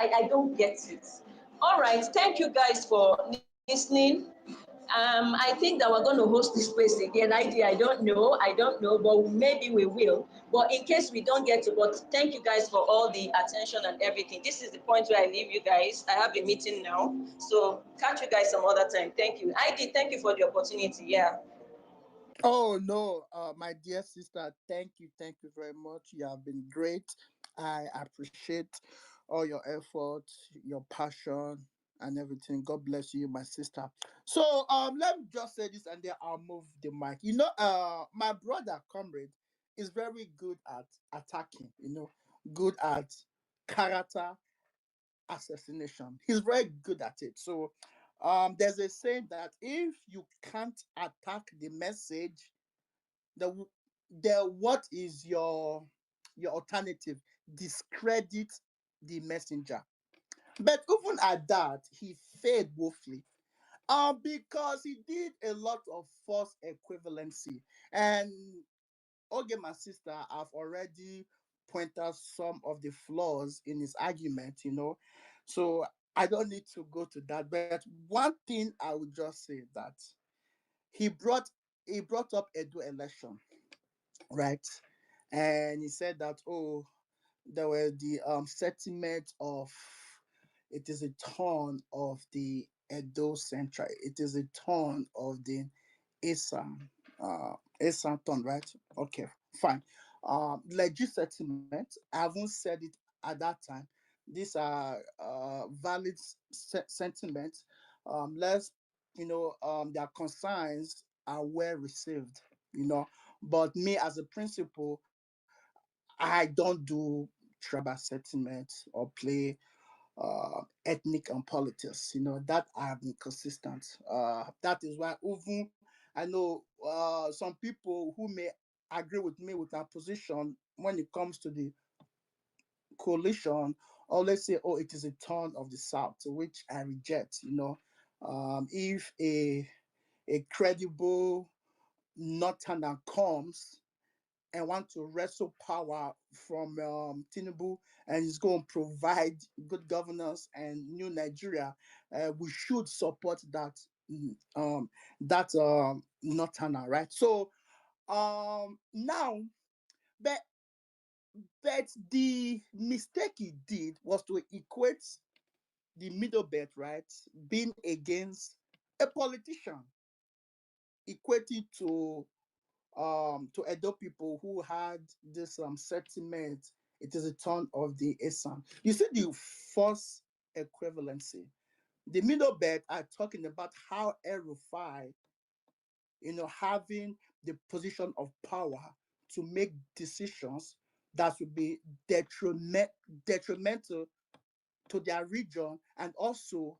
I don't get it. All right, thank you guys for listening. I think that we're going to host this place again. I don't know, but maybe we will. But in case we don't get to, but thank you guys for all the attention and everything. This is the point where I leave you guys. I have a meeting now, so catch you guys some other time. Thank you. Thank you for the opportunity. Yeah. Oh no, my dear sister, thank you very much. You have been great. I appreciate all your effort, your passion, and everything. God bless you, my sister. So let me just say this, and then I'll move the mic. My brother, comrade, is very good at attacking. Good at character assassination. He's very good at it. So there's a saying that if you can't attack the message, the what is your alternative? Discredit the messenger. But even at that, he failed woefully. Because he did a lot of false equivalency. And okay, my sister, I've already pointed out some of the flaws in his argument. So I don't need to go to that. But one thing I would just say that he brought he brought up Edo election, right? And he said that, oh, there were the sentiment of it is a turn of the Edo Central. It is a turn of the Esan, Esan turn, right? Okay, fine. Legit sentiment. I haven't said it at that time. These are valid sentiments. Let's, their concerns are well received, but me as a principal, I don't do tribal sentiment or play ethnic and politics. That I have been consistent. That is why even I know some people who may agree with me with our position when it comes to the coalition, or let's say, oh, it is a turn of the South, which I reject. If a credible northerner comes and want to wrestle power from Tinubu and is going to provide good governance and new Nigeria, we should support mm, um, that Northerner, right? So now, but the mistake he did was to equate the middle belt, right, being against a politician, equating to Edo people who had this sentiment. It is a turn of the Esan. You see the false equivalency. The middle belt are talking about how El-Rufai, having the position of power to make decisions that would be detrimental to their region and also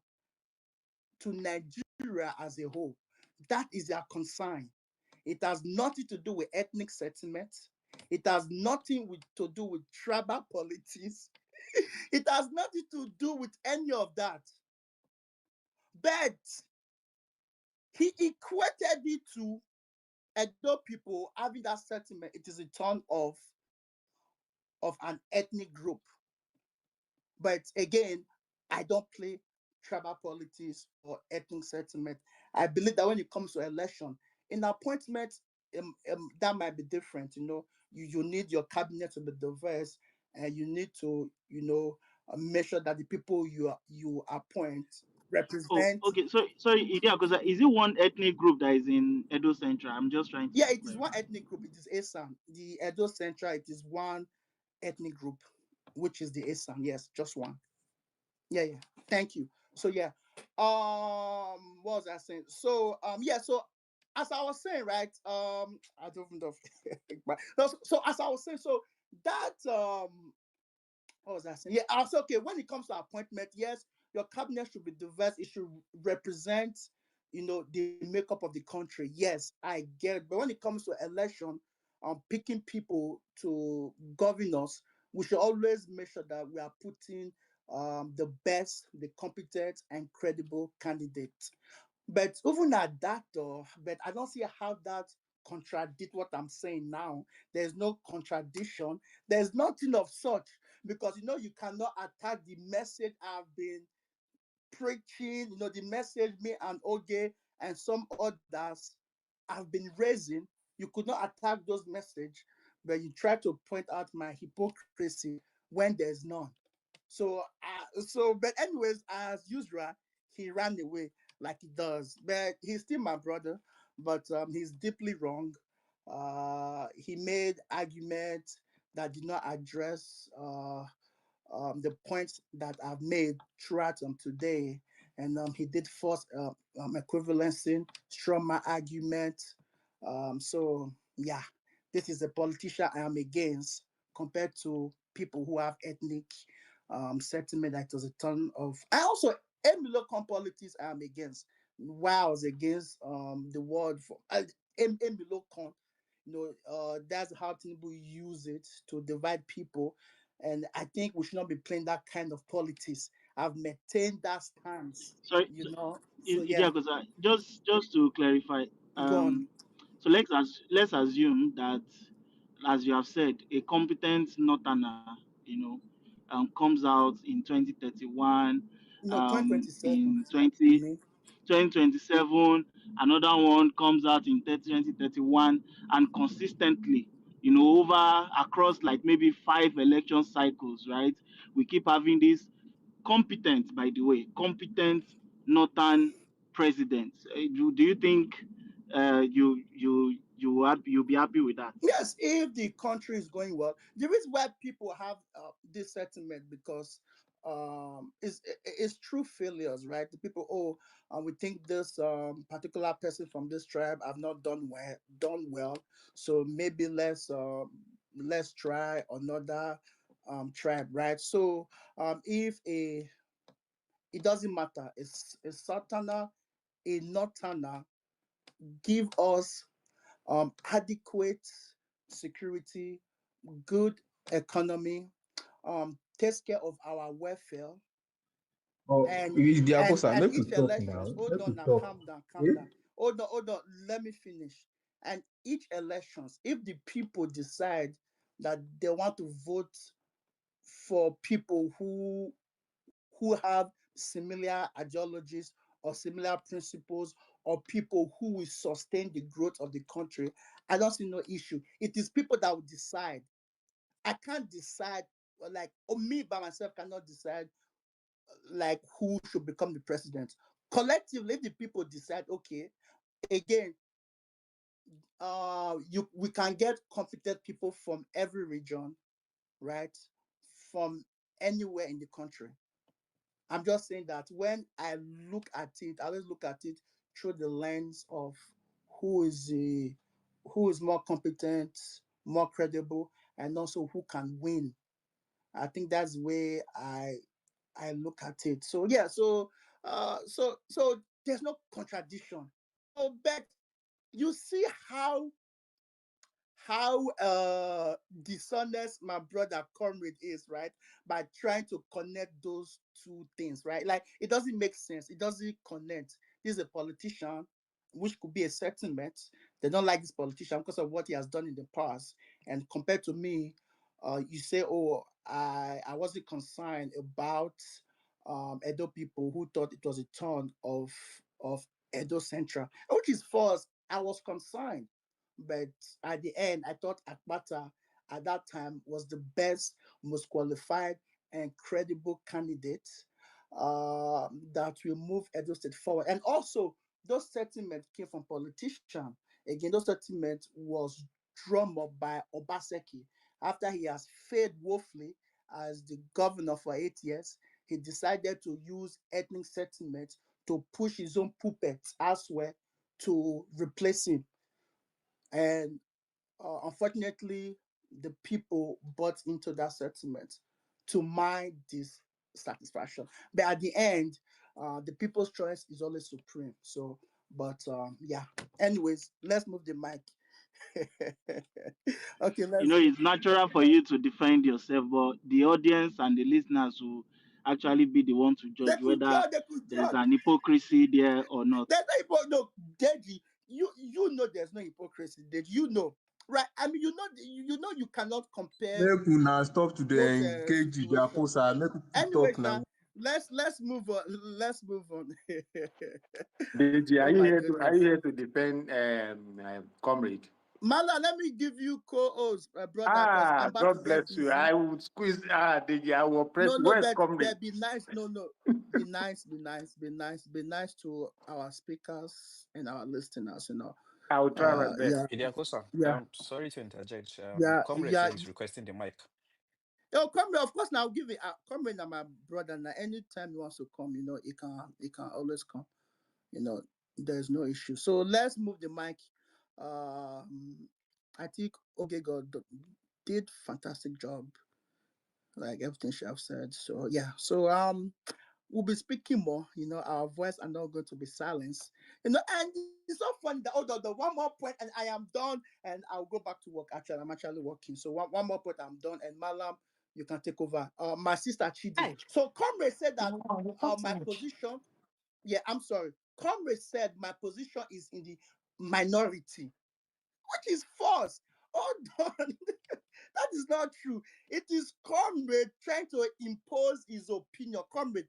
to Nigeria as a whole. That is their concern. It has nothing to do with ethnic sentiment. It has nothing to do with tribal politics. It has nothing to do with any of that. But he equated it to Edo people having that sentiment. It is a turn of an ethnic group. But again, I don't play tribal politics or ethnic sentiment. I believe that when it comes to election, in appointment, that might be different. You need your cabinet to be diverse, and you need to, make sure that the people you appoint Oh, represent. okay. So, sorry, yeah, because is it one ethnic group that is in Edo Central? I'm just trying to Yeah, it is one clarify. ethnic group. It is Esan. The Edo Central, it is one ethnic group, which is the Esan. Yes, just one. Yeah, yeah. Thank you. So yeah. What was I saying? So yeah, so as I was saying, right? I don't know. But no, so as I was saying, so that what was I saying? Yeah, I was okay. When it comes to appointment, yes, your cabinet should be diverse. It should represent, the makeup of the country. Yes, I get it. But when it comes to election, picking people to govern us, we should always make sure that we are putting the best, the competent, and credible candidate. But even at that, though, but I don't see how that contradict what I'm saying now. There's no contradiction. There's nothing of such. because you cannot attack the message I've been preaching, the message me and Oge and some others have been raising. You could not attack those message, but you try to point out my hypocrisy when there's none. But anyways, as usual, he ran away like he does. But he's still my brother, but he's deeply wrong. He made arguments that did not address the points that I've made throughout today. And he did force equivalency, strong argument. Yeah, this is a politician I am against compared to people who have ethnic sentiment that it was a ton of. I also, Emilio politics I am against. Why I was against the word for Emilio that's how people use it to divide people, and I think we should not be playing that kind of politics. I've maintained that stance, Sorry, So yeah, yeah, because just to clarify, go on. um, so let's assume that, as you have said, a competent northerner, comes out in 2031, No, 2027. in I mean, 2027, another one comes out in 2031, and consistently, over across like maybe 5 election cycles, right? We keep having this competent, by the way, competent northern president. Do you think you'll be happy with that? yes, if the country is going well, the reason why people have this sentiment because is true failures, right? The people, we think this particular person from this tribe have not done well, so maybe let's try another tribe, right? So if it doesn't matter, it's a southerner, a northerner, give us adequate security, good economy, takes care of our welfare, Oh, and it's the and Akosa. and Make we each talk now. elections. Hold Make we on now, talk. calm down, calm Yeah? down. Hold on. Let me finish. And each elections, if the people decide that they want to vote for people who have similar ideologies or similar principles or people who will sustain the growth of the country, I don't see no issue. It is people that will decide. I can't decide, like, or me by myself cannot decide like who should become the president. Collectively, if the people decide, okay, again, we can get competent people from every region, right? From anywhere in the country. I'm just saying that when I look at it, I always look at it through the lens of who is the who is more competent, more credible, and also who can win. I think that's the way I look at it. So yeah, so there's no contradiction. So, but you see how dishonest my brother comrade is, right? By trying to connect those two things, right? Like it doesn't make sense. It doesn't connect. This is a politician, which could be a sentiment. They don't like this politician because of what he has done in the past. And compared to me, you say, oh, I wasn't concerned about Edo people who thought it was a turn of Edo Central, which is false. I was concerned, but at the end, I thought Akpata at that time was the best, most qualified, and credible candidate that will move Edo State forward. And also, those sentiments came from politicians. Again, those sentiments was drummed up by Obaseki after he has failed woefully as the governor for 8 years. He decided to use ethnic sentiment to push his own puppets elsewhere to replace him. And unfortunately, the people bought into that sentiment to my dissatisfaction. But at the end, the people's choice is always supreme. So, but yeah. Anyways, let's move the mic. Okay, let's go. It's natural for you to defend yourself, but the audience and the listeners will actually be the one to They judge could whether judge. They could there is judge. an hypocrisy there or not. There's no No, Deji, you know there's no hypocrisy. Deji, you know. right? I mean, you cannot compare Make una stop to both dey engage with their situations. poster. Make people Anyway, talk Sha, now. let's move on. Let's move on. Deji, Oh my are you goodness. here to defend comrade? Mala, let me give you co-host, brother, because I'm Ah, about to God get bless you. busy. I would squeeze Deji, I will press No, you. no, Where's but comrade? be nice. No, no, be nice, be nice, be nice, be nice to our speakers and our listeners. I will try my best. Yeah, Idiakosa, yeah, sorry to interject. yeah, Comrade yeah. said he's requesting the mic. Oh, comrade, of course. Now I'll give it. Comrade, now my brother. Now anytime he wants to come, he can always come. There's no issue. So let's move the mic. I think God did fantastic job, like everything she have said. So yeah. So we'll be speaking more. Our voice are not going to be silenced. And it's so funny that the one more point, and I am done, and I'll go back to work. Actually, I'm actually working. So one more point, I'm done. And Malam, you can take over. My sister Chidi. So Comrade said that my position. Yeah, I'm sorry. Comrade said my position is in the minority, which is false. Hold on. That is not true. It is Comrade trying to impose his opinion. Comrade,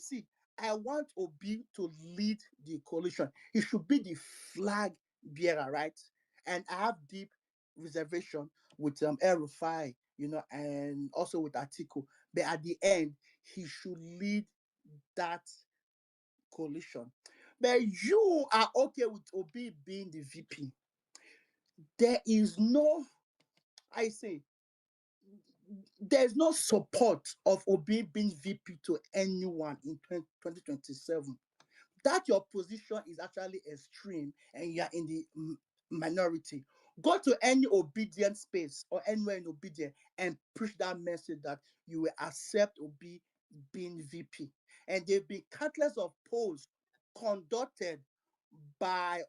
see, I want Obi to lead the coalition. He should be the flag bearer, right? And I have deep reservation with El Rufai, and also with Atiku. But at the end, he should lead that coalition. But you are okay with Obi being the VP. There is no, I say, there's no support of Obi being VP to anyone in 2027. That your position is actually extreme and you're in the minority. Go to any obedient space or anywhere in obedient and preach that message that you will accept Obi being VP. And there've been countless of polls conducted by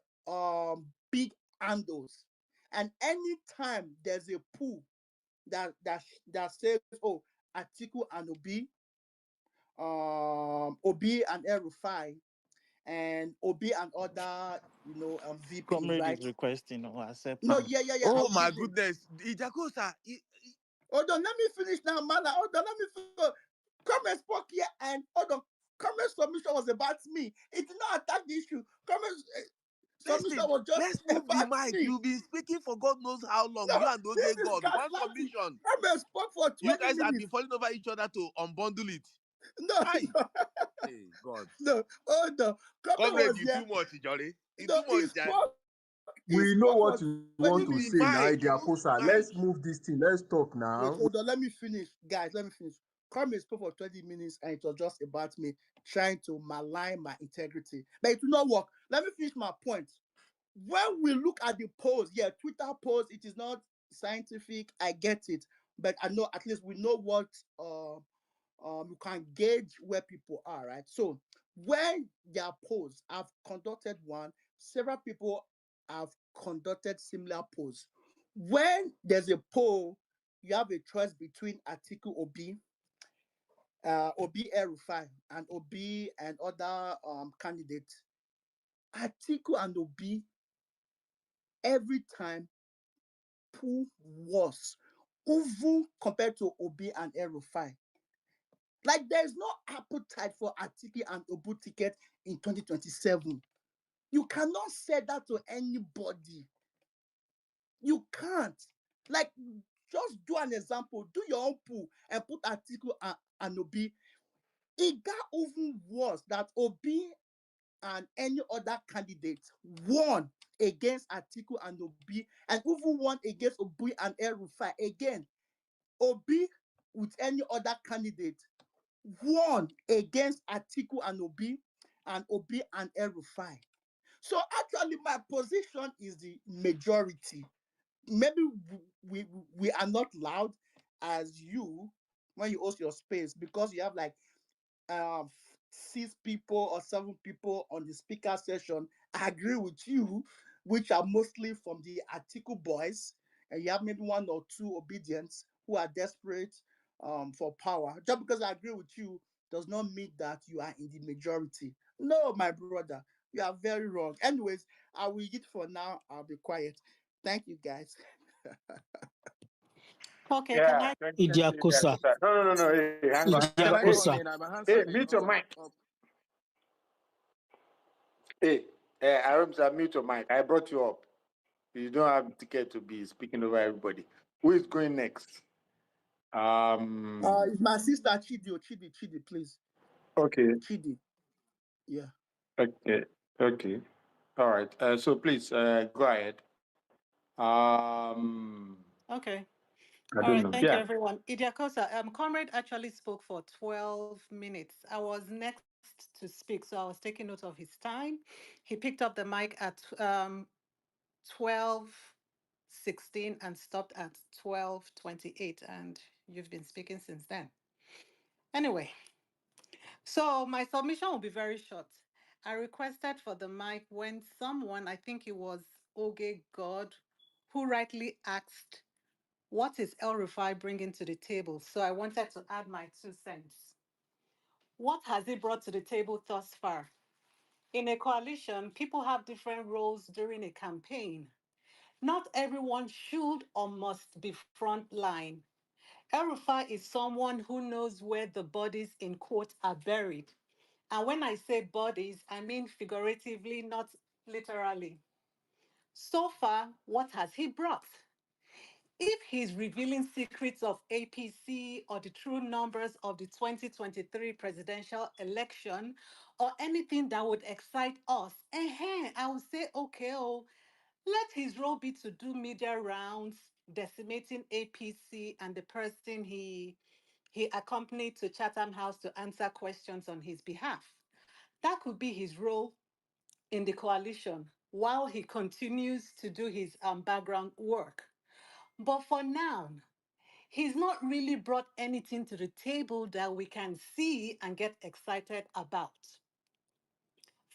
big handles. And anytime there's a poll that says, oh, Atiku and Obi and El Rufai and Obi and other, VPs, Comrade right? is requesting or No, acceptance. yeah. Oh I'll my give him. goodness. Ijakosa. Hold on, let me finish now, Mala. Hold on, let me finish. Comment spoke here, and hold on. Comment submission was about me. It did not attack the issue. Comment submission Listen, was just let's move the about mic. me. You've been speaking for God knows how long. No, You and this OJ is God. One gaslighting. submission. Comment spoke for You 20 guys have been minutes. falling over each other to unbundle it. No, Hi. Hey, God. no, hold on. Comment Comrade, was you here. too much, Jolly. You No, too much, Jai. he We know spoke what for you want 20 to Move the say minutes. now, mic. their Move poster. the Let's mic. move this thing. Let's talk Wait, now. hold on. Let me finish. Guys, let me finish. Carmen spoke for 20 minutes and it was just about me trying to malign my integrity. But it will not work. Let me finish my point. When we look at the polls, yeah, Twitter polls, it is not scientific. I get it. But I know at least we know what you can gauge where people are, right? So when their polls, I've conducted one, several people have conducted similar polls. When there's a poll, you have a choice between Atiku Obi El-Rufai, and Obi and other candidates. Atiku and Obi every time poll worse, even compared to Obi and El-Rufai. Like there's no appetite for Atiku and Obi ticket in 2027. You cannot say that to anybody. You can't. Like, just do an example. Do your own pool and put Atiku and Obi. It got even worse that Obi and any other candidate won against Atiku and Obi, and even won against Obi and El-Rufai. Again, Obi with any other candidate won against Atiku and Obi and El-Rufai. So actually, my position is the majority. Maybe we are not loud as you when you host your space because you have like 6 people or 7 people on the speaker session. I agree with you, which are mostly from the Atiku boys, and you have maybe 1 or 2 obedients who are desperate for power. Just because I agree with you does not mean that you are in the majority. No, my brother. You are very wrong. Anyways, I will eat for now. I'll be quiet. Thank you, guys. Okay, can Yeah, I? 2020 Idiakosa. Idiakosa. No. Hey, hang on. Can I come Idiakosa. in? I'm Hey, answering. mute your mic. Hey, Arabs, mute your mic. I brought you up. You don't have ticket to be speaking over everybody. Who is going next? It's my sister Chidi. Chidi, please. Okay. Chidi. Yeah. Okay. All right. So please go ahead. Okay. I All don't right. know. Thank you, Yeah. everyone. Idiakosa, Comrade actually spoke for 12 minutes. I was next to speak, so I was taking note of his time. He picked up the mic at 12:16 and stopped at 12:28, and you've been speaking since then. Anyway, so my submission will be very short. I requested for the mic when someone, I think it was Oge God, who rightly asked, what is El Rufai bringing to the table? So I wanted to add my 2 cents. What has he brought to the table thus far? In a coalition, people have different roles during a campaign. Not everyone should or must be front line. El Rufai is someone who knows where the bodies in quote are buried. And when I say bodies, I mean figuratively, not literally. So far, what has he brought? If he's revealing secrets of APC or the true numbers of the 2023 presidential election or anything that would excite us, I would say, okay, let his role be to do media rounds, decimating APC and the person he accompanied to Chatham House to answer questions on his behalf. That could be his role in the coalition while he continues to do his background work. But for now, he's not really brought anything to the table that we can see and get excited about.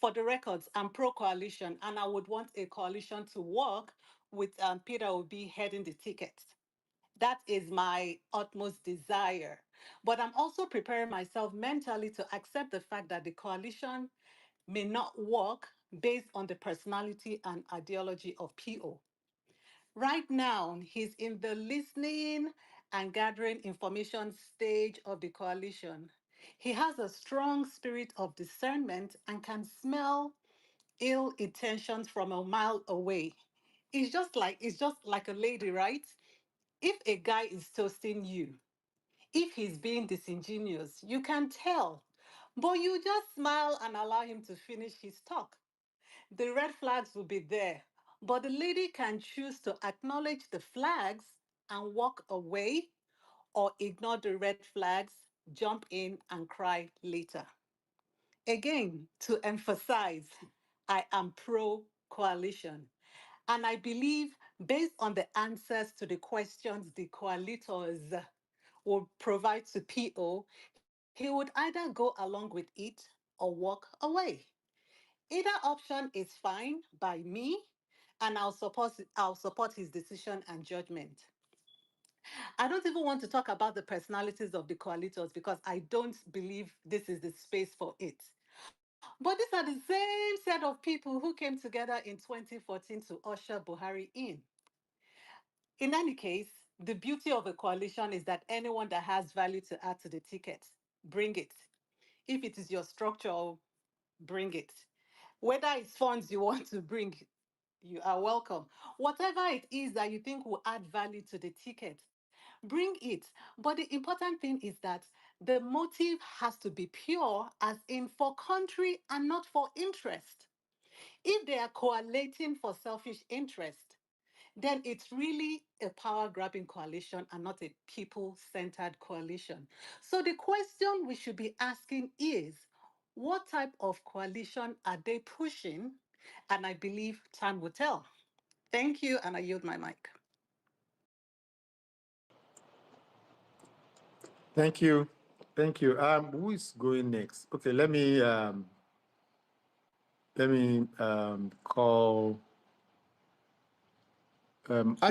For the records, I'm pro-coalition, and I would want a coalition to work with Peter Obi heading the ticket. That is my utmost desire. But I'm also preparing myself mentally to accept the fact that the coalition may not work based on the personality and ideology of PO. Right now, he's in the listening and gathering information stage of the coalition. He has a strong spirit of discernment and can smell ill intentions from a mile away. It's just like a lady, right? If a guy is toasting you, if he's being disingenuous, you can tell. But you just smile and allow him to finish his talk. The red flags will be there, but the lady can choose to acknowledge the flags and walk away or ignore the red flags, jump in and cry later. Again, to emphasize, I am pro coalition. And I believe, based on the answers to the questions the coalitors will provide to PO, he would either go along with it or walk away. Either option is fine by me, and I'll support his decision and judgment. I don't even want to talk about the personalities of the coalitors because I don't believe this is the space for it. But these are the same set of people who came together in 2014 to usher Buhari in. In any case, the beauty of a coalition is that anyone that has value to add to the ticket, bring it. If it is your structure, bring it. Whether it's funds you want to bring, you are welcome. Whatever it is that you think will add value to the ticket, bring it. But the important thing is that the motive has to be pure, as in for country and not for interest. If they are coaliting for selfish interest, then it's really a power grabbing coalition and not a people centered coalition. So the question we should be asking is, what type of coalition are they pushing? And I believe time will tell. Thank you, and I yield my mic. Thank you. Thank you. Who is going next? Okay, let me I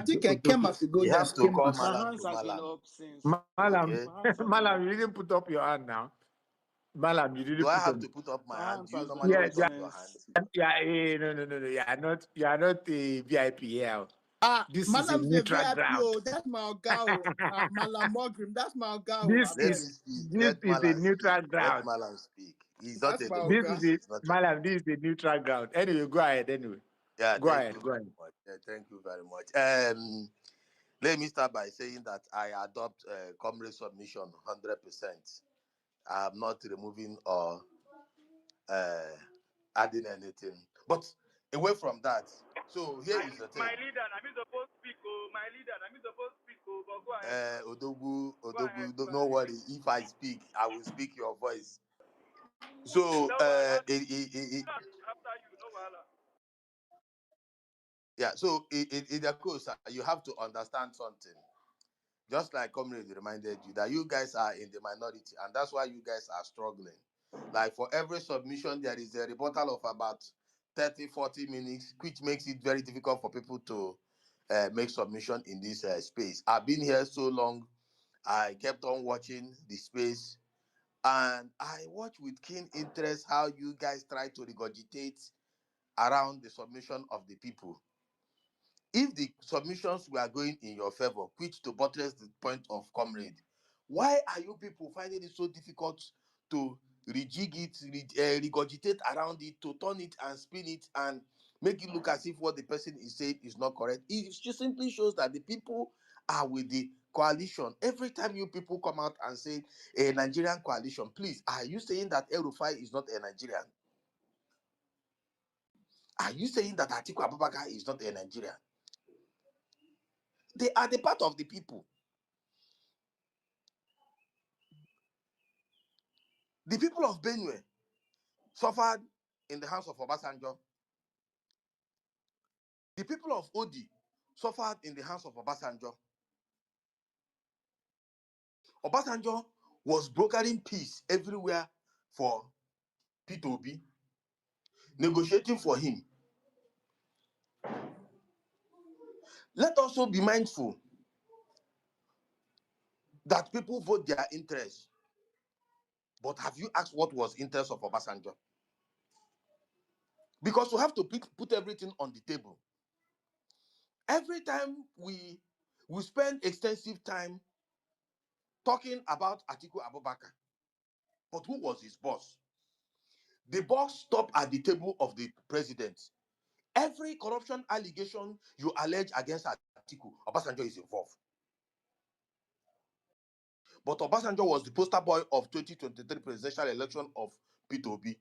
think okay. Kem has to go He has next. to Kem call has. My Malam hands to has been Malam. up since. Malam, Okay. My hands has been Malam, up. you didn't put up your hand now. Malam, you Do didn't I put have on. to put up my My hand? hands Do you has been normally Yeah, up put yeah, up your since. hands? yeah. No, no, no, no. You are not a VIP here. This is a Malam's a neutral VIP. ground. Oh, that's my Ogao. Malam Mogrim, that's my Ogao. I this Let beg. me is speak. this Let is a Malam speak. neutral Let ground. Malam speak. He's not That's a my This Oga. is democrat. a He's not a Malam. This is a neutral ground. Anyway, go ahead. Anyway, Yeah, go thank ahead. you Go very ahead. much. Yeah, thank you very much. Let me start by saying that I adopt comrade submission 100%. I'm not removing or uh, adding anything. But away from that, so here is the thing. My leader, I'm supposed to speak. Oh, my leader, I'm supposed to speak. Oh, but go ahead. Go ahead. Odogu, Go no ahead. worry. If I speak, I will speak your voice. So, No, after you, no wahala. yeah. So, in the course, you have to understand something. Just like Comrade reminded you that you guys are in the minority, and that's why you guys are struggling. Like for every submission, there is a rebuttal of about 30, 40 minutes, which makes it very difficult for people to make submission in this space. I've been here so long, I kept on watching the space, and I watch with keen interest how you guys try to regurgitate around the submission of the people. If the submissions were going in your favor, which to buttress the point of Comrade, why are you people finding it so difficult to rejig it, regurgitate around it, to turn it and spin it and make it look as if what the person is saying is not correct? It just simply shows that the people are with the coalition. Every time you people come out and say a Nigerian coalition, please, are you saying that El-Rufai is not a Nigerian? Are you saying that Atiku Abubakar is not a Nigerian? They are the part of the people. The people of Benue suffered in the hands of Obasanjo. The people of Odi suffered in the hands of Obasanjo. Obasanjo was brokering peace everywhere for P2B, negotiating for him. Let us also be mindful that people vote their interest. But have you asked what was interest of Obasanjo? Because we have to put everything on the table. Every time we spend extensive time talking about Atiku Abubakar, but who was his boss? The boss stopped at the table of the president. Every corruption allegation you allege against Atiku, Obasanjo is involved. But Obasanjo was the poster boy of 2023 presidential election of P2B.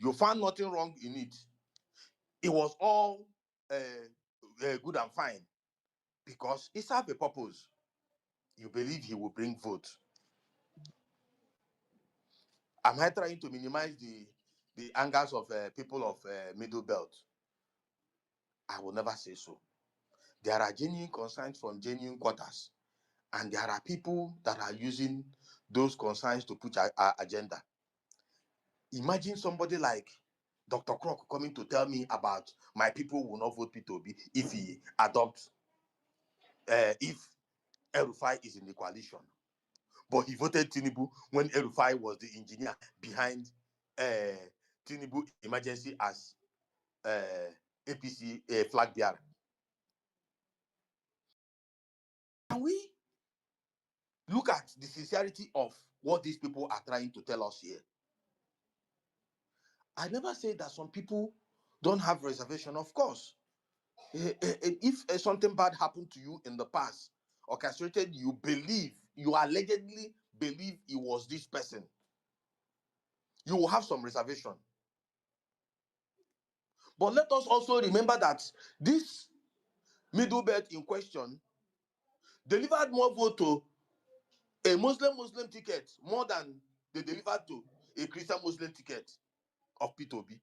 You found nothing wrong in it. It was all good and fine because it served a purpose. You believe he will bring vote. Am I trying to minimize the angers of people of Middle Belt? I will never say so. There are genuine concerns from genuine quarters, and there are people that are using those concerns to push our agenda. Imagine somebody like Dr. Croc coming to tell me about my people will not vote P2B if he adopts, if El-Rufai is in the coalition. But he voted Tinubu when El-Rufai was the engineer behind Tinubu emergency as APC flag bearer. Can we look at the sincerity of what these people are trying to tell us here? I never say that some people don't have reservation. Of course, if something bad happened to you in the past, orchestrated, you allegedly believe it was this person, you will have some reservation. But let us also remember that this middle belt in question delivered more vote to a Muslim ticket more than they delivered to a Christian Muslim ticket of P2B.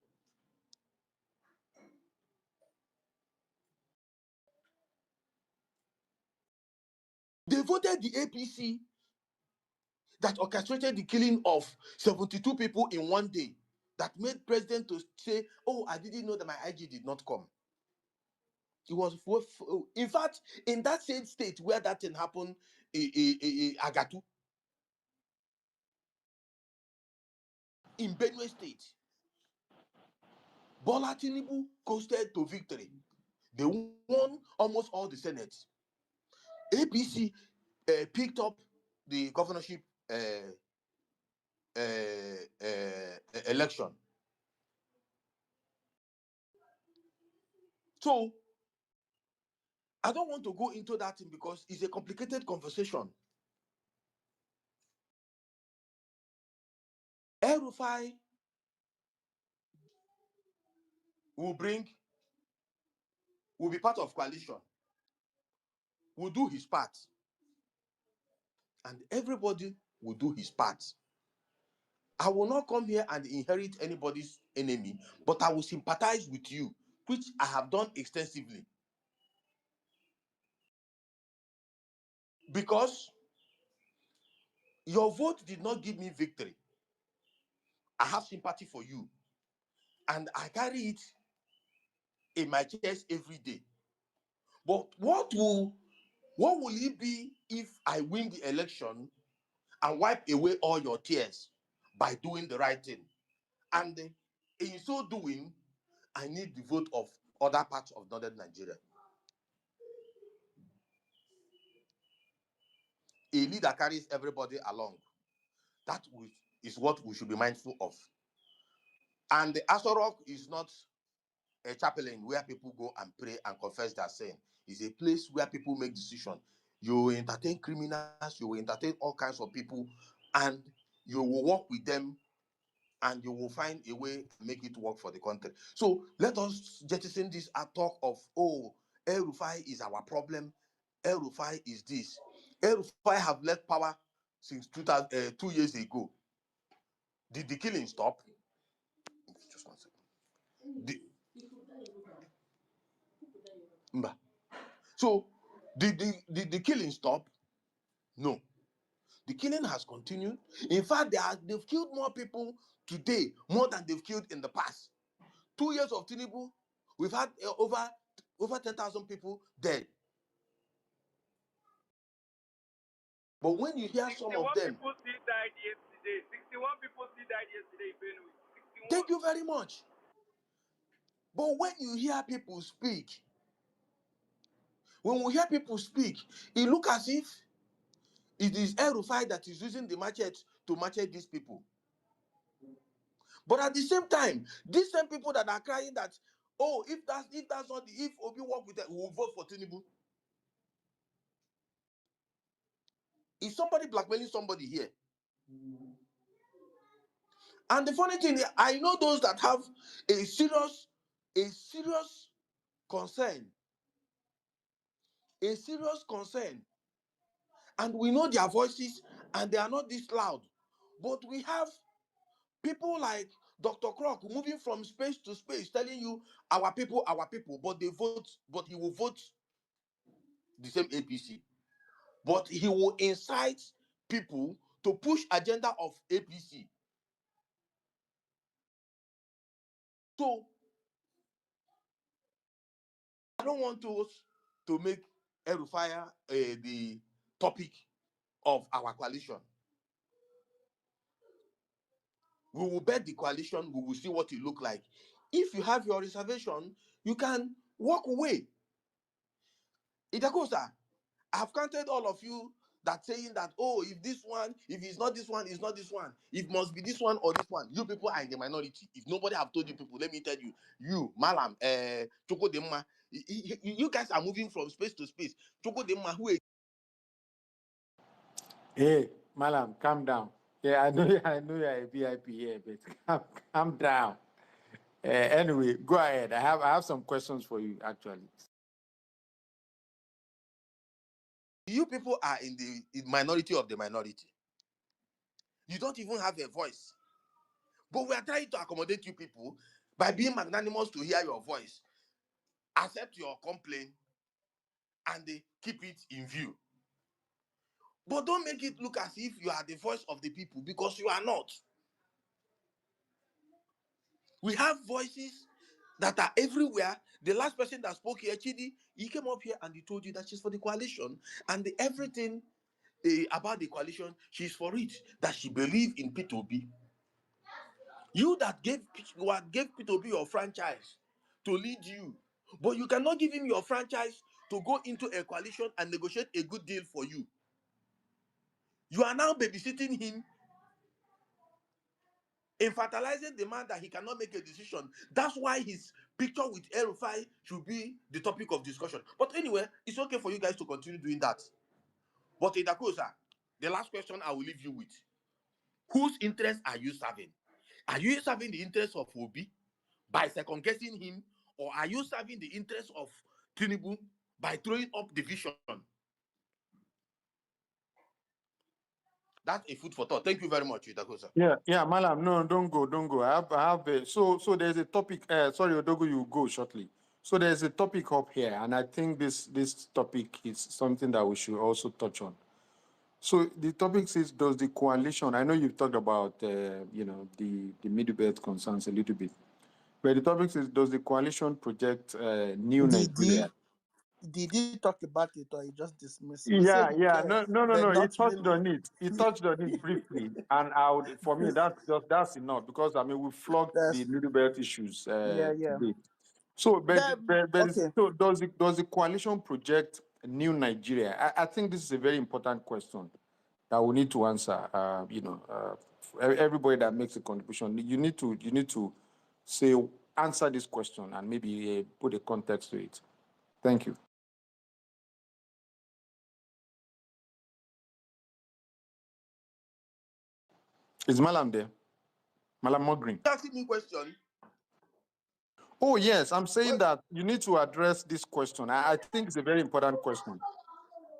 They voted the APC that orchestrated the killing of 72 people in one day, that made president to say, oh, I didn't know that my IG did not come. It was, in fact, in that same state where that thing happened, Agatu, in Benue State. Bola Tinubu coasted to victory. They won almost all the Senate. APC picked up the governorship election. So I don't want to go into that thing because it's a complicated conversation. El-Rufai will be part of coalition, will do his part, and everybody will do his part. I will not come here and inherit anybody's enemy, but I will sympathize with you, which I have done extensively. Because your vote did not give me victory. I have sympathy for you, and I carry it in my chest every day. But what will it be if I win the election and wipe away all your tears by doing the right thing? And in so doing, I need the vote of other parts of northern Nigeria. A leader carries everybody along. That is what we should be mindful of. And the Aso Rock is not a chaplain where people go and pray and confess their sin. It's a place where people make decisions. You entertain criminals, you will entertain all kinds of people, and you will work with them, and you will find a way to make it work for the country. So let us jettison this talk of, oh, El-Rufai is our problem. El-Rufai is this. El-Rufai have left power since 2 years ago. Did the killing stop? Just 1 second. So, did the killing stop? No. The killing has continued. In fact, they've killed more people today, more than they've killed in the past. 2 years of Tinubu, we've had over 10,000 people dead. But when you hear some of them, people still died yesterday. 61 people still died yesterday in Benue. 61. thank you very much. But when you hear people speak, it looks as if it is El-Rufai that is using the machete to machete these people. But at the same time, these same people that are crying that, oh, if Obi work with them, we will vote for Tinubu. Is somebody blackmailing somebody here? And the funny thing is, I know those that have a serious concern, and we know their voices, and they are not this loud. But we have people like Dr. Croc moving from space to space, telling you our people, but he will vote the same APC. But he will incite people to push agenda of APC. So I don't want to make El-Rufai the topic of our coalition. We will bet the coalition, we will see what it look like. If you have your reservation, you can walk away. Itakosa, I've counted all of you that saying that, oh, if it's not this one, it's not this one. It must be this one or this one. You people are in the minority. If nobody have told you people, let me tell you, Malam, Choko Demma, you guys are moving from space to space. Choko Demma, who is... Hey, Malam, calm down. Yeah, I know you're a VIP here, but calm down. Anyway, go ahead. I have some questions for you, actually. You people are in the minority of the minority. You don't even have a voice. But we are trying to accommodate you people by being magnanimous to hear your voice, accept your complaint, and they keep it in view. But don't make it look as if you are the voice of the people, because you are not. We have voices that are everywhere. The last person that spoke here, Chidi, he came up here and he told you that she's for the coalition, and everything about the coalition, she's for it, that she believes in P2B. You that gave Peter Obi your franchise to lead you, but you cannot give him your franchise to go into a coalition and negotiate a good deal for you. You are now babysitting him, infantilizing the man that he cannot make a decision. That's why his picture with El-Rufai should be the topic of discussion. But anyway, it's okay for you guys to continue doing that. But Idakosa, the last question I will leave you with: whose interest are you serving? Are you serving the interest of Obi by second guessing him, or are you serving the interest of Tinubu by throwing up division? That's a food for thought. Thank you very much, Idakosa. Yeah, Malam. No, don't go. So there's a topic. Sorry, Odogo, you go shortly. So there's a topic up here, and I think this topic is something that we should also touch on. So the topic says, does the coalition? I know you've talked about the middle belt concerns a little bit, but the topic says, does the coalition project new Nigeria? Did he talk about it or he just dismissed it? He said he Yeah. cares, but No. He not touched really. on it. He touched on it briefly, and for me, that's enough because I mean we flogged the That's middle belt issues yeah. today. So, Okay. so does the coalition project new Nigeria? I think this is a very important question that we need to answer. Everybody that makes a contribution, you need to say answer this question and maybe put a context to it. Thank you. Is Malam there? Malam Mogrin. Asking me question. Oh yes, I'm saying Well, that you need to address this question. I think it's a very important question.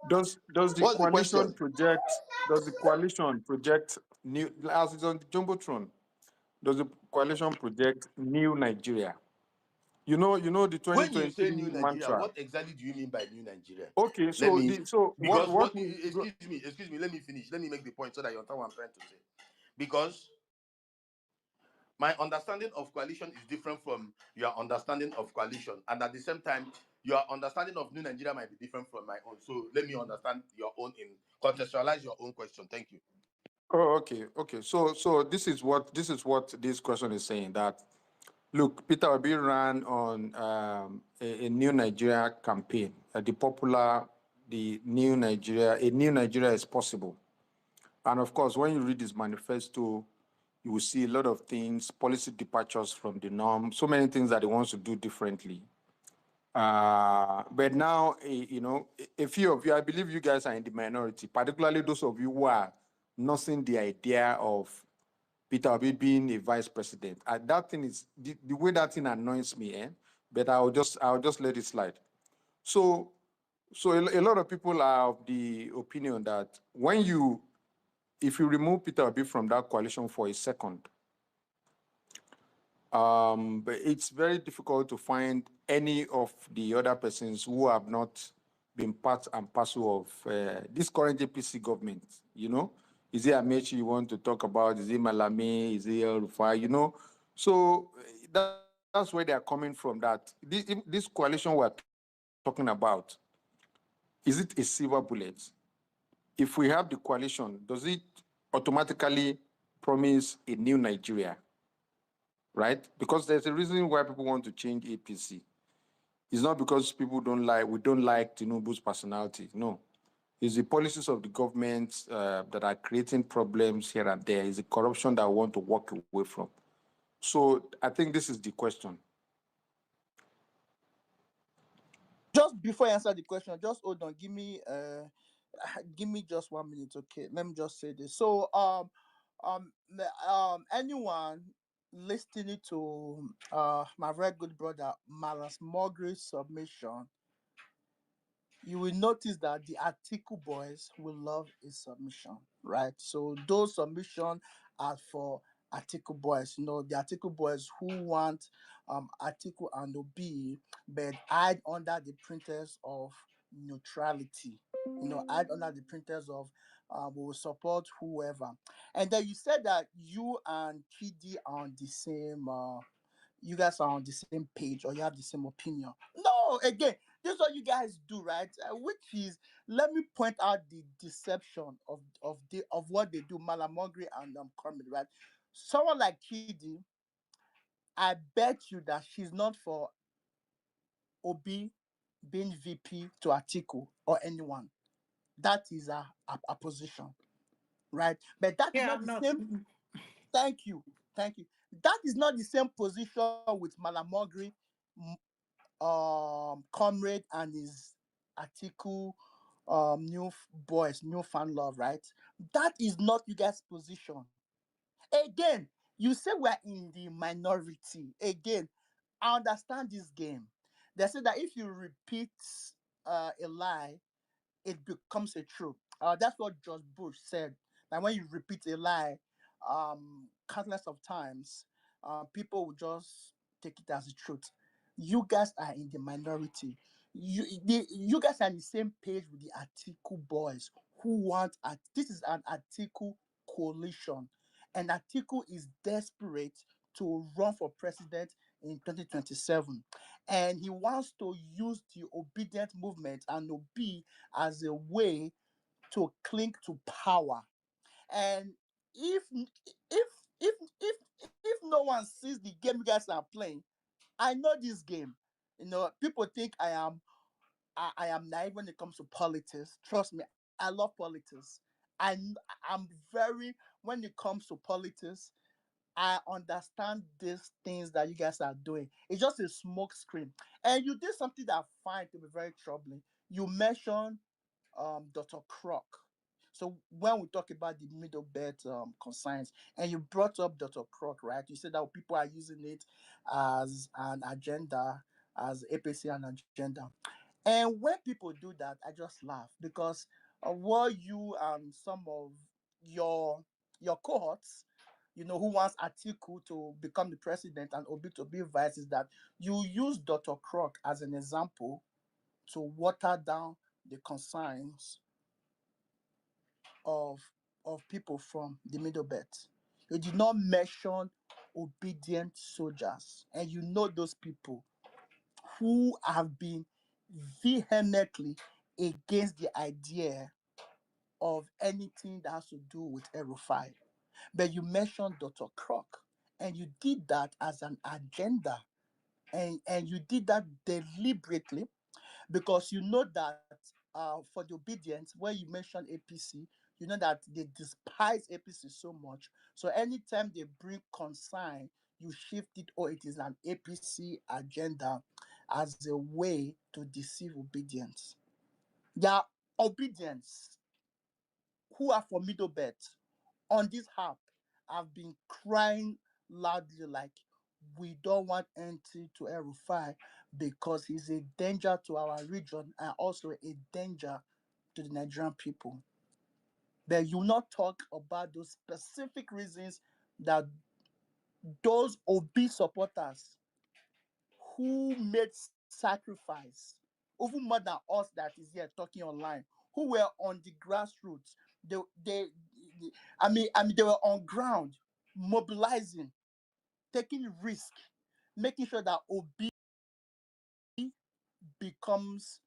Does the what's the coalition question? project new, as it's on the jumbotron? Does the coalition project new Nigeria? The When you 2023 say new Nigeria, mantra. what exactly do you mean by new Nigeria? Okay, Let so me, the so because what what? Excuse me. Let me finish. Let me make the point so that you understand what I'm trying to say. Because my understanding of coalition is different from your understanding of coalition, and at the same time, your understanding of new Nigeria might be different from my own. So let me understand your own in contextualize your own question. Thank you. Oh, okay. So this is what this question is saying, that look, Peter Obi ran on a new Nigeria campaign, the new Nigeria, a new Nigeria is possible. And of course, when you read his manifesto, you will see a lot of things, policy departures from the norm, so many things that he wants to do differently. But now, a few of you, I believe you guys are in the minority, particularly those of you who are nursing the idea of Peter Obi being a vice president. That thing is the way that thing annoys me, but I'll just let it slide. So a lot of people are of the opinion that if you remove Peter Obi from that coalition for a second, but it's very difficult to find any of the other persons who have not been part and parcel of this current APC government. Is it Amechi you want to talk about? Is it Malame? Is it El Rufai? So that's where they are coming from. That this coalition we're talking about, is it a silver bullet? If we have the coalition, does it automatically promise a new Nigeria? Right? Because there's a reason why people want to change APC. It's not because we don't like Tinubu's personality. No. It's the policies of the government that are creating problems here and there. It's the corruption that we want to walk away from. So I think this is the question. Just before I answer the question, just hold on. Give me just 1 minute, okay? Let me just say this. So anyone listening to my very good brother Malas Mogri's submission, you will notice that the Article boys will love his submission, right? So those submissions are for Article boys. The Article boys who want Article and Obi, but hide under the printers of neutrality. Hide under the printers of we will support whoever. And then you said that you and Chidi are on the same. You guys are on the same page or you have the same opinion. No, again, this is what you guys do, right? Which is, let me point out the deception of what they do, Malamogri and Kermit, right? Someone like Chidi I bet you that she's not for Obi being VP to Atiku or anyone. That is a position, right? But that is Yeah, not I'm the not. same. Thank you, thank you. That is not the same position with Malamogri, comrade and his Atiku new fan love, right? That is not you guys' position. Again, you say we're in the minority. Again, I understand this game. They say that if you repeat a lie, it becomes a truth. That's what George Bush said. That when you repeat a lie, countless of times, people will just take it as a truth. You guys are in the minority. You guys are on the same page with the Atiku boys who want this is an Atiku coalition, and Atiku is desperate to run for president in 2027, and he wants to use the obedient movement and Obi as a way to cling to power. And if if if no one sees the game you guys are playing, I know this game. People think I am naive when it comes to politics. Trust me, I love politics. I'm very when it comes to politics. I understand these things that you guys are doing. It's just a smoke screen. And you did something that I find to be very troubling. You mentioned Dr. Croc. So when we talk about the middle belt concerns, and you brought up Dr. Croc, right? You said that people are using it as an agenda, as APC an agenda. And when people do that, I just laugh because what you and some of your your cohorts, who wants Atiku to become the president and Obi to be vice, is that you use Dr. Croc as an example to water down the concerns of people from the middle belt. You did not mention obedient soldiers, and you know those people who have been vehemently against the idea of anything that has to do with Erufai. But you mentioned Dr. Croc, and you did that as an agenda, and you did that deliberately because you know that for the obedience, where you mention APC, you know that they despise APC so much. So anytime they bring concern, you shift it, or it is an APC agenda as a way to deceive obedience. Their obedience, who are for middle belt, on this app have been crying loudly like we don't want entry to Erufai because he's a danger to our region and also a danger to the Nigerian people. But you not talk about those specific reasons that those obese supporters who made sacrifice, even more than us that is here talking online, who were on the grassroots. They they were on ground, mobilizing, taking risk, making sure that Obi becomes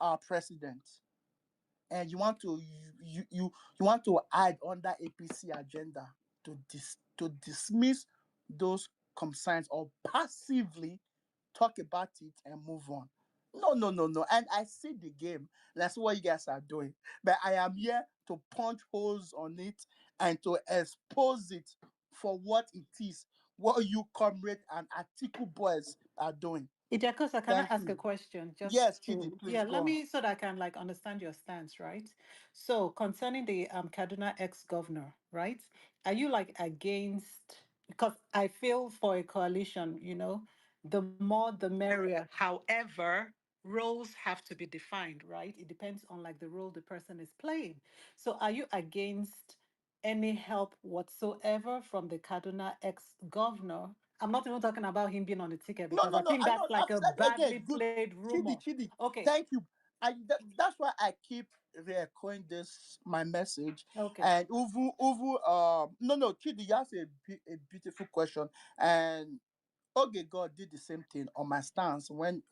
our president. And you want to hide under APC agenda to dismiss those concerns or passively talk about it and move on. No, no, no, no. And I see the game. That's what you guys are doing. But I am here to punch holes on it and to expose it for what it is, what you comrade and Atiku boys are doing. Ijakosa, can I Thank ask a you. question Yes, just Chidi, to, please yeah, go let on. me, so that I can like understand your stance, right? So concerning the Kaduna ex-governor, right? Are you like against, because I feel for a coalition, the more the merrier. However, roles have to be defined, right? It depends on like the role the person is playing. So are you against any help whatsoever from the Kaduna ex-governor? I'm not even talking about him being on the ticket No, because no, I no. think I that's know. like a badly Again, good. played Chidi, rumor. Chidi. Okay, Thank you. That's why I keep re-echoing this my message. okay. And no, no, Chidi, you asked a beautiful question. And Okay God did the same thing on my stance when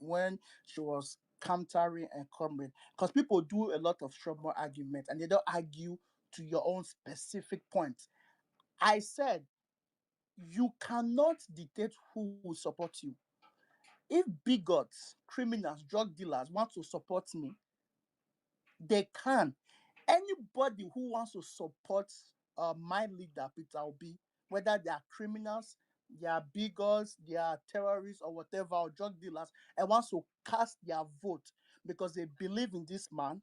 she was countering and comrade. Because people do a lot of strong argument and they don't argue to your own specific point. I said you cannot dictate who will support you. If bigots, criminals, drug dealers want to support me, they can. Anybody who wants to support my leader, Peter Obi, whether they are criminals, they are bigots, they are terrorists or whatever, or drug dealers, and wants to cast their vote because they believe in this man,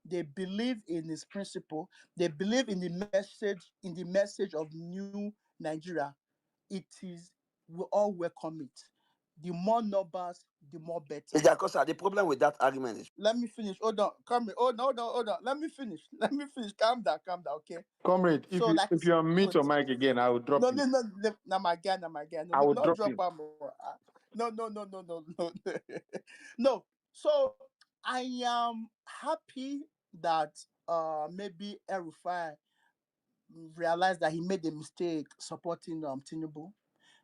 they believe in his principle, they believe in the message of new Nigeria, it is we all welcome it. The more numbers, the more better. Ejakosa, the problem with that argument is Let me finish. Hold on. Come here. Hold on. Let me finish. Let me finish. Calm down. Okay. Comrade, So, like, if you unmute good. your mic again, I will drop No, you. no, no. Now my guy. No, I will not drop drop you. more. No. No. So I am happy that maybe Erufai realized that he made a mistake supporting Tinubu,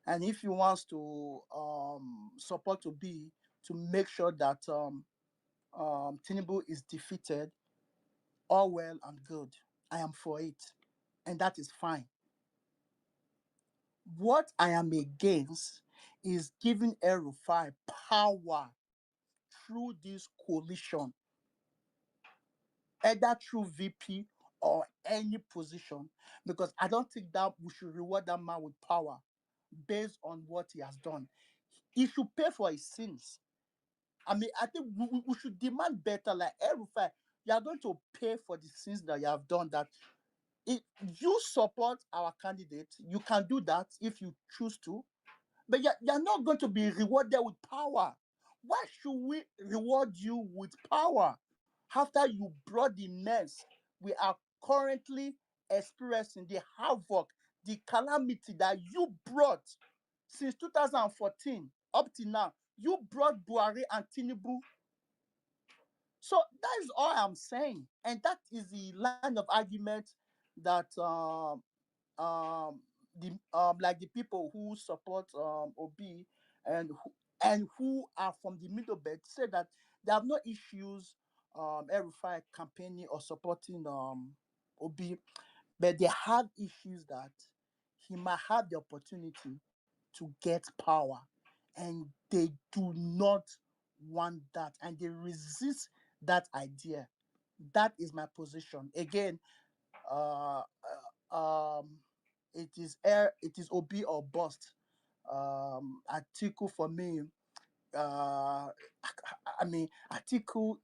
and if he wants to support Obi to make sure that Tinubu is defeated, all well and good. I am for it, and that is fine. What I am against is giving El-Rufai power through this coalition, either through VP or any position, because I don't think that we should reward that man with power based on what he has done. He should pay for his sins. I mean, I think we should demand better. Like El-Rufai, you are going to pay for the sins that you have done. That if you support our candidate, you can do that if you choose to, but you're not going to be rewarded with power. Why should we reward you with power after you brought the mess we are currently experiencing, the havoc, the calamity that you brought since 2014 up to now? You brought Buhari and Tinubu. So that is all I'm saying, and that is the line of argument that the like the people who support Obi and who are from the middle belt say that they have no issues El-Rufai campaigning or supporting Obi, but they have issues that he might have the opportunity to get power, and they do not want that, and they resist that idea. That is my position. Again, uh, it is Obi or bust. Atiku for me. I mean, Atiku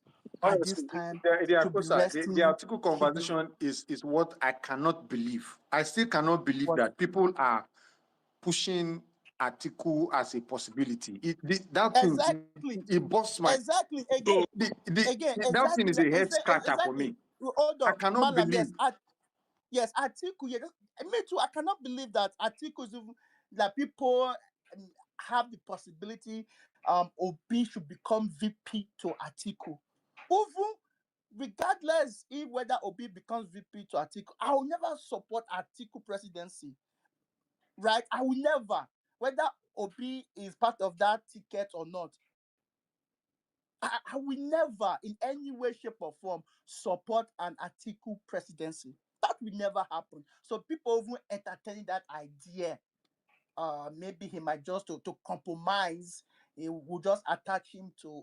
at this Honestly, time should be the resting. article Should be conversation is what I cannot believe. I still cannot believe what? that people are pushing article as a possibility. That thing, Exactly. it busts my. Exactly. Again. That thing Exactly. is a head scratcher for Exactly. me. Hold I on, cannot Malam. believe. Yes, Atiku. Yeah, me too. I cannot believe that Atiku is even that people have the possibility Obi should become VP to Atiku. Even regardless if whether Obi becomes VP to Atiku, I will never support Atiku presidency. Right? I will never. Whether Obi is part of that ticket or not, I will never, in any way, shape, or form, support an Atiku presidency. That will never happen. So people even entertaining that idea, maybe he might just to compromise. He will just attach him to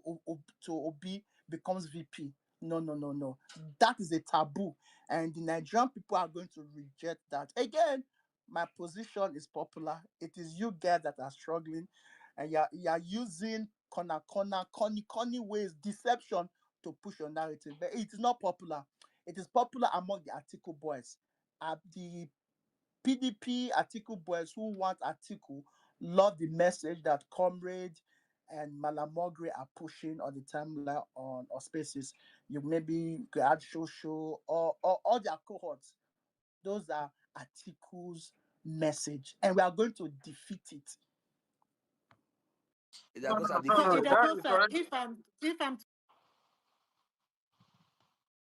Obi becomes VP. No. That is a taboo, and the Nigerian people are going to reject that. Again, my position is popular. It is you guys that are struggling, and you're using corny ways, deception to push your narrative. But it is not popular. It is popular among the Atiku boys. The PDP Atiku boys who want Atiku love the message that Comrade and Malamogre are pushing on the timeline on or spaces. You maybe could add Shosho or all their cohorts. Those are Atiku's message, and we are going to defeat it. Ejakosa, So defeat your That is Idakosa, already. if I'm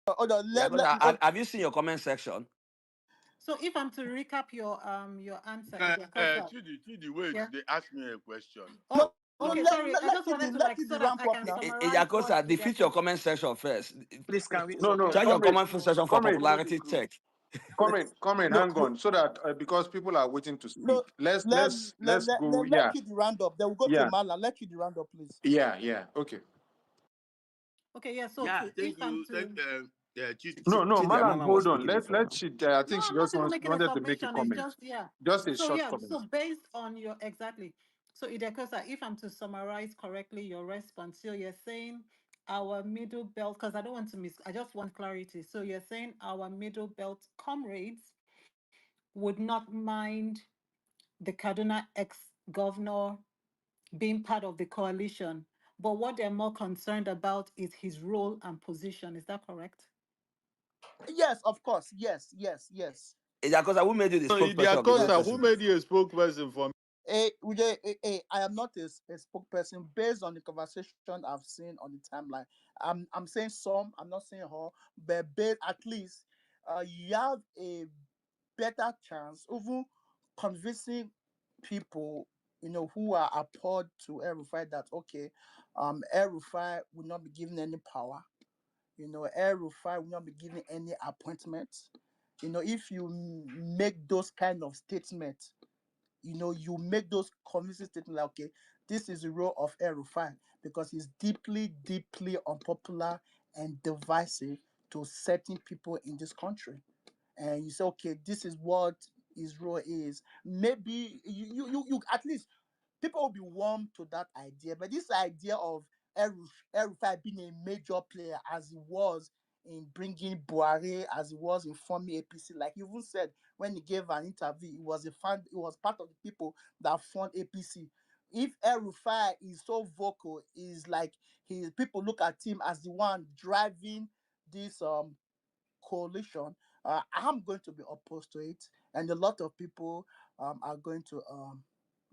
Hold on, Ejakosa, have you seen your comment section? so if I'm to recap your answer, Idakosa, Chidi, wait. yeah. They asked me a question. Oh, no, okay, sorry. I just wanted to let like it so that ramp I up can now. summarize what Ejakosa, defeat your Idakosa. comment section first. Please, can we No, can Check we your comrade, comment continue? section for comrade. Follow the popularity group. check. Comment, No, hang no, on, so that because people are waiting to no. speak. Let's Let let's let let's let, go. let, let Yeah, Kid round up. Then we'll go to yeah, Mala. Let Kid round up, please. yeah. Okay. Okay, yeah. So Yeah, to thank if I'm you. Thank to yeah, Chidi. No, Chidi, Malam, Amama was hold on. speaking Let before. she. I No, think she I'm not just even making a wanted to make a submission. It's comment. just yeah. Just a So short yeah. So comment. based on your exactly. So Idekosa, if I'm to summarize correctly your response, so you're saying our middle belt, because I don't want to miss. I just want clarity. So you're saying our middle belt comrades would not mind the Kaduna ex-governor being part of the coalition, but what they're more concerned about is his role and position. Is that correct? Yes, of course. Yes. Because who made you the So, spokesperson of the Yes. middle Idiakosa, who person? made you a spokesperson for me? I am not a spokesperson based on the conversation I've seen on the timeline. I'm saying some, I'm not saying all, but at least you have a better chance of convincing people, who are appalled to El Rufai that okay, El Rufai will not be given any power. El Rufai will not be given any appointments. If you make those kind of statements, you make those convincing statements like, okay, this is the role of El Rufai because he's deeply, deeply unpopular and divisive to certain people in this country. And you say, okay, this is what his role is. Maybe you at least people will be warm to that idea. But this idea of El Rufai being a major player as he was in bringing Buhari, as he was in forming APC, like you even said when he gave an interview, he was part of the people that formed APC. If El Rufai is so vocal, is like people look at him as the one driving this coalition, I'm going to be opposed to it, and a lot of people are going to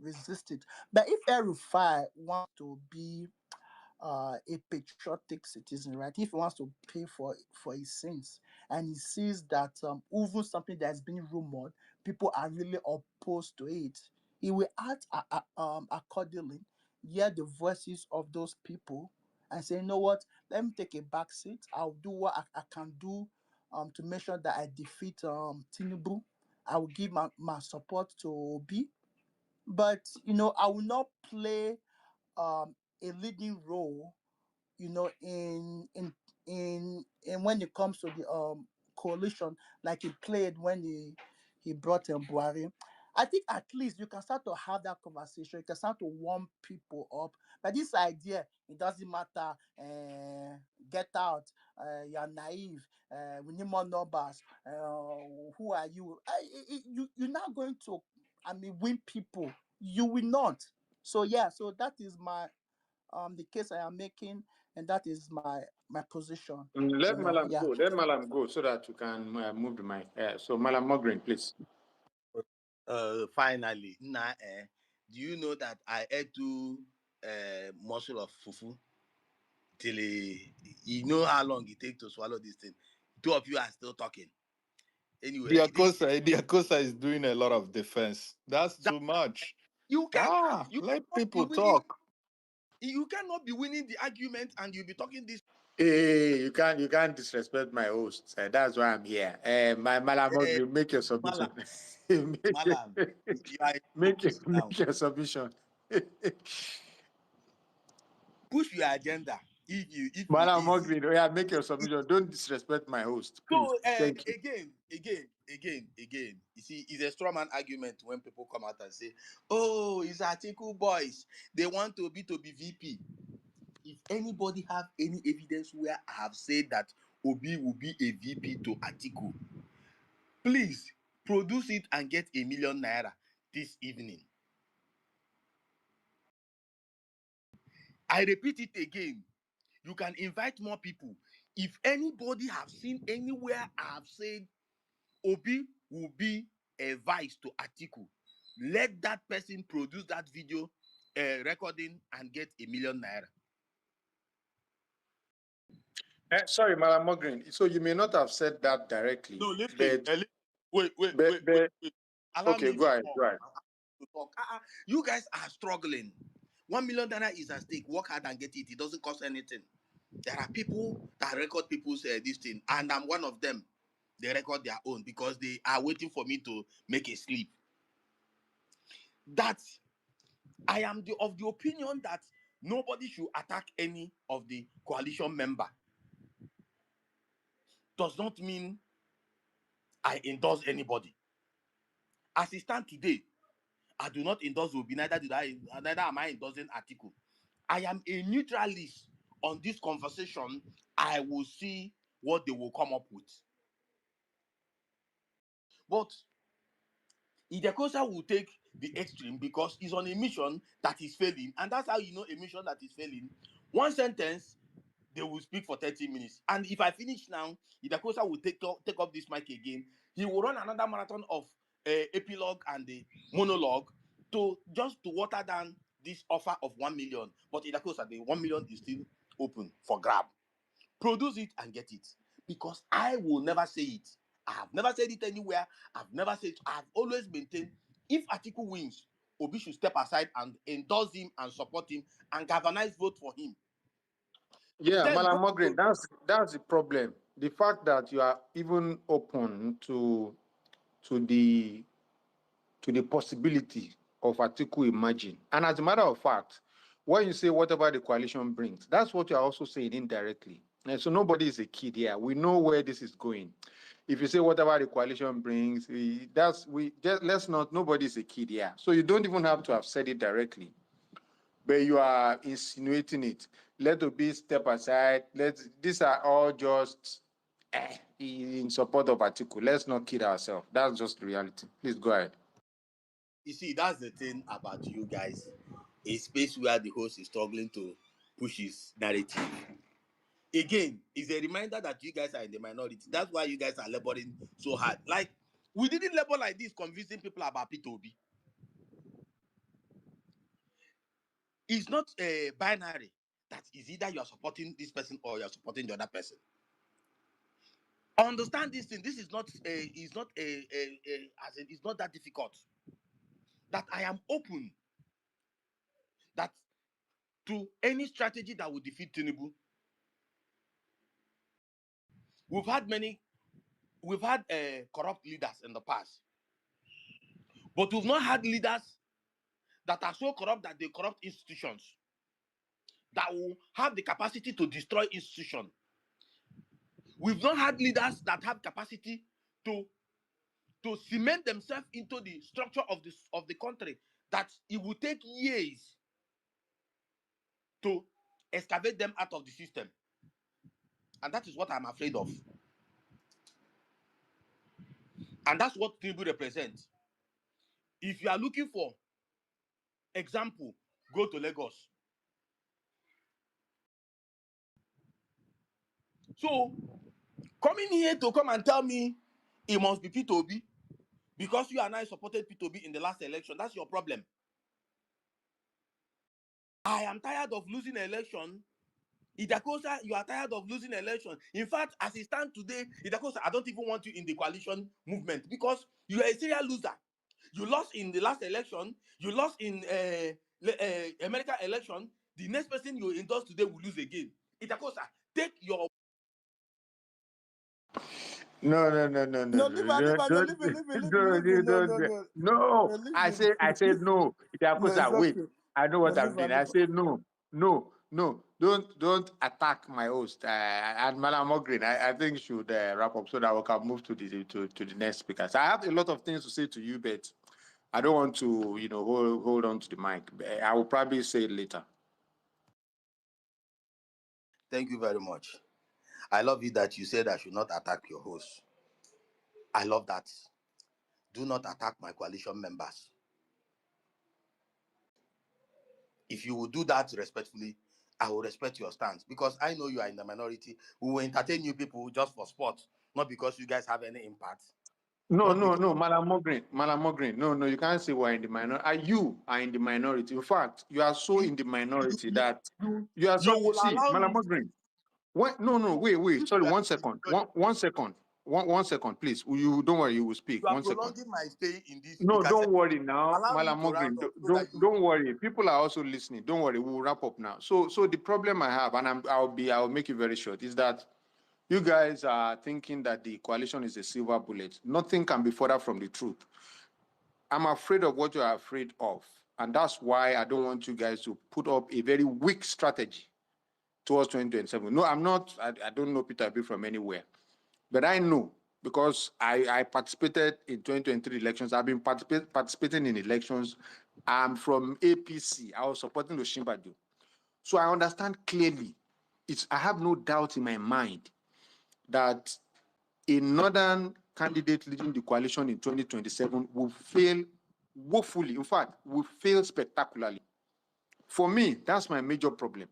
resist it. But if El Rufai wants to be a patriotic citizen, right? If he wants to pay for his sins, and he sees that even something that's been rumored, people are really opposed to it, he will act accordingly, hear the voices of those people, and say, you know what? Let me take a back seat. I'll do what I can do to make sure that I defeat Tinubu. I will give my support to Obi, but I will not play a leading role, in when it comes to the coalition, like he played when he brought in Buhari. I think at least you can start to have that conversation. You can start to warm people up. But this idea, it doesn't matter. Get out. You're naive. We need more numbers. Who are you? You're not going to, win people. You will not. So yeah. So that is the case I am making, and that is my position. Let Malam Yeah. go. Let Malam go so that you can move the mic. So Malam Mogren, please. Finally, do you know that I ate two morsel of fufu till you know how long it takes to swallow this thing? Two of you are still talking. Anyway, Idiakosa is doing a lot of defense. That's that too much. you can you Let cannot be people winning. talk. You cannot be winning the argument and you'll be talking this. Hey, you can't disrespect my host. That's why I'm here. My Malam Uh, Mogren, make your Malam, submission. make, Malam, you are in make, politics now. make your submission. Push your agenda. If Malam is Mogren, yeah, make your submission. Don't disrespect my host, please. so Thank you. again. You see, it's a straw man argument when people come out and say, "Oh, it's Atiku boys. They want to be VP." If anybody have any evidence where I have said that Obi will be a VP to Atiku, please produce it and get ₦1 million this evening. I repeat it again. You can invite more people. If anybody have seen anywhere I have said Obi will be a vice to Atiku, let that person produce that video recording and get ₦1 million. Sorry, Malam Mogren. So you may not have said that directly, No, listen. but Wait, wait, but, wait, wait, but wait. Allow okay, me go to ahead, talk. go ahead. To talk. You guys are struggling. $1 million is at stake. Work hard and get it. It doesn't cost anything. There are people that record people's this thing, and I'm one of them. They record their own because they are waiting for me to make a slip. That I am of the opinion that nobody should attack any of the coalition member. Does not mean I endorse anybody. As it stands today, I do not endorse Obi, neither am I endorsing Atiku. I am a neutralist on this conversation. I will see what they will come up with. But Idakosa will take the extreme because he's on a mission that is failing, and that's how you know a mission that is failing. One sentence, they will speak for 30 minutes. And if I finish now, Idakosa will take up this mic again. He will run another marathon of epilogue and the monologue to water down this offer of 1 million. But Idakosa, the 1 million is still open for grab. Produce it and get it. Because I will never say it. I have never said it anywhere. I've never said it. I've always maintained if Atiku wins, Obi should step aside and endorse him and support him and galvanize vote for him. Yeah, Then Malam Mogrin, that's the problem. The fact that you are even open to the possibility of Atiku emerging. And as a matter of fact, when you say whatever the coalition brings, that's what you're also saying indirectly. And so nobody is a kid here. We know where this is going. If you say whatever the coalition brings, nobody is a kid here. So you don't even have to have said it directly. But you are insinuating it. Let Obi step aside. These are all just in support of Atiku. Let's not kid ourselves. That's just the reality. Please go ahead. You see, that's the thing about you guys. A space where the host is struggling to push his narrative. Again, it's a reminder that you guys are in the minority. That's why you guys are laboring so hard. Like, we didn't labor like this convincing people about P2B. It's not a binary that is either you are supporting this person or you are supporting the other person. Understand this thing. This is not it's not it's not that difficult. That I am open that to any strategy that will defeat Tinubu. We've had corrupt leaders in the past, but we've not had leaders that are so corrupt that they corrupt institutions, that will have the capacity to destroy institutions. We've not had leaders that have capacity to cement themselves into the structure of the country, that it will take years to excavate them out of the system. And that is what I'm afraid of. And that's what Tinubu represents. If you are looking for example, go to Lagos. So, coming here to come and tell me it must be P2B because you and I supported P2B in the last election, that's your problem. I am tired of losing election. Idakosa, you are tired of losing election. In fact, as it stands today, Idakosa, I don't even want you in the coalition movement because you are a serial loser. You lost in the last election. You lost in American election. The next person you endorse today will lose again. Idakosa, take your... No. No, leave it, leave it, no, leave it, leave it, leave it, leave it. No, no, no. No. No, leave I it. said no. No, it's Wait. okay. I know No, what leave I'm it, doing. I leave it. said no. Don't attack my host. And Madam Ogrin, I think you should wrap up so that we can move to the next speaker. So I have a lot of things to say to you, but I don't want to, hold on to the mic. I will probably say it later. Thank you very much. I love it that you said I should not attack your host. I love that. Do not attack my coalition members. If you will do that respectfully, I will respect your stance because I know you are in the minority. We will entertain you people just for sport, not because you guys have any impact. No, Not because Madam Mogrin. No, you can't say we're in the minority. You are in the minority. In fact, you are so you in the minority you, that you, you are you so. will See, allow Madam me. Mogrin. No, wait. If Sorry, you are 1 second. One second. One second, please. You don't worry. You will speak. you are 1 second. prolonging my stay in this No, speaker don't section, worry now, allow me Madam to round Mogrin. up so that you... Don't worry. People are also listening. Don't worry. We'll wrap up now. So the problem I have, and I'll make it very short, is that You guys are thinking that the coalition is a silver bullet. Nothing can be further from the truth. I'm afraid of what you are afraid of. And that's why I don't want you guys to put up a very weak strategy towards 2027. No, I'm not, I don't know Peter B from anywhere. But I know because I participated in 2023 elections. I've been participating in elections. I'm from APC. I was supporting Oshimbaju. So I understand clearly. I have no doubt in my mind that a northern candidate leading the coalition in 2027 will fail woefully. In fact, will fail spectacularly. For me, that's my major problem,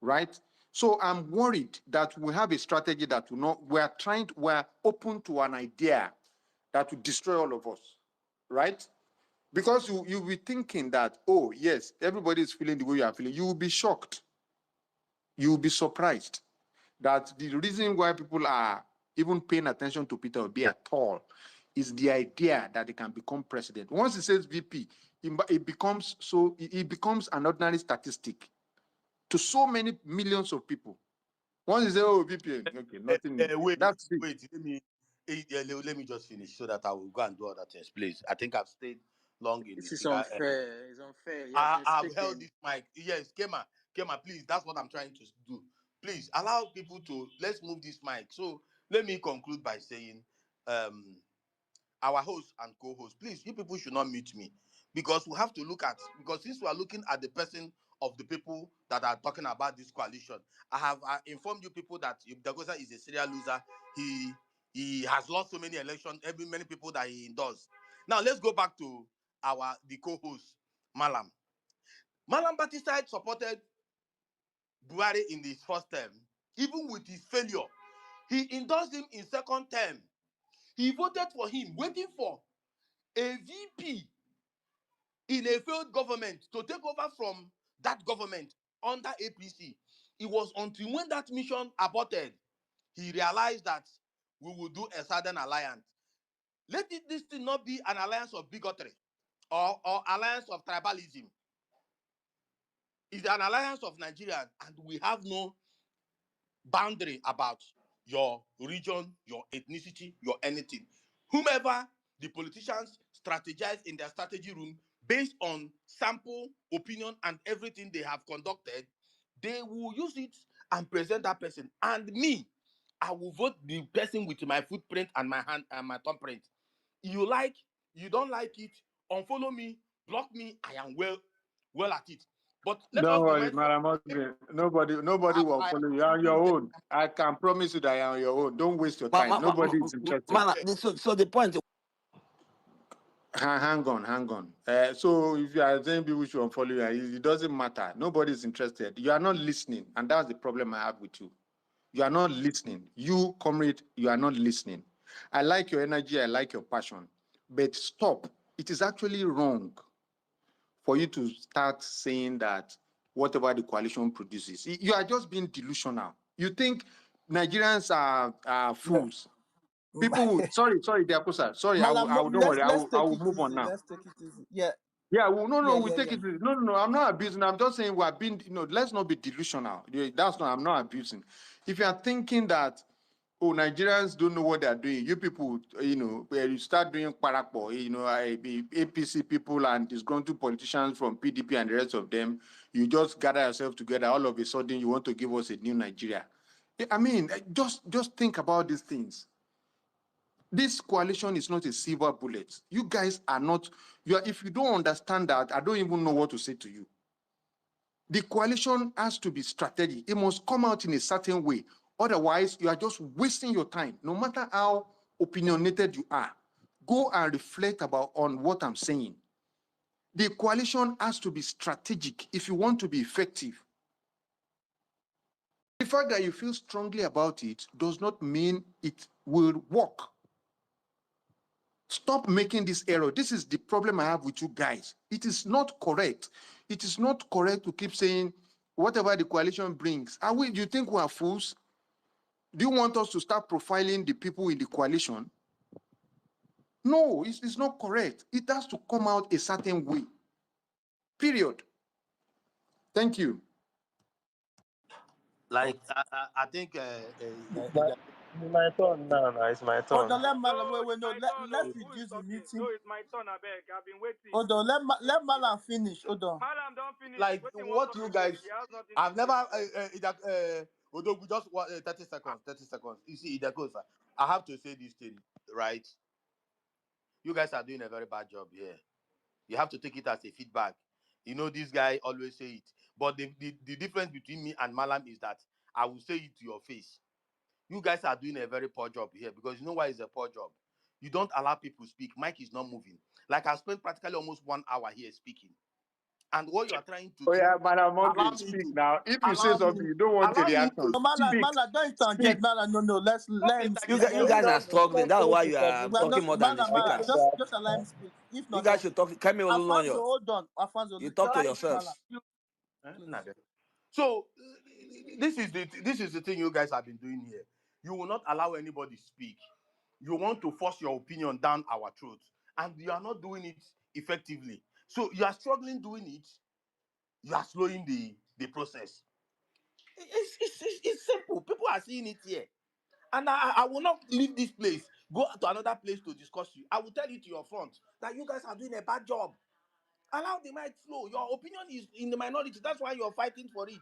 right? So I'm worried that we have a strategy that will not, we're open to an idea that will destroy all of us, right? Because you'll be thinking that, oh, yes, everybody is feeling the way you are feeling. You will be shocked. You will be surprised that the reason why people are even paying attention to Peter Obi at all is the idea that he can become president. Once he says VP, it becomes an ordinary statistic to so many millions of people. Once you say, oh, VP, okay, nothing. Wait, That's it. wait. Let me just finish so that I will go and do other things, please. I think I've stayed long in the This is speaker. unfair. It's unfair. You have been I've held speaking. this mic. Yes, Kema, please. That's what I'm trying to do. Please allow people to let's move this mic. So let me conclude by saying, our host and co-host, please, you people should not mute me because we have to look at because since we are looking at the person of the people that are talking about this coalition, I have informed you people that if Dagosa is a serial loser, he has lost so many elections, many people that he endorsed. Now let's go back to the co-host, Malam. Malam Batiside supported Buhari in his first term, even with his failure. He endorsed him in second term. He voted for him, waiting for a VP in a failed government to take over from that government under APC. It was until when that mission aborted, he realized that we will do a southern alliance. This thing not be an alliance of bigotry or alliance of tribalism. It's an alliance of Nigerians, and we have no boundary about your region, your ethnicity, your anything. Whomever the politicians strategize in their strategy room based on sample, opinion, and everything they have conducted, they will use it and present that person. And me, I will vote the person with my footprint and my hand and my thumbprint. You like, you don't like it, unfollow me, block me, I am well at it. But let Don't us be worry, mindful. Madam Osborne. Nobody will I follow you. You're on your am own. I can promise you that you're on your own. Don't waste your time. Nobody is interested. So the point. Hang on. So if you are saying people should unfollow you, it doesn't matter. Nobody is interested. You are not listening, and that's the problem I have with you. You are not listening. You, comrade, you are not listening. I like your energy. I like your passion. But stop. It is actually wrong for you to start saying that whatever the coalition produces, you are just being delusional. You think Nigerians are Yeah. fools. People would, sorry, Diakosa, sorry, Malam, don't worry, let's I take will it move on easy. now. Let's take it easy. Yeah. Yeah, well, Yeah. we Yeah. take Yeah. it. No, I'm not abusing. I'm just saying we are being, let's not be delusional. That's not, I'm not abusing. If you are thinking that, oh, Nigerians don't know what they are doing, you people, where you start doing parakpo, APC people and disgruntled politicians from PDP and the rest of them, you just gather yourself together. All of a sudden, you want to give us a new Nigeria. I mean, just think about these things. This coalition is not a silver bullet. You guys are not, if you don't understand that, I don't even know what to say to you. The coalition has to be strategic. It must come out in a certain way. Otherwise, you are just wasting your time. No matter how opinionated you are, go and reflect on what I'm saying. The coalition has to be strategic if you want to be effective. The fact that you feel strongly about it does not mean it will work. Stop making this error. This is the problem I have with you guys. It is not correct. It is not correct to keep saying whatever the coalition brings. Do you think we are fools? Do you want us to start profiling the people in the coalition? No, it's not correct. It has to come out a certain way. Period. Thank you. Like I think It's my turn now. It's my Hold on, turn. let Malam. No, Wait, it's wait, no. my turn. Let's Oh, who is reduce the talking? meeting. No, it's my turn, I beg. I've been waiting. Hold on, let Malam finish. Hold on. Madam, don't finish. like What you want what talk you again? guys. He has nothing to I've say. never Odogu, just 30 seconds. 30 seconds. You see, the goes. I have to say this thing, right? You guys are doing a very bad job here. You have to take it as a feedback. You know, this guy always say it. But the difference between me and Malam is that I will say it to your face. You guys are doing a very poor job here because you know why it's a poor job? You don't allow people speak. Mike is not moving. Like I spent practically almost 1 hour here speaking. And what you are trying to Oh do, yeah, Madam allow Monkey, me speak to now. If you say allow something me you don't want a allow me reaction, to No, Malam, speak. Malam, don't Speak. interject, Malam. No, no. not Let him speak. You Let him guys speak. are struggling. That's why you are We are talking not more than the Malam. speakers. Just allow him speak. If You not, guys just should talk. Come here, Alfonso, Olunloyo. hold on. Alfonso, You talk to just let Malam, yourselves. please. so this is the thing you guys have been doing here. You will not allow anybody speak. You want to force your opinion down our throats, and you are not doing it effectively. So you are struggling doing it. You are slowing the process. It's simple. People are seeing it here. And I will not leave this place, go to another place to discuss you. I will tell you to your front that you guys are doing a bad job. Allow the mic flow. Your opinion is in the minority. That's why you're fighting for it.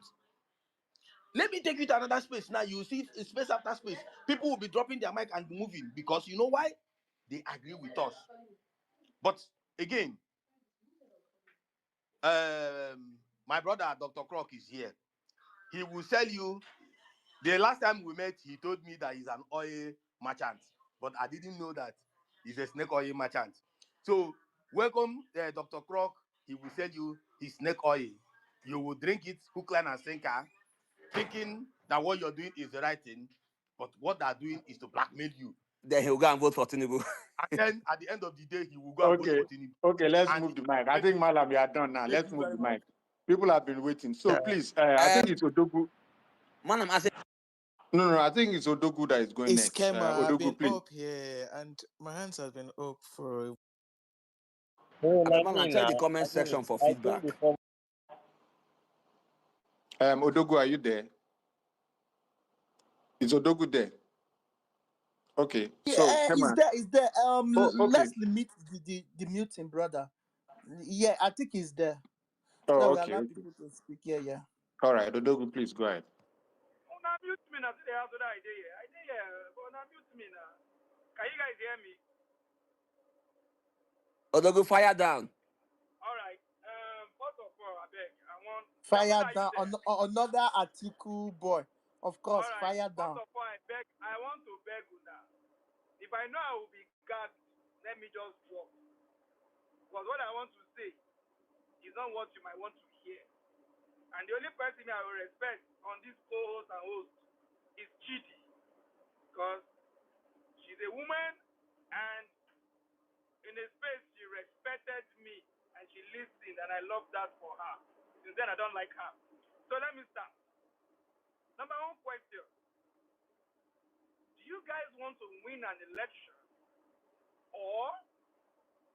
Let me take you to another space. Now you see space after space. People will be dropping their mic and moving because you know why? They agree with us. But again, my brother Dr. Croc is here. He will tell you. The last time we met, he told me that he's an oil merchant, but I didn't know that he's a snake oil merchant. So, welcome, Dr. Croc. He will sell you his snake oil. You will drink it, hook, line, and sinker, thinking that what you're doing is the right thing, but what they're doing is to blackmail you. Then he'll go and vote for Tinubu. And then at the end of the day, he will go and vote Okay. for Tinubu. Okay, let's And move he the will mic. I blackmail think you. Malam, we are done now. Thank Let's you move very the much. mic. People have been waiting. So please, I uh, think it's Odogu. man, I said, No, I think it's Odogu that is going It's next. Kema. I've Odogu, been please. up here and my hands have been up for a No, not man, I me check now. the comment Not me. section for I think feedback. before. Odogu, are you there? Is Odogu there? Okay. So, Yeah, come is on. there? Is there? Oh, okay. Let's limit the muting, brother. Yeah, I think he's there. So that Oh, we okay. allow Okay. people to speak. Yeah, yeah. All right, Odogu, please go ahead. Oh, now mute me now. Today after that idea. Idea, but now mute me now. Can you guys hear me? Odogo, fire down. All right. First of all, I beg. I want. Fire Yamuna, are you down there? another article, boy. Of All course, right. fire First down. of all, I beg. I want to beg Una. If I know I will be gagged, let me just drop. Because what I want to say is not what you might want to hear. And the only person I will respect on this co-host and host is Chidi. Because she's a woman and in a space she respected me and she listened and I love that for her. Since then I don't like her. So let me start. Number one question. Do you guys want to win an election or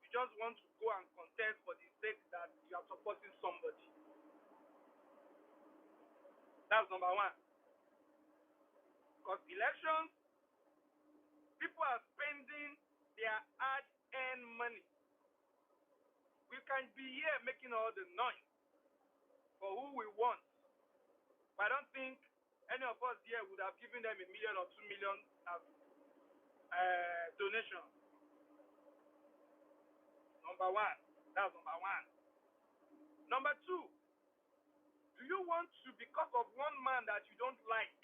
you just want to go and contest for the sake that you are supporting somebody? That's number one. Because elections, people are spending their hard-earned money. We can be here making all the noise for who we want. But I don't think any of us here would have given them 1 million or 2 million as donation. Number one. That's number one. Number two, do you want to, because of one man that you don't like,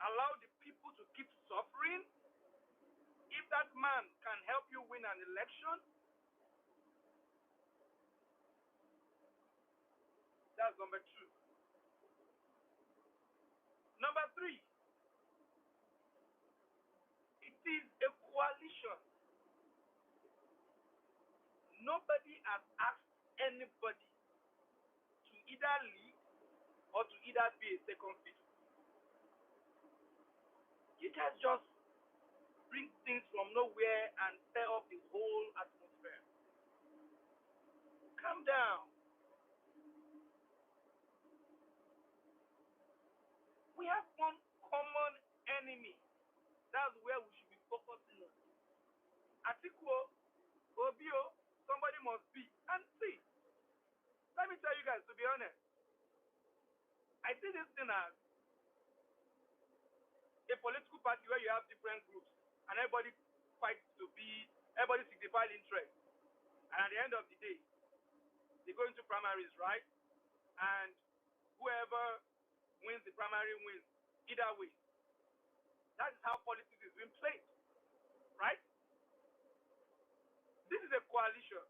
allow the people to keep suffering? If that man can help you win an election, that's number two. Number three, it is a coalition. Nobody has asked anybody to either lead or to either be a second fiddle. You guys just bring things from nowhere and stir up the whole atmosphere. Calm down. Atiku, Obio, somebody must be. And see, let me tell you guys, to be honest, I see this thing as a political party where you have different groups and everybody fights to be, everybody signifies interest. And at the end of the day, they go into primaries, right? And whoever wins the primary wins. Either way. That is how politics is being played, right? This is a coalition.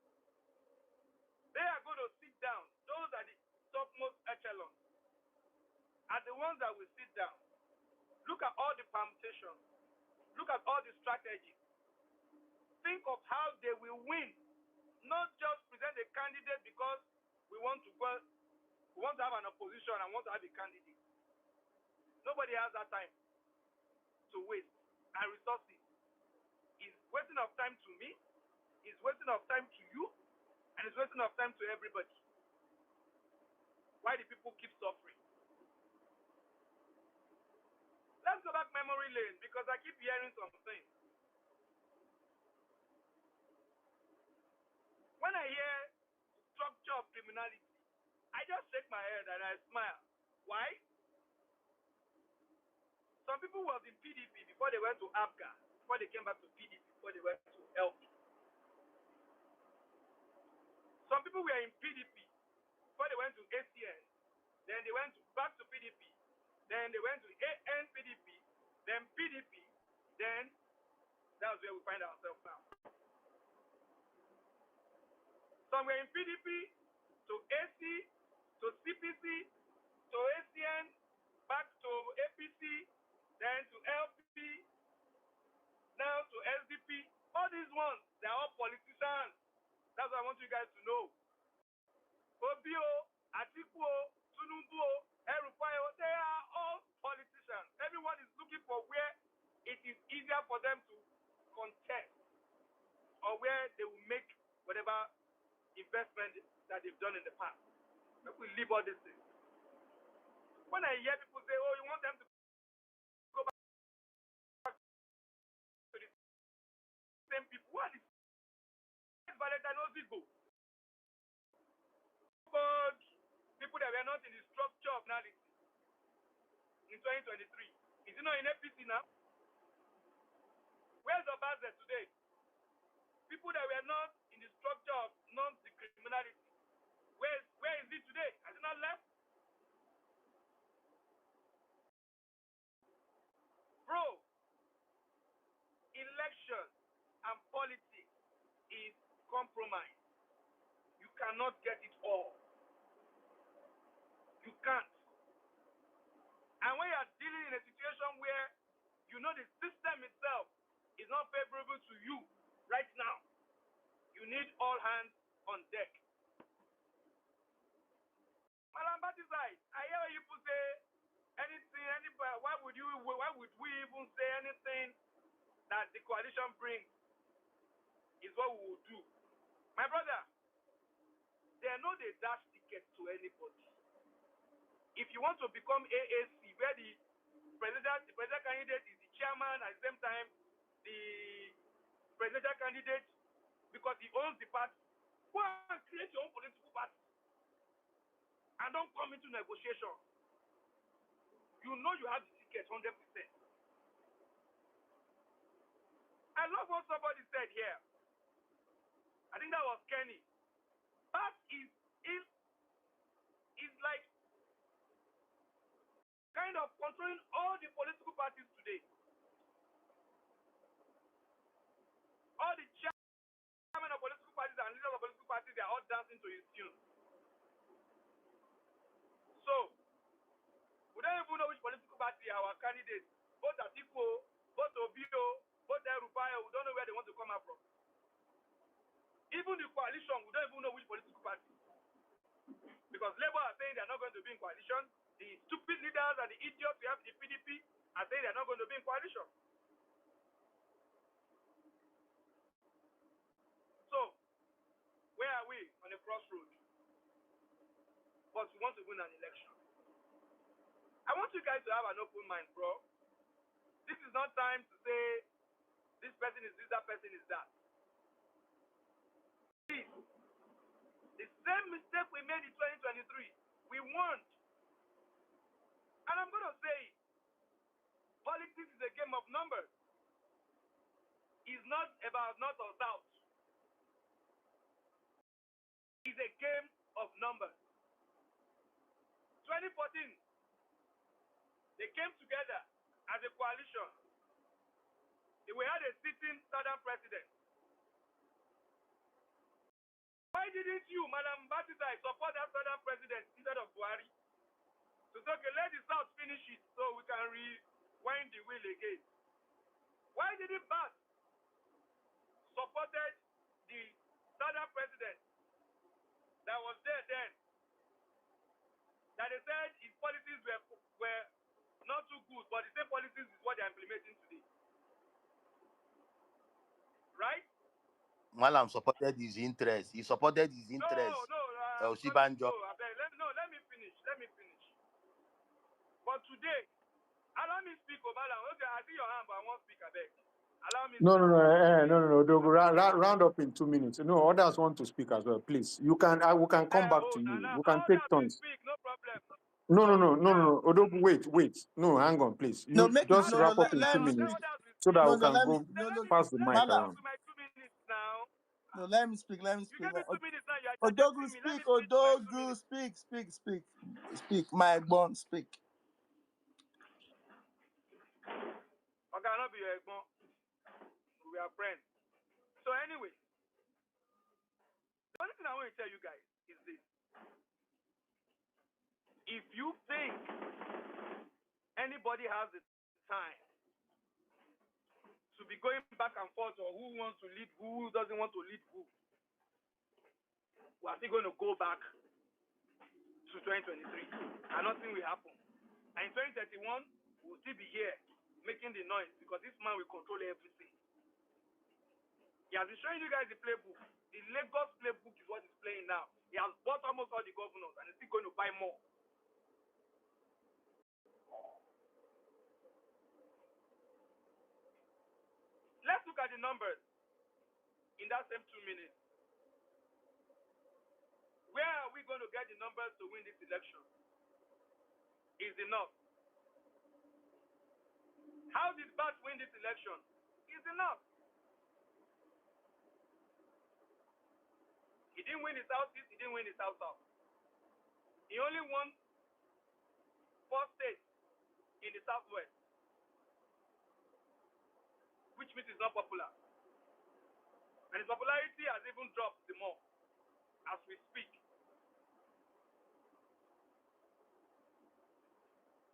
They are going to sit down. Those are the topmost echelons are the ones that will sit down. Look at all the permutations. Look at all the strategies. Think of how they will win. Not just present a candidate because we want to go, we want to have an opposition and want to have a candidate. Nobody has that time to waste and resources. It's wasting of time to me, it's wasting of time to you, and it's wasting of time to everybody. Why do people keep suffering? Let's go back memory lane because I keep hearing some things. When I hear structure of criminality, I just shake my head and I smile. Why? Some people was in PDP before they went to APGA, before they came back to PDP, before they went to LP. Some people were in PDP before they went to ACN, then they went back to PDP, then they went to ANPDP, then PDP, then that's where we find ourselves now. Some were in PDP to AC, to CPC, to ACN, back to APC, then to LP, now to SDP. All these ones, they're all politicians. That's what I want you guys to know. Obio, Atiku, Tinubu, Erufayo, they are all politicians. Everyone is looking for where it is easier for them to contest or where they will make whatever investment that they've done in the past. Maybe we leave all these things. When I hear people say, oh, you want them to go back to the same people, what is Valentine Ozigo? But people that were not in the structure of analysis in 2023. Is he not in APC now? Where's Obaze today? People that were not in the structure of non-criminality. Where is he today? Has he not left? Bro, election and politics is compromise. You cannot get it all. You can't. And when you are dealing in a situation where you know the system itself is not favorable to you right now, you need all hands on deck. Malambatizai, I hear you people say anything, anybody, why would we even say anything that the coalition brings is what we will do. My brother, they are not a dash ticket to anybody. If you want to become AAC, where the presidential candidate is the chairman at the same time, the presidential candidate, because he owns the party, go and create your own political party and don't come into negotiation. You know you have the ticket 100%. I love what somebody said here. I think that was Kenny. That is like kind of controlling all the political parties today. All the chairmen of political parties and leaders of political parties, they are all dancing to his tune. So, we don't even know which political party our candidates, both Atiku, both Obio, both Erufayo, we don't know where they want to come out from. Even the coalition, we don't even know which political party. Because Labour are saying they're not going to be in coalition. The stupid leaders and the idiots we have in the PDP are saying they're not going to be in coalition. So, where are we on a crossroad? But we want to win an election. I want you guys to have an open mind, bro. This is not time to say this person is this, that person is that. made in 2023. We won. And I'm going to say, politics is a game of numbers. It's not about north or south. It's a game of numbers. 2014, they came together as a coalition. We had a sitting southern president. Why didn't you, Madam Batista, support that southern president instead of Buhari? So okay, let the South finish it so we can rewind the wheel again. Why didn't Bat supported the southern president that was there then? That they said his policies were not too good, but the same policies is what they're implementing today. Right? Malam supported his interest. He supported his interest. No, Oshibanjo. let me finish. But today, allow me speak, Obala. Okay, I see your hand, but I won't speak, I beg. Allow me No, speak. no. Round up in 2 minutes. No, others want to speak as well. Please, we can come back to you. We can take turns. Speak, no problem. No. Odogu, wait. No, hang on, please. No, You make just it wrap up in let 2 me minutes speak. so that we No, can let me go pass the mic Mala. around. My 2 minutes now. No, let me speak. You gave me 2 minutes now. You are Odogu, me. Let me speak. finish my 2 Odogu, minutes. speak. My bond, speak. Okay, I'll not be your Egbon. We are friends. So anyway, the only thing I want to tell you guys is this. If you think anybody has the time to be going back and forth or who wants to lead who doesn't want to lead who, we are still going to go back to 2023 and nothing will happen. And in 2031, we'll still be here making the noise because this man will control everything. He has been showing you guys the playbook. The Lagos playbook is what he's playing now. He has bought almost all the governors and he's still going to buy more. Let's look at the numbers in that same 2 minutes. Where are we going to get the numbers to win this election? Is enough. How did Bat win this election? Is enough. He didn't win the Southeast, he didn't win the South-South. He only won 4 states in the Southwest, which means it's not popular. And his popularity has even dropped the more as we speak.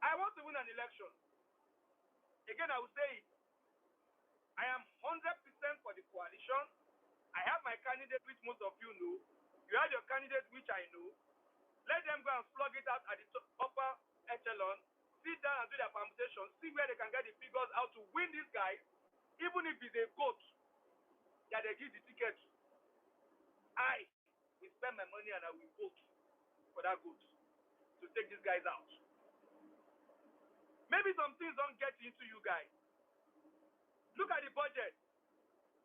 I want to win an election. Again, I will say it. I am 100% for the coalition. I have my candidate, which most of you know. You have your candidate, which I know. Let them go and slug it out at the upper echelon. Sit down and do their permutation. See where they can get the figures out to win this guy, even if it's a goat that they give the ticket. I will spend my money and I will vote for that goat to take these guys out. Maybe some things don't get into you guys. Look at the budget.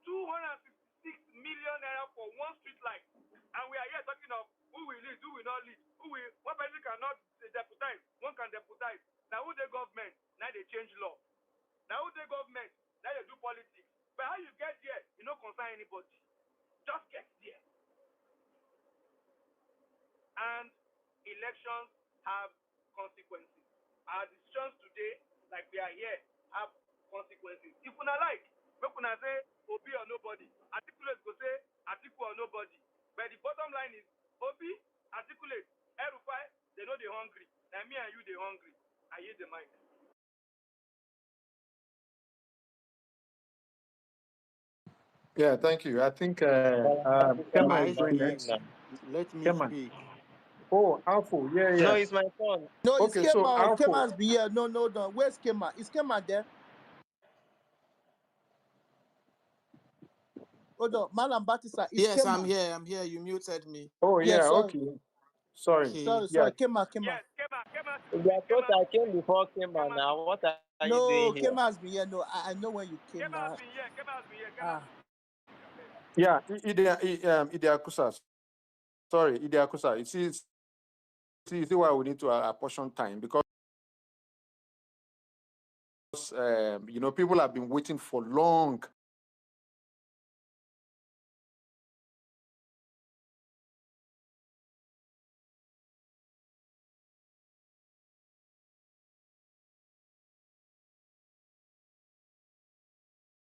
256 million naira for one street light. And we are here talking of who will lead, who will not lead, one person cannot deputize, one can deputize. Now who the government? Now they change law. Now who the government? Now they do politics. But how you get there, you don't concern anybody. Just get there. And elections have consequences. Our decisions today, like we are here, have consequences. If una like, make una say Obi or nobody. Articulate go say Atiku or nobody. But the bottom line is Obi, articulate, Erufai, they know they're hungry. Now me and you they hungry. I hear the mic. Yeah, thank you. I think Can Kema I is going speak next. now? Let me Kema. speak. Oh, Alpha. No, Yeah. it's my turn. No, it's Okay, so Kema. Alpha. Kema's be here. No. Where's Kema? Is Kema there? Hold on, Malam Batista. Is Yes, Kema? I'm here. You muted me. Oh, Yeah, yeah. sorry. Okay. Sorry. Okay. Yeah. Kema. Yes, Kema Yeah, speak. thought I came before Kema now. What are you doing No, here? Kema's been here. No, I know when you came Kema has now. been here. Kema has been here. Ah. Yeah. Ide Akusa. Sorry, Idiakosa. You see why we need to apportion time, because people have been waiting for long.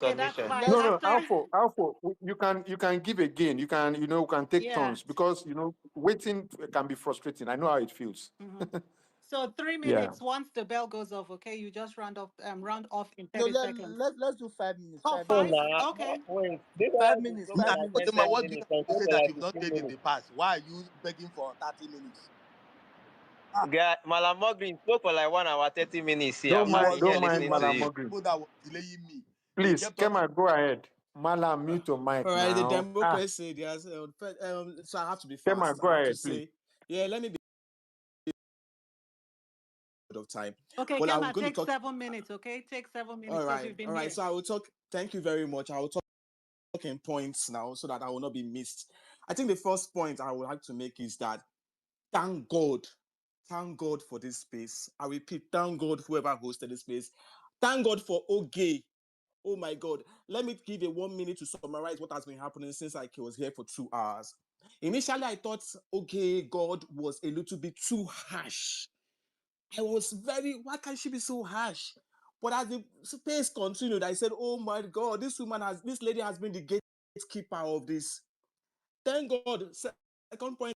Okay, that's Submission. fine. Let's No, After, Alpha. You can give again. You can take yeah. turns, because waiting can be frustrating. I know how it feels. Mhm. So three Yeah. minutes once the bell goes off. Okay, you just round off in no 30 seconds. let's do 5 minutes. Oh, No, 5 minutes. five. nah. Okay. Wait. This Five one we minutes. spoke for Yeah, 5 like minutes. 10, Odema, 10 what do you minutes. have And to talk say for that like you've not 15 gained in minutes. the past? Why are you begging for 30 minutes? Guy, Malam Green spoke for like 1 hour, 30 minutes here. Don't He I've mind. been was here Don't he mind, listening to was Madam you. Mogri. unbeatable that was delaying me. He Please, kept talking. Kema, go ahead. Mala, mute your All mic right, the now. democracy. There's so I have to be Kema, fast. go I have to ahead, please. say, yeah. Let me be of time. Okay, Well, I'm Kema, going to take talk. 7 minutes. Okay, take 7 minutes All because right, you've been all right. here. So I will talk. Thank you very much. I will talk in points now, so that I will not be missed. I think the first point I would like to make is that thank God. Thank God for this space. I repeat, thank God whoever hosted this space. Thank God for Oge. Oh my God. Let me give you 1 minute to summarize what has been happening since I was here for 2 hours. Initially, I thought, okay, God was a little bit too harsh. I was why can't she be so harsh? But as the space continued, I said, oh my God, this lady has been the gatekeeper of this. Thank God. Second point,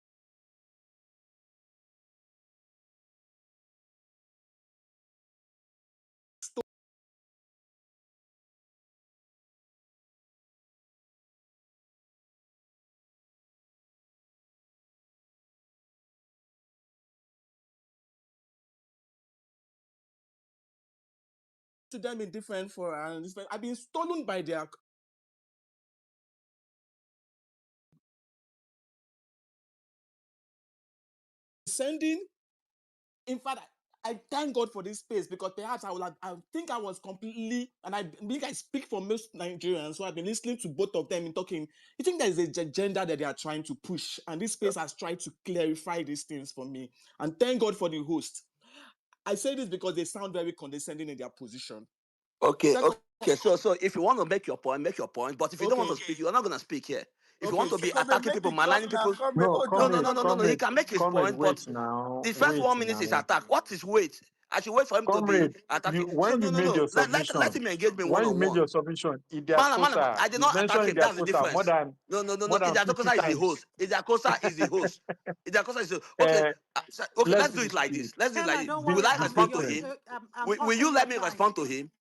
to them in different for I've been stolen by their sending. In fact, I thank God for this space, because perhaps I think I was completely, and I think I speak for most Nigerians, so I've been listening to both of them in talking. You think there is a agenda that they are trying to push, and this space has tried to clarify these things for me. And thank God for the host. I say this because they sound very condescending in their position. Okay, Second, okay. So if you want to make your point, make your point. But if you don't want okay, to speak, you're not gonna speak here. If you okay, want to be Come and attacking make people, it talk maligning now. people, Come and No, hold no, on, no, comrade, no, no, no, come no. and He comrade, can make his comrade, point, but wait now. the first Wait 1 minute is now. attack. What is wait? I should wait for him to be Comrade, attacking. No, when no, you no, made no. your Let submission, him engage me one when you on made one. your submission, Man, Idiakosa, I did you not attack mentioned him. That's the Idiakosa difference. No, no, no, no. more than 50 Idakosa is the times. host. Idakosa is the host. Idakosa is the okay. Uh, Okay, let's let's do do the it like speed. this. Let's do it like Kema, this. don't The, Will worry. I the respond to difference. him? I'm Will you hosting your let me time. respond to him?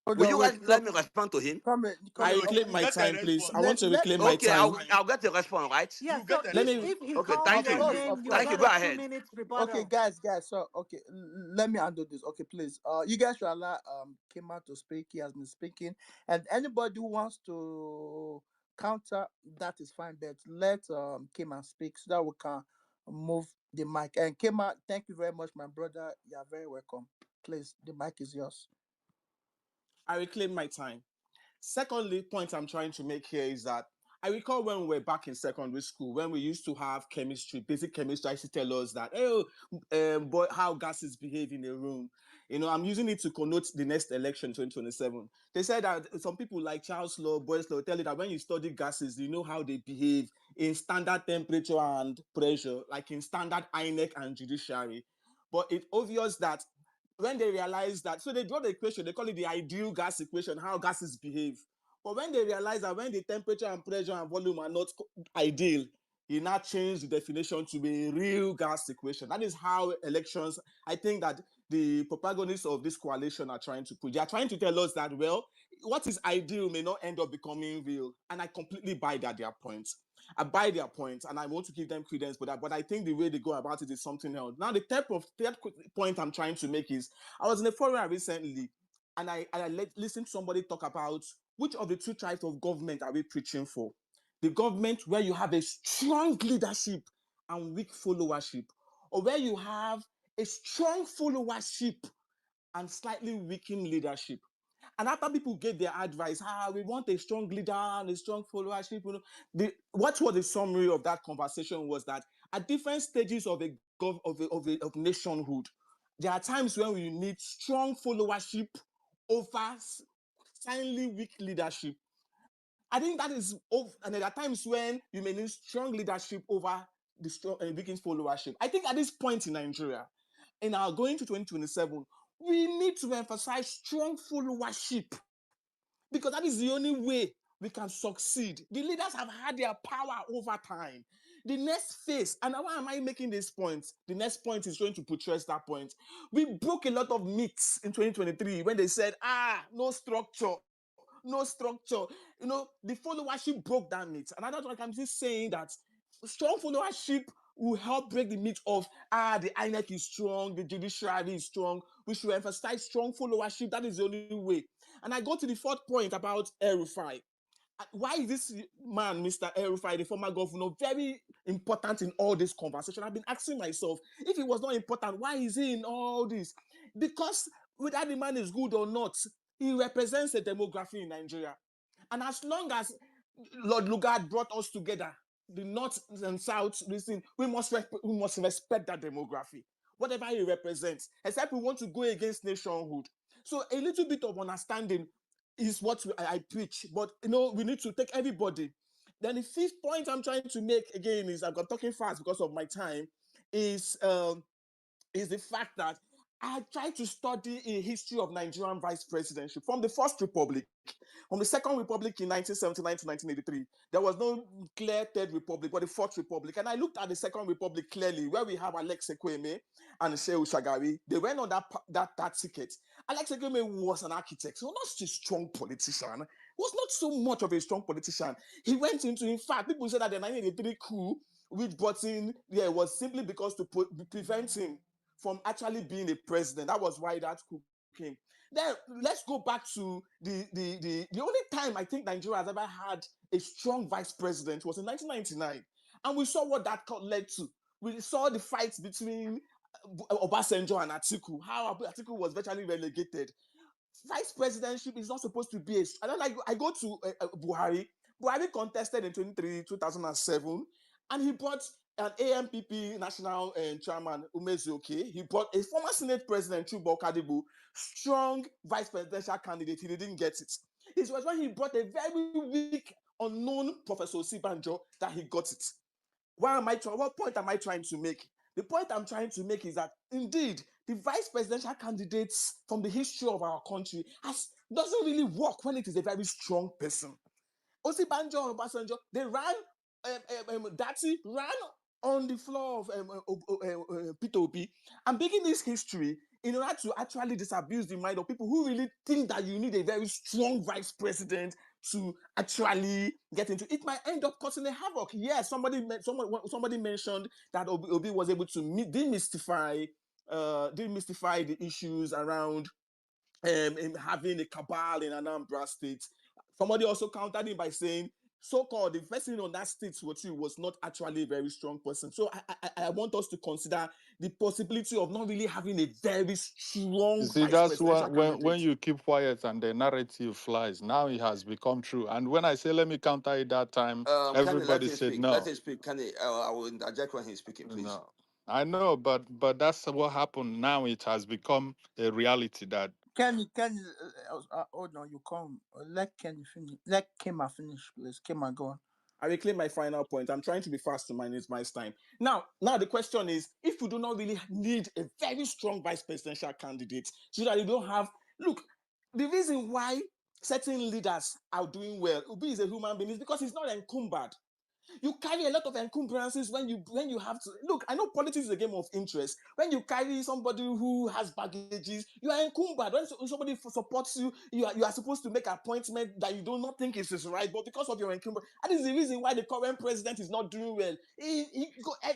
hold Will on, you wait. guys So let me respond to him? I come reclaim okay. my Get a time, please. I response. want to reclaim my Okay, time. I'll get the response, right? Yeah. You So get a Let if me response. if he Okay, calls thank Of your you. course, name, of you'll course. Thank you. get Go a two ahead. minutes Okay, rebuttal. guys. So okay, let me handle this. Okay, please. You guys should allow came out to speak. He has been speaking, and anybody who wants to counter that is fine. But let Kema speak so that we can move the mic. And Kema, thank you very much, my brother. You are very welcome. Please, the mic is yours. I reclaim my time. Secondly, point I'm trying to make here is that I recall when we were back in secondary school, when we used to have chemistry, basic chemistry, I used to tell us that, boy, how gases behave in a room. I'm using it to connote the next election, 2027. They said that some people like Charles Law, Boyle's Law, tell you that when you study gases, you know how they behave in standard temperature and pressure, like in standard INEC and judiciary. But it's obvious that when they realize that, so they draw the equation, they call it the ideal gas equation, how gases behave. But when they realize that when the temperature and pressure and volume are not ideal, you now change the definition to a real gas equation. That is how elections, I think that the protagonists of this coalition are trying to put. They are trying to tell us that, well, what is ideal may not end up becoming real. And I completely buy their point. I buy their point, and I want to give them credence for that. But I think the way they go about it is something else. Now, the third point I'm trying to make is, I was in a forum recently, and I listened to somebody talk about which of the two types of government are we preaching for? The government where you have a strong leadership and weak followership, or where you have a strong followership and slightly weakened leadership. And after people gave their advice, we want a strong leader and a strong followership. What was the summary of that conversation was that at different stages of of nationhood, there are times when we need strong followership over silently weak leadership. I think that is, and there are times when you may need strong leadership over the strong weak followership. I think at this point in Nigeria, in our going to 2027, we need to emphasize strong followership, because that is the only way we can succeed. The leaders have had their power over time. The next phase, and why am I making this point? The next point is going to buttress that point. We broke a lot of myths in 2023 when they said, no structure, no structure. The followership broke that myth. And that's why I'm just saying that strong followership will help break the myth of the INEC is strong, the judiciary is strong. We should emphasize strong followership. That is the only way. And I go to the fourth point about El-Rufai. Why is this man, Mr. El-Rufai, the former governor, very important in all this conversation? I've been asking myself, if he was not important, why is he in all this? Because whether the man is good or not, he represents a demography in Nigeria. And as long as Lord Lugard brought us together, the North and South, listen, we must respect that demography, whatever he represents, except we want to go against nationhood. So a little bit of understanding is what I preach, but we need to take everybody. Then the fifth point I'm trying to make again is, I'm talking fast because of my time, is the fact that I tried to study a history of Nigerian vice presidency from the First Republic, from the Second Republic in 1979 to 1983. There was no clear Third Republic, but the Fourth Republic. And I looked at the Second Republic clearly, where we have Alex Ekweme and Shehu Shagari. They went on that ticket. Alex Ekweme was an architect, so not a strong politician. Was not so much of a strong politician. He went into, in fact, people said that the 1983 coup, which brought in, was simply because to prevent him from actually being a president. That was why that coup came. Then let's go back to the only time I think Nigeria has ever had a strong vice president was in 1999. And we saw what that led to. We saw the fights between Obasanjo and Atiku, how Atiku was virtually relegated. Vice presidentship is not supposed to be I go to Buhari. Buhari contested in 2007, and he brought an AMPP national chairman, Umezuoke. He brought a former Senate president, Chubo Kadibu, strong vice presidential candidate. He didn't get it. It was when he brought a very weak, unknown Professor Sibanjo that he got it. What point am I trying to make? The point I'm trying to make is that, indeed, the vice presidential candidates from the history of our country doesn't really work when it is a very strong person. Osibanjo and Obasanjo, they ran, Dati ran on the floor of Peter Obi, and making this history in order to actually disabuse the mind of people who really think that you need a very strong vice president to actually get into it. Might end up causing a havoc. Yes, somebody mentioned that Obi was able to demystify the issues around having a cabal in Anambra State. Somebody also countered him by saying, so-called the person on that state was not actually a very strong person. So I want us to consider the possibility of not really having a very You strong see, vice that's presidential when candidate. you keep quiet and the narrative flies. Now it has become true. And when I say let me counter it that time, Kenny, let everybody him said speak. Let no. him speak. Kenny, I will interject when he's speaking, please. No. I know, but that's what happened. Now it has become a reality that Kenny, oh no, you come. Let Kenny finish. Let Kema finish, please. Kema, go on. I reclaim my final point. I'm trying to be fast to manage my time. Now the question is, if we do not really need a very strong vice presidential candidate, so that you don't have, look, the reason why certain leaders are doing well, Obi is a human being, is because he's not encumbered. You carry a lot of encumbrances when you have to look. I know politics is a game of interest. When you carry somebody who has baggages, you are encumbered. When somebody supports you, you are supposed to make an appointment that you do not think is right, but because of your encumbrance, that is the reason why the current president is not doing well. He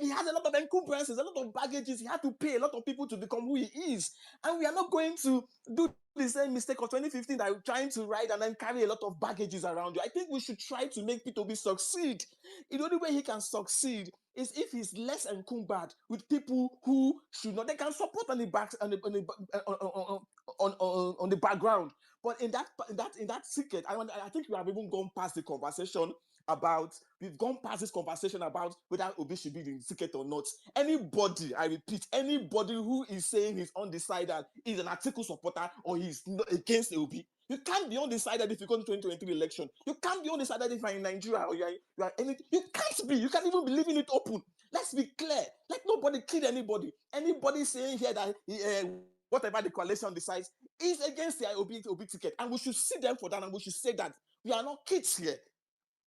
has a lot of encumbrances, a lot of baggages. He had to pay a lot of people to become who he is, and we are not going to do the same mistake of 2015 that you're trying to ride and then carry a lot of baggages around you. I think we should try to make P2B succeed. The only way he can succeed is if he's less encumbered with people who should not. They can support on the back on the background, But in that ticket, I think we have even gone past the conversation about whether Obi should be in the ticket or not. Anybody, I repeat, anybody who is saying he's undecided is an article supporter or he's not against Obi. You can't be undecided if you go to 2023 election. You can't be undecided if you're in Nigeria or you are anything. You can't be. You can't even be leaving it open. Let's be clear. Let nobody kid anybody. Anybody saying here that whatever the coalition decides is against the Obi ticket, and we should see them for that, and we should say that we are not kids here.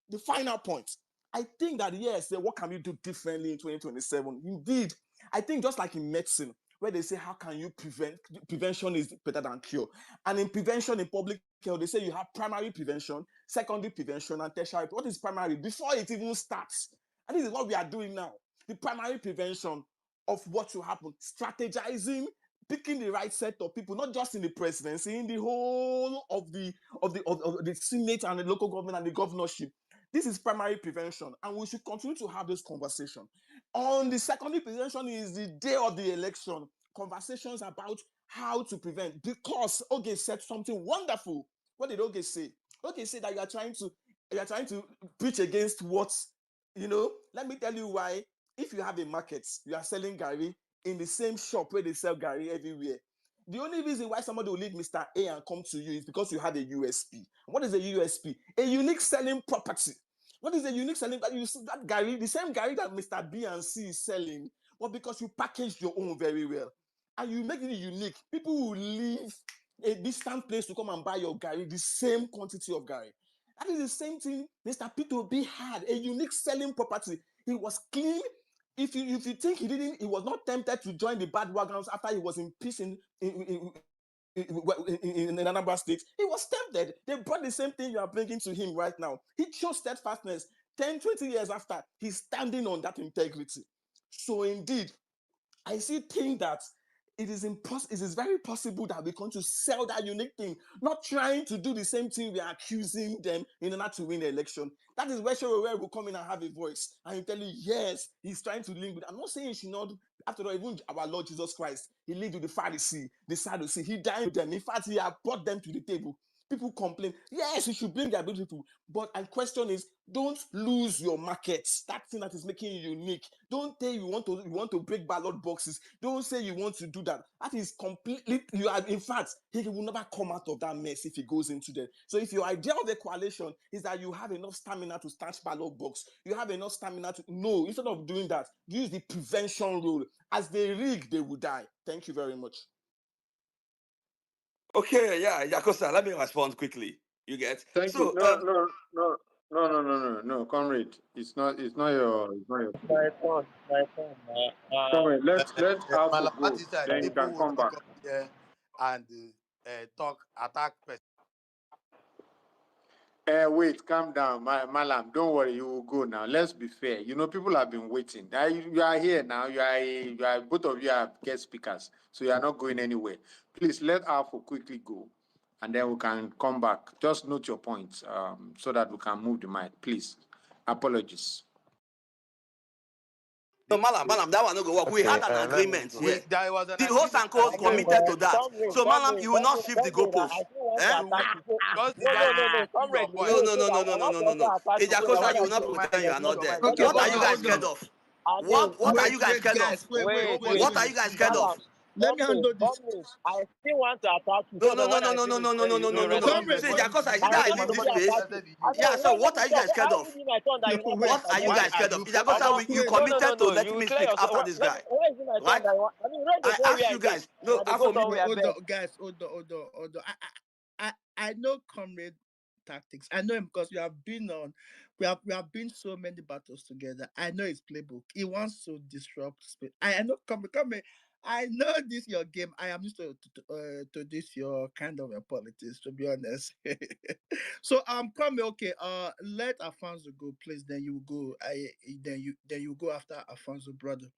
The final point, I think that yes, what can we do differently in 2027? Indeed, I think just like in medicine, where they say how can you prevent? Prevention is better than cure. And in prevention in public health, they say you have primary prevention, secondary prevention, and tertiary. What is primary? Before it even starts. And this is what we are doing now. The primary prevention of what will happen, strategizing, picking the right set of people, not just in the presidency, in the whole of the Senate and the local government and the governorship. This is primary prevention, and we should continue to have this conversation. On the secondary prevention is the day of the election, conversations about how to prevent. Because Oge said something wonderful. What did Oge say? Oge said that you are trying to preach against what, let me tell you why. If you have a market, you are selling Gary in the same shop where they sell Gary everywhere. The only reason why somebody will leave Mr. A and come to you is because you have a USP. What is a USP? A unique selling property. What is a unique selling? That you see that Gary, the same Gary that Mr. B and C is selling, but because you package your own very well and you make it unique, people will leave a distant place to come and buy your Gary, the same quantity of Gary. That is the same thing Mr. P2B had, a unique selling property. He was clean. If you think he was not tempted to join the bad wagons after he was in peace in Anambra State, he was tempted. They brought the same thing you are bringing to him right now. He chose steadfastness. 10, 20 years after, he's standing on that integrity. So indeed, I still think that it is very possible that we're going to sell that unique thing, not trying to do the same thing we are accusing them in order to win the election. That is where Showore will come in and have a voice and he'll tell you, yes, he's trying to link with. I'm not saying he should not, after all, even our Lord Jesus Christ, he lived with the Pharisee, the Sadducee, he dined with them. In fact, he had brought them to the table. People complain, yes, you should bring their beautiful, but the question is, don't lose your market. That thing that is making you unique. Don't say you want to break ballot boxes. Don't say you want to do that. That is completely. You are, in fact, he will never come out of that mess if he goes into there. So if your idea of the coalition is that you have enough stamina to start ballot box, you have enough stamina to no. Instead of doing that, use the prevention rule. As they rig, they will die. Thank you very much. Okay, yeah, Yakosa, let me respond quickly. You get? Thank you. No, comrade. It's not your. My phone. Comrade, let Alpha go. Malamati Then you people can will come not back. come here and attack person. Wait, calm down, Malam. Don't worry, you will go now. Let's be fair. People have been waiting. You are here now. You are both of you are guest speakers, so you are not going anywhere. Please let Alpha quickly go, and then we can come back. Just note your points, so that we can move the mic. Please, apologies. No, Malam, that one no go work. We Okay, had an let me agreement go. here. There was an The host agreement and and co-host you guys Comrade, committed to that. So, Malam, you will not shift the I goalpost. still want to Eh? you attack will you. So, just the no, guy no, no, do your comrade, No, point. wait, no, so no, that no, I no, no, want no, to no, also no. attack you so that Ejakosa, when you I will not say Your anything, mic, pretend you there's are no not mute your there. mic, Okay, What are hold you on, guys hold scared on. of? Again, What are you guys Wait, scared of? guys. Wait. wait. What are you guys scared Malam, of? Let me handle this. I still want to attack you No, so no, that no, when no, I no, no, finish, no, no, then no, you no, no, no, no. nobody is Comrade, See, respond. responding Ejakosa, to is it you. I that I don't leave want this Nobody is nobody space? attack you. interested in I you. said, Yeah, so when what you are you talk, guys scared why of? is it my turn that you want wait. What are I you get guys Why are scared angry? of? you Ejakosa, Omo, you Wait. committed to no. letting You me clear speak yourself. after this guy, Why is it my turn right? that you want? I mean, where they I go where asked I you did. guys. And No, I dey go Afro, somewhere I Hold beg. on, guys. Hold on. I know comrade tactics. I know him because we have been so many battles together. I know his playbook. He wants to disrupt space. I know come. I know this your game. I am used to this your kind of politics, to be honest. So come okay. Let Alfonso go, please. Then you go. Then you go after Alfonso, brother.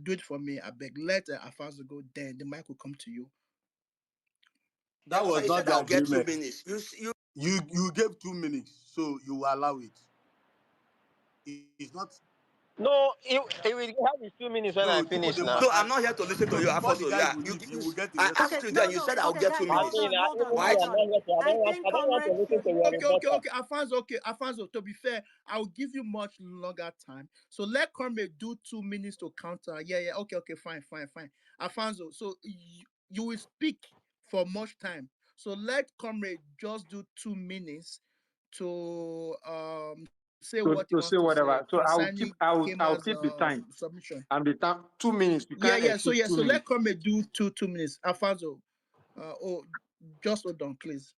Do it for me. I beg. Let Alfonso go. Then the mic will come to you. That Ejakosa, was you not said the I'll get agreement. 2 minutes. You You gave 2 minutes, so you allow it. It's not No, he will have his 2 minutes when I No, Chuku finish dey now. No, mad. I'm And not here to listen to no, you, before the Afonso. guy Yeah, go leave, he will get the I rest of asked his Okay, you time. then. no, You no. said I'll Okay, get guys, 2 minutes. hold on, Right? hold Even me, I'm on. not here to, I think I don't want to Comrade listen should. to your rebuttal. Okay, Alfonso, to be fair, I'll give you much longer time. So let Cormier do 2 minutes to counter. Yeah, okay, fine. Alfonso, so you will speak for much time. So let Comrade just do 2 minutes to say what he wants to To say say whatever. So concerning I'll Kema's keep the time. submission. And the time 2 minutes. You can't So exceed yeah, two so let minutes. Comrade do 2 minutes. Alfonso, oh, just hold on, please.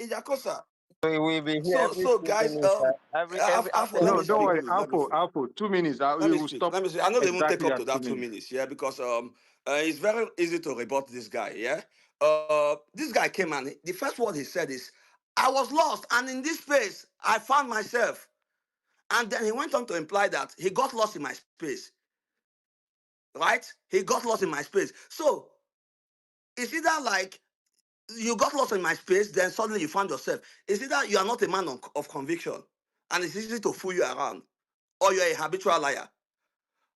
Ijakosa. We will be here every So few guys, minutes. After Let No, me every don't speak, time. worry. please. Let me speak. Alpha, 2 minutes. Let We me will speak. stop Let me speak. I'm not even take exactly up to at two that two minutes. minutes, yeah, because it's very easy to rebut this guy, yeah. This guy came and the first word he said is, "I was lost, and in this space I found myself." And then he went on to imply that he got lost in my space, right? He got lost in my space. So it's either like you got lost in my space, then suddenly you found yourself. It's either you are not a man of conviction, and it's easy to fool you around, or you're a habitual liar.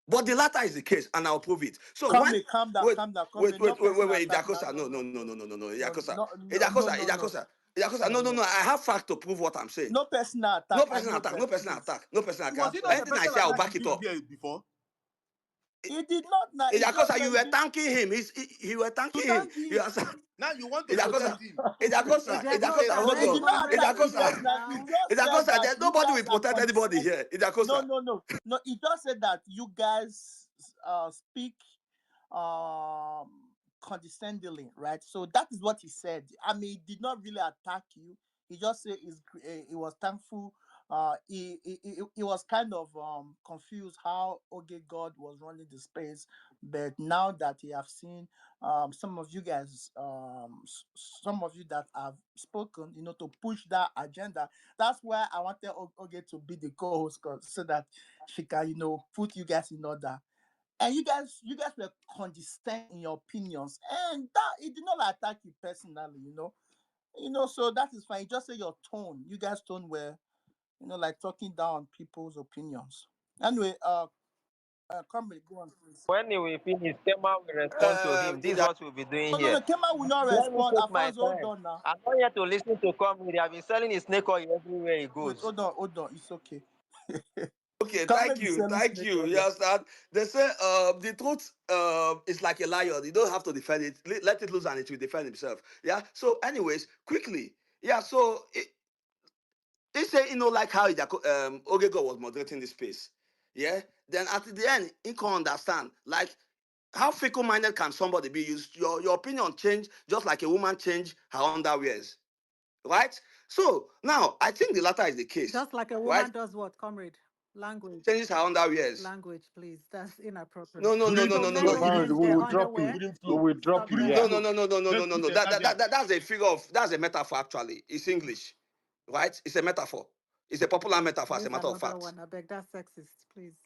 But the latter is the case, and I'll prove it. So when Comrade, calm down, wait, Comrade. No person attack now. Ijakosa, no, Ijakosa, No. Ijakosa, no. I have fact to prove what I'm saying. No personal attack. No I person know attack, that, please. no person Was attack. it not a Anything I personal say, I'll attack back he it did up. here before? He did not now. He just Ijakosa, you said were thanking him. You were To thanking him. thank You him. are Now you want to protect Ijakosa, him. No, no, hold he let did on. not Comrade attack him speak just Ijakosa, now. He now. just said that There's you nobody will guys are protect anybody condescending. here. Ijakosa. No. He just said that you guys speak um condescendingly, right? So that is what he said. I mean, he did not really attack you. He just said he was thankful. He was kind of confused how Oge God was running the space, but now that he have seen some of you guys, some of you that have spoken, to push that agenda. That's why I wanted Oge to be the co-host, so that she can, put you guys in order. And you guys were condescending in your opinions, and that it did not attack you personally. So that is fine. Just say your tone. You guys' tone were, like talking down people's opinions. Anyway, Comrade, go on, please. When he will finish, Kema will respond to him. This is what we'll be doing No, here. Kema will not Let me respond. take my Alfonso, hold time. on now. I'm not here to listen to comedy. I've been selling his snake oil everywhere he Wait, goes. hold on. It's okay. Okay, Comrade is selling thank snake you. oil. You understand? They say the truth is like a lion. You don't have to defend it. Let it loose and it will defend himself. Yeah. So, anyways, quickly. Yeah. So they say, like how Ogego was moderating this space. Yeah. Then at the end, he can understand. Like, how fickle-minded can somebody be? Your opinion change just like a woman change her underwears. Right? So now I think the latter is the case. Just like a Right? woman does what, Comrade? Language. Changes her underwears. Language, please. That's No, inappropriate. no, Give no, him no, So no, flow. no, men No, no. don't Comrade, change we their will drop you. underwear. Give him We flow. will drop Stop you. Give him Yeah. No, flow. no, no, no, no, no, no, Make no, we no. enter there. That's a figure of that's a metaphor actually. It's English, right? It's a metaphor. It's a popular metaphor as a Here's matter of another fact. one. I beg that's sexist, please.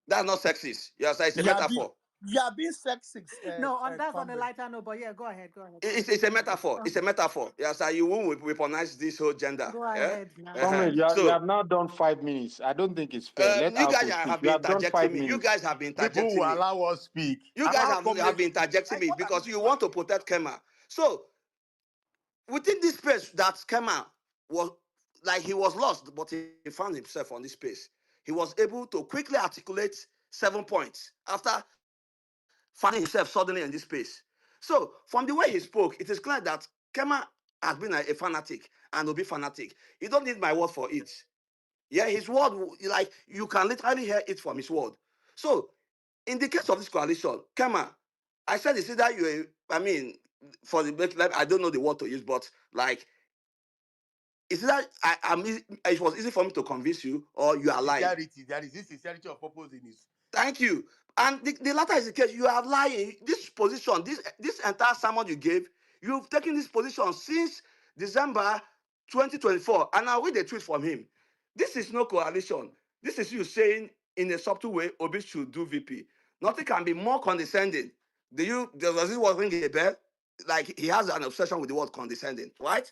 That's not sexist. Yes, it's a You are being, metaphor. sexist, No, on that's on a Comrade. lighter note, but yeah, go ahead, go ahead. It's a metaphor. It's a metaphor. Yes, you won't weaponize this whole gender. Go Eh? ahead now. Uh-huh. Comrade, you have So now done 5 minutes. I don't think it's fair. Let you guys Alpha speak. have You been have done interjecting five me. You minutes. guys have been People interjecting will me. allow us speak. You guys Allow have comrade been to speak. interjecting Like me what are because you you what? want to protect Kema. So within this space that Kema was like he was lost, but he found himself on this space. He was able to quickly articulate 7 points after finding himself suddenly in this space. So from the way he spoke, it is clear that Kema has been a fanatic and will be fanatic. You don't need my word for it. Yeah, his word, like you can literally hear it from his word. So in the case of this coalition, Kema, I said it's either I mean, for the I don't know the word to use, but like it's either it was easy for me to convince you or you are lying. Sincerity. There is this sincerity of purpose in this. Thank you. And the latter is the case. You are lying. This position, this entire sermon you gave, you've taken this position since December 2024. And I'll read a tweet from him. This is no coalition. This is you saying in a subtle way, Obi should do VP. Nothing can be more condescending. Does this word ring a bell? Like he has an obsession with the word condescending, right?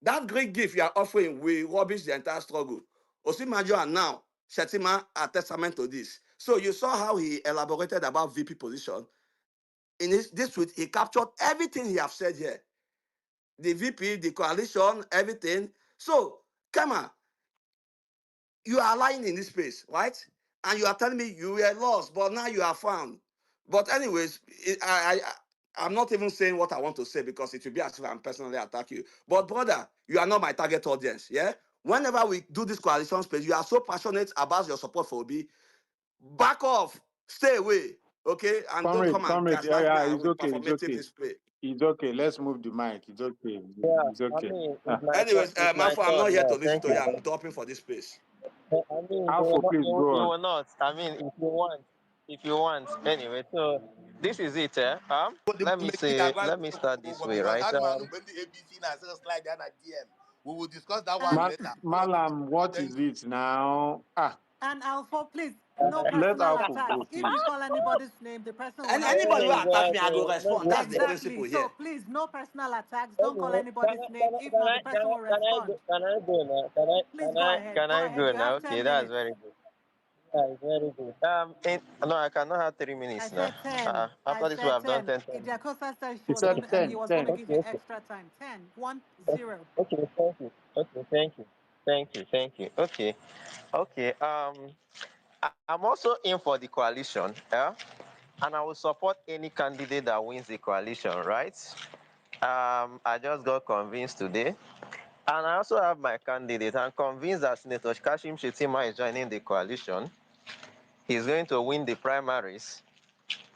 That great gift you are offering will rubbish the entire struggle. Osimajo and now Shetima a testament to this. So you saw how he elaborated about VP position. In this tweet, he captured everything he have said here. The VP, the coalition, everything. So, Kama, you are lying in this space, right? And you are telling me you were lost, but now you are found. But anyways, I'm not even saying what I want to say because it will be as if I'm personally attack you. But brother, you are not my target audience, yeah? Whenever we do this coalition space, you are so passionate about your support for Obi. Back off, stay away, okay? And don't come and Yeah, gaslight me yeah, and it's with okay, it's performative okay. display. It's okay. Let's move the mic. It's okay. Yeah, It's I okay. mean, it's my turn. Anyways, It's my Manfo, I'm not turn here to now. listen Thank to you. you. I'm dropping for this space. I mean, Alpha, please go you on. will not. I mean, if you want. Anyway, so this is it. But the Let me machine say. are going Let me start this way, because right? that man who been the ABC now so slide down at DM. We will discuss that one And later. Go on with it. Malam, what is Thank you. it now? and Alpha, please, no Let personal Alpha attacks. go, If you please. call anybody's name, the person will And have to anybody who respond. attack me, I Exactly. go respond. That's the Exactly. principle So here. please, no personal attacks. Don't call Anyway, anybody's name. If not, the person will respond. can I go now? Can I Please can go I ahead. can Go I ahead. go You now? have Okay, 10 that's minutes. very good. Yeah, it's very good. No, I cannot have 3 minutes I now. said 10. I After this, we said have done 10. 10 times. Idiakosa said He said he 10, was going to 10. give you Okay, okay, extra time. 10. 1 okay, 0. okay. Thank you. Okay, thank you. Okay, okay. I'm also in for the coalition. Yeah, and I will support any candidate that wins the coalition. Right. I just got convinced today. And I also have my candidate. I'm convinced that Senator Kashim Shettima is joining the coalition. He's going to win the primaries,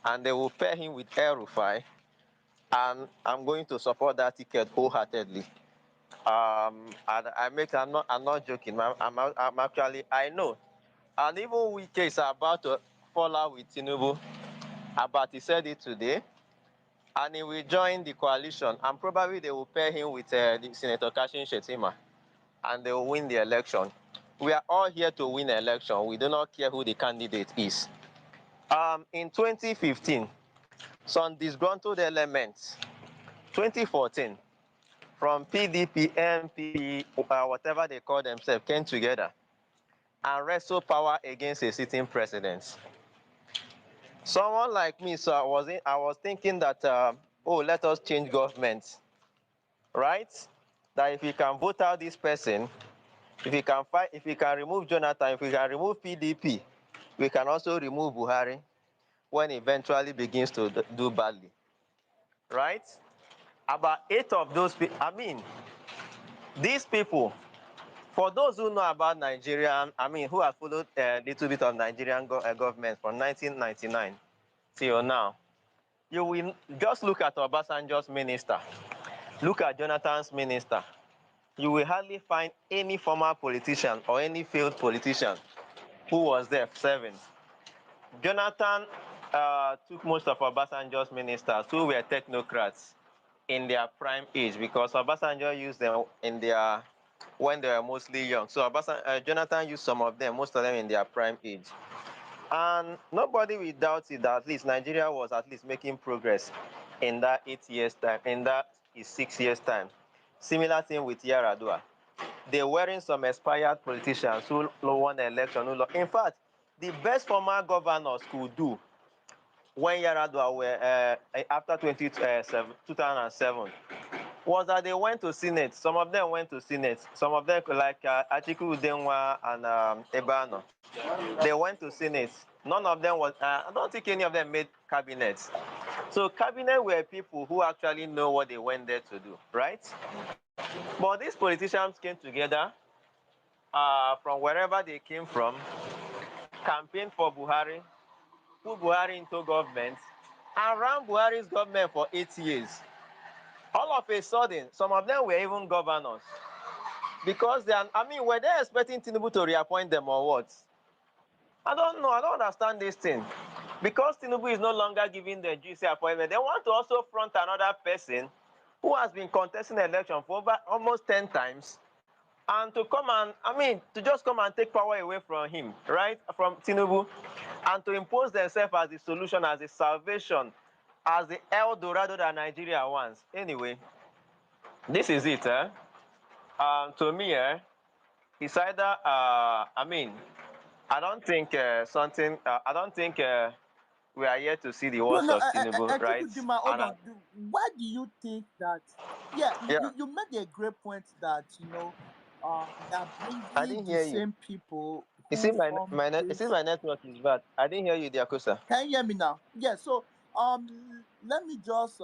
and they will pair him with El Rufai. And I'm going to support that ticket wholeheartedly. I'm not joking. I'm actually, I know. And even Wike is about to fall out with Tinubu. But he said it today. And he will join the coalition. And probably they will pair him with the Senator Kashim Shettima. And they will win the election. We are all here to win the election. We do not care who the candidate is. In 2015, some disgruntled elements, 2014, from PDP, MP, whatever they call themselves, came together and wrestled power against a sitting president. Someone like me, so I was thinking that, let us change government, right? That if we can vote out this person, if we can remove Jonathan, if we can remove PDP, we can also remove Buhari when he eventually begins to do badly, right? About 8 of those people, these people, for those who know about Nigeria, who have followed a little bit of Nigerian government from 1999 till now, you will just look at Obasanjo's minister, look at Jonathan's minister. You will hardly find any former politician or any failed politician who was there serving. Jonathan took most of Obasanjo's ministers who were technocrats in their prime age because Obasanjo used them when they were mostly young. So Jonathan used some of them, most of them in their prime age. And nobody will doubt it that at least Nigeria was at least making progress in that 8 years time, in that 6 years time. Similar thing with Yaradua. They weren't some expired politicians who won the election. In fact, the best former governors could do when Yaradua were after 2007 was that they went to Senate. Some of them went to Senate. Some of them, like Atiku Udenwa and Ebano, they went to Senate. None of them was, I don't think any of them made cabinets. So cabinet were people who actually know what they went there to do, right? But these politicians came together from wherever they came from, campaigned for Buhari, put Buhari into government, and ran Buhari's government for 8 years. All of a sudden, some of them were even governors. Because were they expecting Tinubu to reappoint them or what? I don't know. I don't understand this thing. Because Tinubu is no longer giving the juicy appointment, they want to also front another person who has been contesting the election for over almost 10 times and to come and, to just come and take power away from him, right? From Tinubu, and to impose themselves as the solution, as the salvation, as the El Dorado that Nigeria wants. Anyway, this is it, To me, it's either, I don't think something. I don't think we are yet to see the No, worst no, of Tinubu, right? Chukudima, hold And on. Why do you think that? Yeah, yeah, you made a great point that they are I bringing didn't the hear you. same people You see, who formed you see, this. my network is bad. I didn't hear you, Diakosa. Can you hear me now? Yeah. So let me just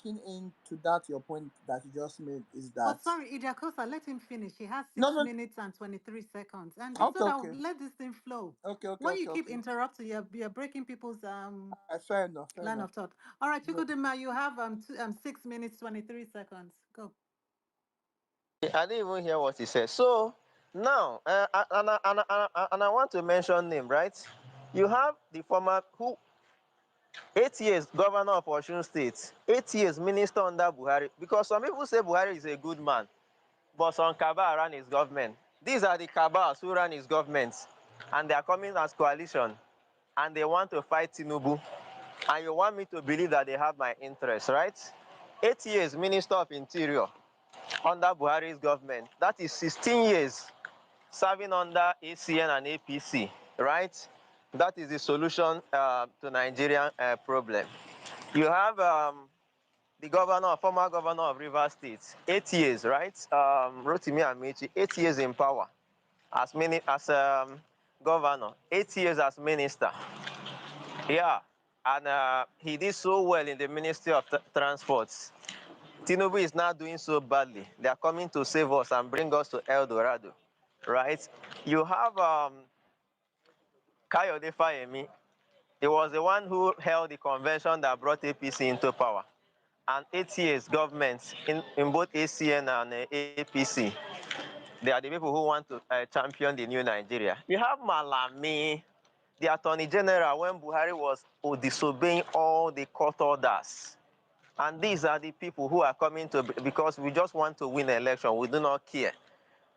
keen in to that your point that you just made is Oh, that sorry, Idiakosa, let him finish. He has no, 6 no. minutes and 23 seconds. And it's so Okay, that okay, let this thing flow. okay, okay, When you okay, keep okay. interrupting, you're breaking people's Fair enough, fair line enough. of thought. All right, No. Chikudima, you have 6 minutes, 23 seconds. Go. I didn't even hear what he said. So now, and I want to mention name, right? You have the former who 8 years governor of Osun State, 8 years minister under Buhari. Because some people say Buhari is a good man, but some cabal ran his government. These are the cabals who ran his government, and they are coming as coalition, and they want to fight Tinubu. And you want me to believe that they have my interest, right? 8 years minister of interior under Buhari's government. That is 16 years serving under ACN and APC, right? That is the solution to Nigerian problem. You have the former governor of Rivers State, 8 years, right? Rotimi Amici, 8 years in power as governor, 8 years as minister. Yeah, and he did so well in the Ministry of Transports. Tinubu is now doing so badly. They are coming to save us and bring us to El Dorado, right? You have Kayode Fayemi. He was the one who held the convention that brought APC into power. And 8 years government in both ACN and APC. They are the people who want to champion the new Nigeria. You have Malami, the Attorney General, when Buhari was disobeying all the court orders. And these are the people who are coming to, because we just want to win election. We do not care,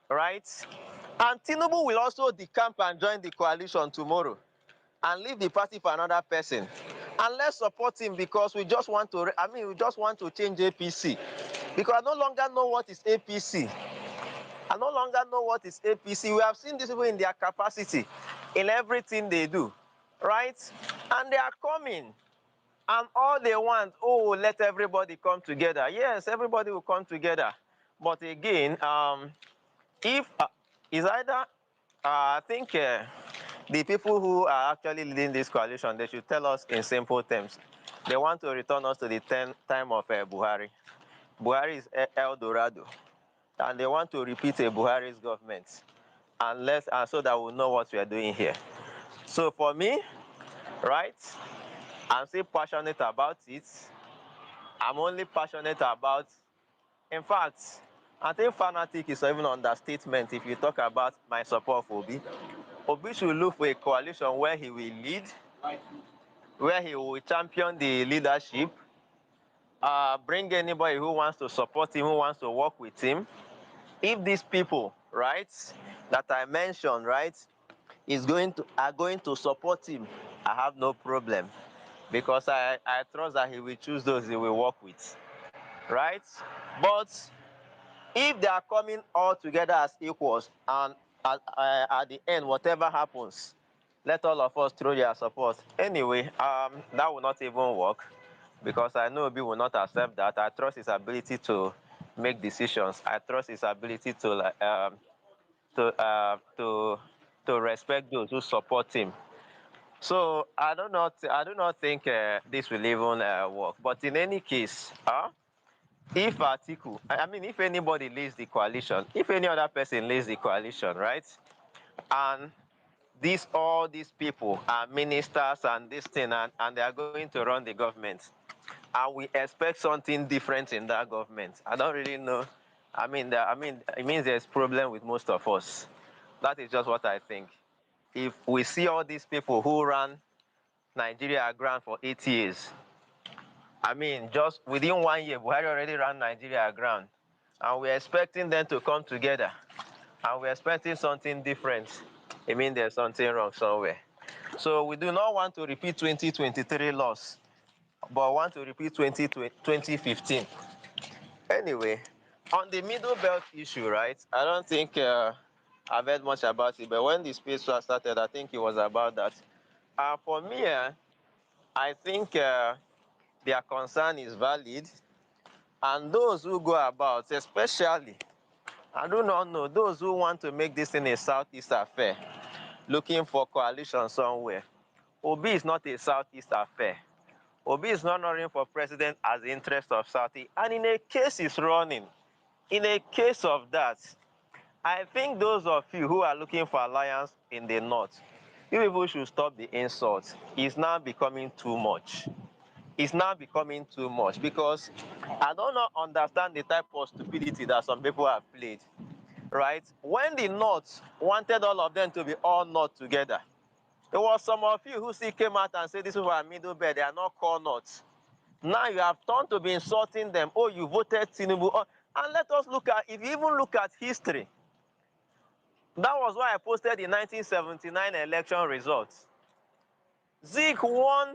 right? And Tinubu will also decamp and join the coalition tomorrow and leave the party for another person. And let's support him because we just want to, we just want to change APC. Because I no longer know what is APC. I no longer know what is APC. We have seen these people in their capacity, in everything they do, right? And they are coming. And all they want, oh, let everybody come together. Yes, everybody will come together. But again, if is either I think the people who are actually leading this coalition, they should tell us in simple terms. They want to return us to the time of Buhari. Buhari is El Dorado, and they want to repeat a Buhari's government, and so that we'll know what we are doing here. So for me, right, I'm still passionate about it. I'm only passionate about, in fact, I think fanatic is even an understatement if you talk about my support for Obi. Obi should look for a coalition where he will lead, where he will champion the leadership, bring anybody who wants to support him, who wants to work with him. If these people, right, that I mentioned, right, are going to support him, I have no problem because I trust that he will choose those he will work with, right? But if they are coming all together as equals and at the end, whatever happens, let all of us throw their support. Anyway, that will not even work because I know Obi will not accept that. I trust his ability to make decisions. I trust his ability to respect those who support him. So I do not think this will even work. But in any case, if Atiku, if anybody leads the coalition, if any other person leads the coalition, right, and all these people are ministers and this thing, and they are going to run the government, and we expect something different in that government. I don't really know. It means there's problem with most of us. That is just what I think. If we see all these people who ran Nigeria aground for 8 years, just within 1 year, Buhari already ran Nigeria aground, and we're expecting them to come together, and we're expecting something different. It means there's something wrong somewhere. So we do not want to repeat 2023 loss, but want to repeat 2015. Anyway, on the middle belt issue, right? I don't think I've heard much about it, but when the space was started, I think it was about that. For me, I think their concern is valid, and those who go about, especially, I do not know, those who want to make this in a Southeast affair, looking for coalition somewhere. Obi is not a Southeast affair. Obi is not running for president as the interest of Southeast. And in a case he's running, in a case of that, I think those of you who are looking for alliance in the North, you people should stop the insults. It's now becoming too much. It's now becoming too much because I do not understand the type of stupidity that some people have played, right? When the North wanted all of them to be all North together, there was some of you who still came out and said this people are middle bed, they are not core North. Now you have turned to be insulting them. Oh, you voted Tinubu. Oh, and let us look at, if you even look at history, that was why I posted the 1979 election results. Zeke won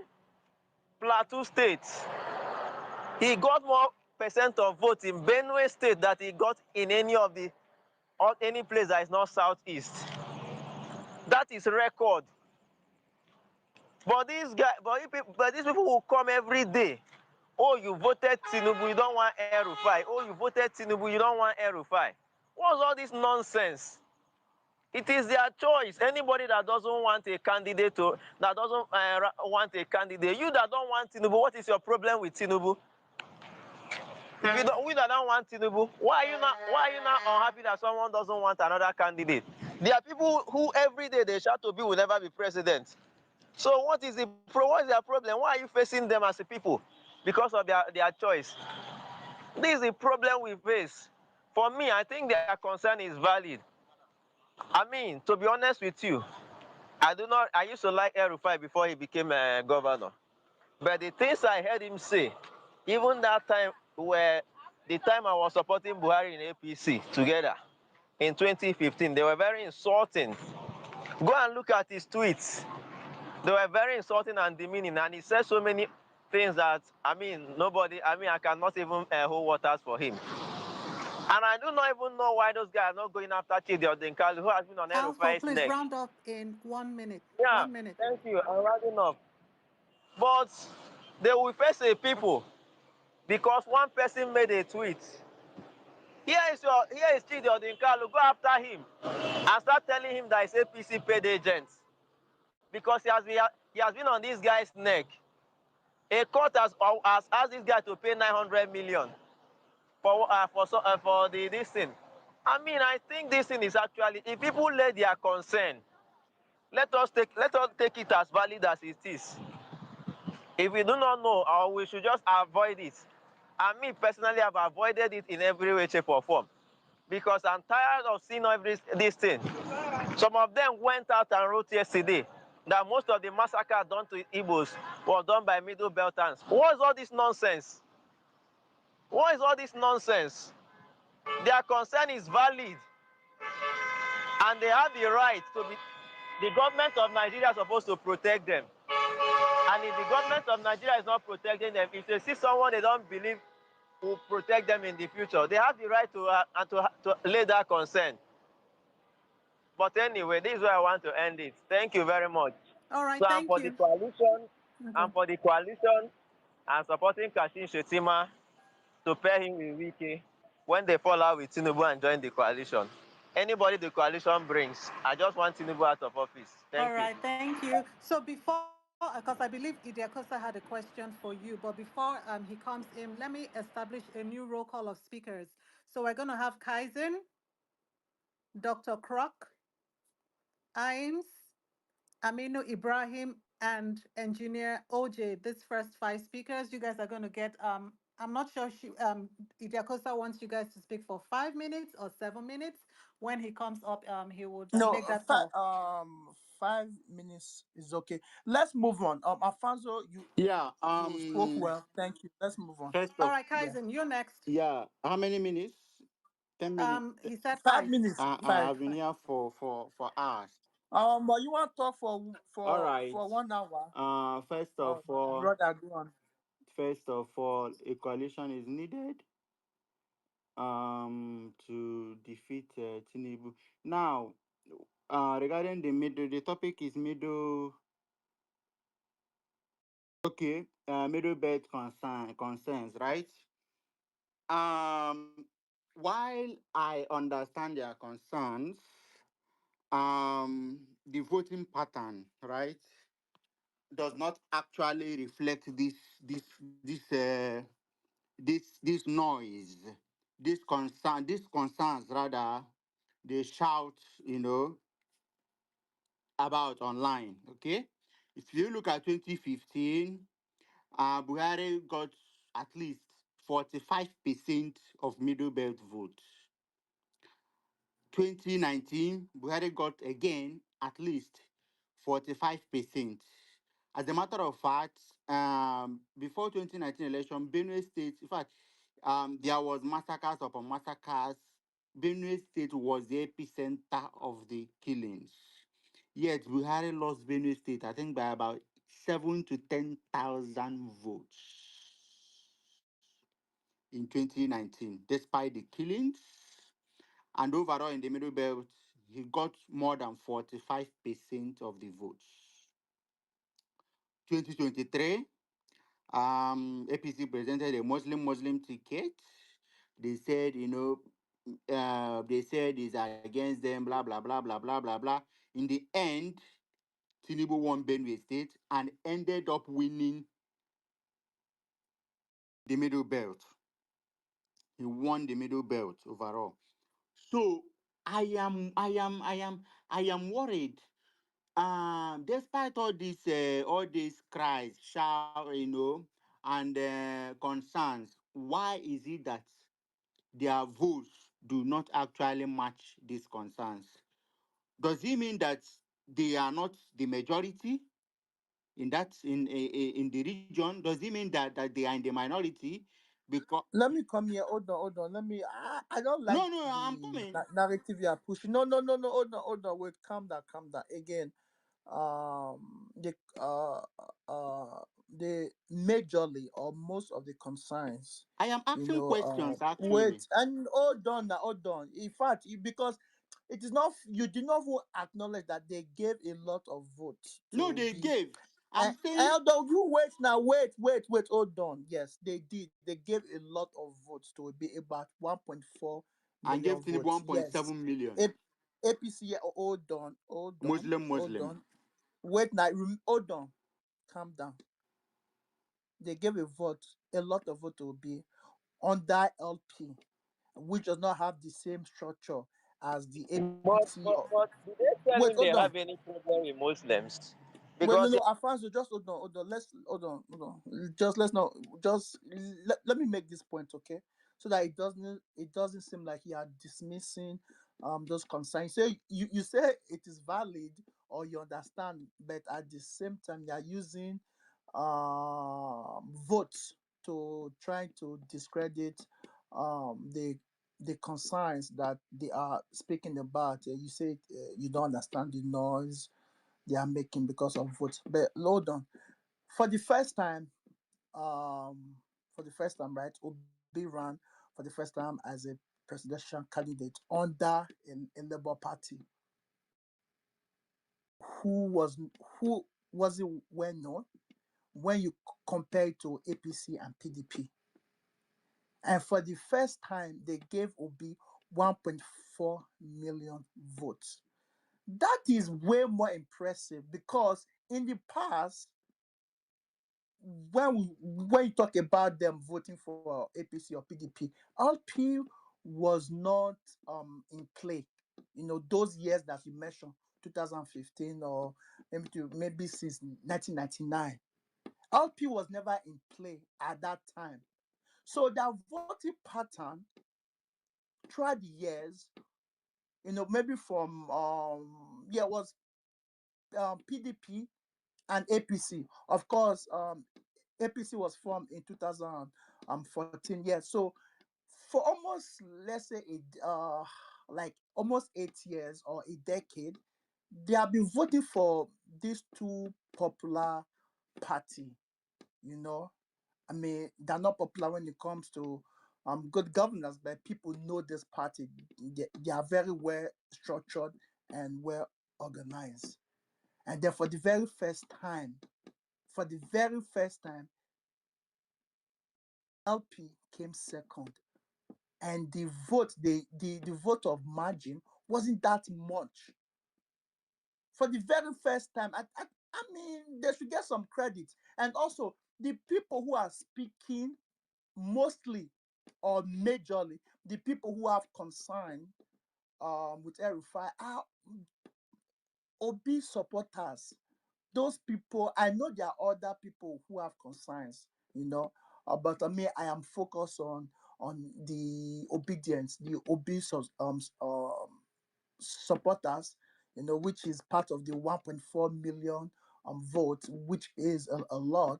Plateau State. He got more percent of votes in Benue State that he got in any of the or any place that is not southeast. That is record. But these people will come every day. Oh, you voted Tinubu, you don't want El-Rufai. Oh, you voted Tinubu, you don't want El-Rufai. What's all this nonsense? It is their choice. Anybody that doesn't want a candidate that doesn't want a candidate, you that don't want Tinubu, what is your problem with Tinubu? If you don't, we that don't want Tinubu, why are you not unhappy that someone doesn't want another candidate? There are people who every day they shout Obi will never be president. So what is their problem? Why are you facing them as a people? Because of their choice. This is the problem we face. For me, I think their concern is valid. I mean, to be honest with you, I used to like El-Rufai before he became a governor. But the things I heard him say, even that time where the time I was supporting Buhari in APC together in 2015, they were very insulting. Go and look at his tweets. They were very insulting and demeaning, and he said so many things that, I cannot even hold waters for him. And I do not even know why those guys are not going after Chidi Odenkalu, who has been on Alpha, El-Rufai's please neck. round up in 1 minute. Yeah, 1 minute. thank you. I'm rounding up. But they will face a people because one person made a tweet. Here is Chidi Odenkalu. Go after him and start telling him that he's APC paid agents because he has been on this guy's neck. A court has asked this guy to pay 900 million for this thing. I think this thing is actually, if people let their concern, let us take it as valid as it is. If we do not know, or we should just avoid it. And me personally, have avoided it in every way, shape, or form because I'm tired of seeing this thing. Some of them went out and wrote yesterday that most of the massacre done to Igbos was done by Middle Beltans. What is all this nonsense? What is all this nonsense? Their concern is valid, and they have the right to be. The government of Nigeria is supposed to protect them. And if the government of Nigeria is not protecting them, if they see someone they don't believe will protect them in the future, they have the right to lay that concern. But anyway, this is where I want to end it. Thank you very much. All right, So I'm thank for the you. coalition. I'm Okay. for the coalition. I'm supporting Kashin Shetima to pair him with Wiki when they fall out with Tinubu and join the coalition. Anybody the coalition brings, I just want Tinubu out of office. All Thank you. right, thank you. So before, because I believe Idiakosa had a question for you, but before he comes in, let me establish a new roll call of speakers. So we're going to have Kaizen, Dr. Croc, Imes, Aminu Ibrahim, and engineer OJ. These first five speakers, you guys are going to get. I'm not sure Idiakosa wants you guys to speak for 5 minutes or 7 minutes. When he comes up, he would No, make that call. 5 minutes is okay. Let's move on. Alfonso, Yeah. you spoke well. Thank you. Let's move on. First All of right, Yeah. Kaizen, you're next. yeah. How many minutes? 10 minutes. He said Five five. minutes. Five. I've been here for hours. But you want to talk for All for right. for 1 hour? First of all, Brother, go on. a coalition is needed to defeat Tinubu. Now, regarding the middle, the topic is middle. Okay, middle belt concerns, right? Um, while I understand their concerns, the voting pattern, right, does not actually reflect this noise, this concerns rather they shout, about online. Okay, if you look at 2015, Buhari got at least 45% of middle belt votes. 2019, Buhari got again at least 45%. As a matter of fact, before 2019 election, Benue State, in fact, there was massacres upon massacres. Benue State was the epicenter of the killings. Yet Buhari lost Benue State, I think, by about 7 to 10,000 votes in 2019, despite the killings. And overall, in the middle belt, he got more than 45% of the votes. 2023, APC presented a Muslim ticket. They said, they said it's against them, blah, blah, blah, blah, blah, blah, blah. In the end, Tinubu won Benue State and ended up winning the middle belt. He won the middle belt overall. So I am worried. Despite all these cries, shout, and concerns, why is it that their votes do not actually match these concerns? Does it mean that they are not the majority in the region? Does it mean that they are in the minority? Because Let me come here. Hold on. Let me. I don't like no, I'm the coming. narrative you are pushing. No. Hold on. Wait, calm down, calm down. Again, the the majorly or most of the concerns, I am asking questions actually. wait and hold on now, hold on. In fact, because it is not, you did not even acknowledge that they gave a lot of votes No, to they be. gave. I'm saying Hold on, you wait now, wait, hold on. Yes, they did. They gave a lot of votes to be about 1.4 and million gave Tinubu votes. Yes. 1.7 million. A- APC, yeah, hold on. Muslim. Wait now, hold on. Calm down. They gave a lot of vote to be under LP, which does not have the same structure as the But APC. but but did they tell Wait, him they hold on. have any problem with Muslims? Wait, no, Because Alfonso, just hold on. Let's hold on. Just let's not just let me make this point, okay? So that it doesn't seem like you are dismissing those concerns. So you say it is valid or you understand, but at the same time you are using votes to try to discredit the concerns that they are speaking about. You say you don't understand the noise they are making because of votes. But hold on. For the first time, right, Obi ran for the first time as a presidential candidate under a Labour Party. Who was who was it well known when you compare it to APC and PDP? And for the first time, they gave Obi 1.4 million votes. That is way more impressive because in the past, when you talk about them voting for APC or PDP, LP was not in play. Those years that you mentioned, 2015 or maybe since 1999, LP was never in play at that time. So that voting pattern throughout the years, maybe from was PDP and APC. Of course, APC was formed in 2014. Yes, so for almost, let's say, like almost 8 years or a decade, they have been voting for these two popular party. You know, I mean, they're not popular when it comes to good governance, but people know this party. They are very well structured and well organize. And then for the very first time, for the very first time, LP came second. And the vote, the vote of margin wasn't that much. For the very first time, I mean, they should get some credit. And also, the people who are speaking mostly or majorly, the people who have concern with Erifai are Obi supporters. Those people, I know there are other people who have concerns, but me, I am focused on the obedience, the obese supporters, which is part of the 1.4 million vote, which is a lot.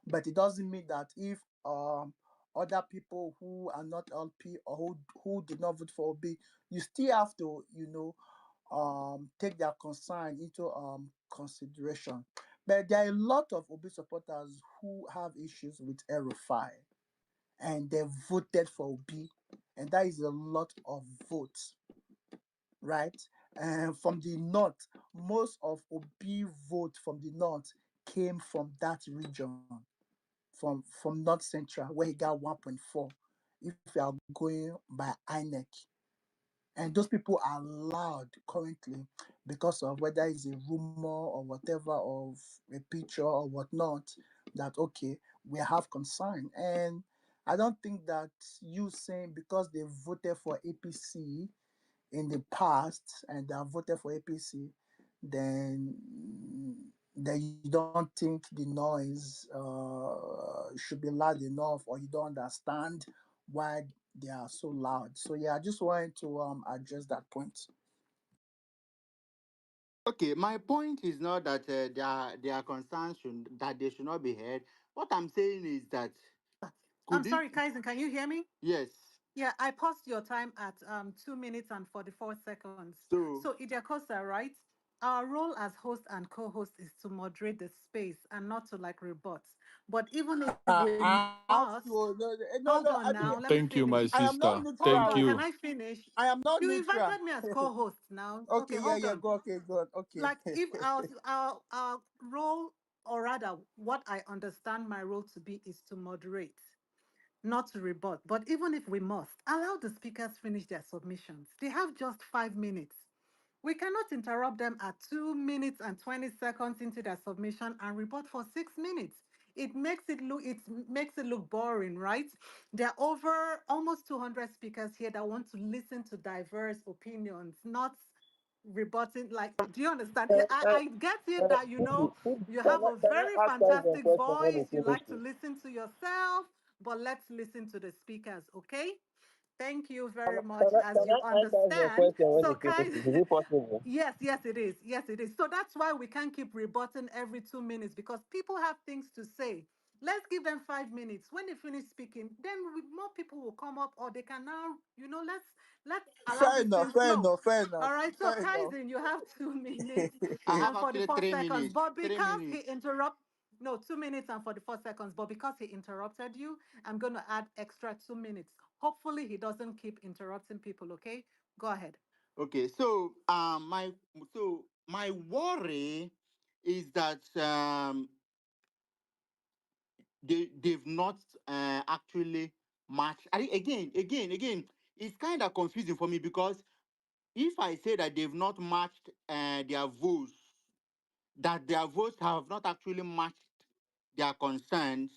But it doesn't mean that if other people who are not LP or who did not vote for OB, you still have to, take their concern into consideration. But there are a lot of OB supporters who have issues with Erifai and they voted for OB, and that is a lot of votes, right? And from the north, most of OB vote from the north came from that region, from North Central, where he got 1.4. If you are going by INEC, and those people are loud currently because of whether it's a rumor or whatever of a picture or whatnot, that okay, we have concern. And I don't think that you saying because they voted for APC in the past and they have voted for APC, then you don't think the noise should be loud enough, or you don't understand why they are so loud. So yeah, I just wanted to address that point. Okay, my point is not that their concerns that they should not be heard. What I'm saying is that I'm could it? sorry, Kaizen, can you hear me? Yes. Yeah, I paused your time at 2 minutes and 44 seconds. So So, Idiakosa, right? Our role as host and co-host is to moderate the space and not to like rebut. But even if we I must, have to no, hold no, on I now, mean, let me Thank you, finish. my I am not sister. Hold Thank on, neutral. can you. I finish? I am not You neutral. invited me as co-host now. Okay, Okay, yeah, hold yeah, on. go, okay, good, okay. Like if our role, or rather what I understand my role to be, is to moderate, not to rebut. But even if we must, allow the speakers finish their submissions. They have just 5 minutes. We cannot interrupt them at 2 minutes and 20 seconds into their submission and rebut for 6 minutes. It makes it look boring, right? There are over almost 200 speakers here that want to listen to diverse opinions, not rebutting. Like, do you understand? Uh, I get it that you have a can very I ask guys a fantastic question when you voice. You finish, like to please? listen to yourself, but let's listen to the speakers, okay? Thank you very much. As Can you I ask guys a understand, question when so you finish, Kai, please? Is it possible? yes, yes, it is. Yes, it is. So that's why we can't keep rebutting every 2 minutes, because people have things to say. Let's give them 5 minutes. When they finish speaking, then more people will come up, or they can now, let's allow Fair this enough, thing fair flow. enough, fair All enough, right. So fair enough. Kaizen, you have 2 minutes I have and actually 44 three seconds. minutes. But Three because he minutes. interrupt, no, 2 minutes and 44 seconds. But because he interrupted you, I'm going to add extra 2 minutes. Hopefully, he doesn't keep interrupting people. Okay, go ahead. Okay, so my worry is that they've not actually matched. Again, it's kind of confusing for me because if I say that they've not matched their votes, that their votes have not actually matched their concerns,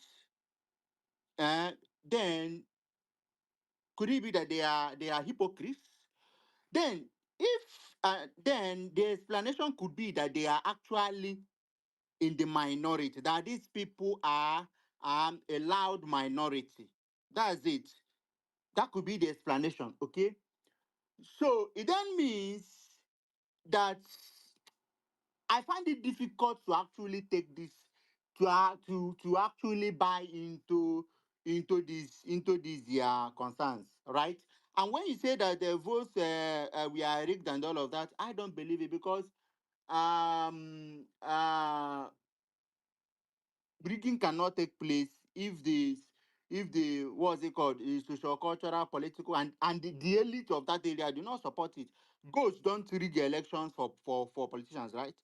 then could it be that they are hypocrites? Then if then the explanation could be that they are actually in the minority, that these people are a loud minority. That's it. That could be the explanation. Okay. So it then means that I find it difficult to actually take this to actually buy into these concerns, right? And when you say that the votes we are rigged and all of that, I don't believe it because rigging cannot take place if this if the what's it called, the social, cultural, political, and the elite of that area do not support it. Ghosts don't rig elections for politicians, right?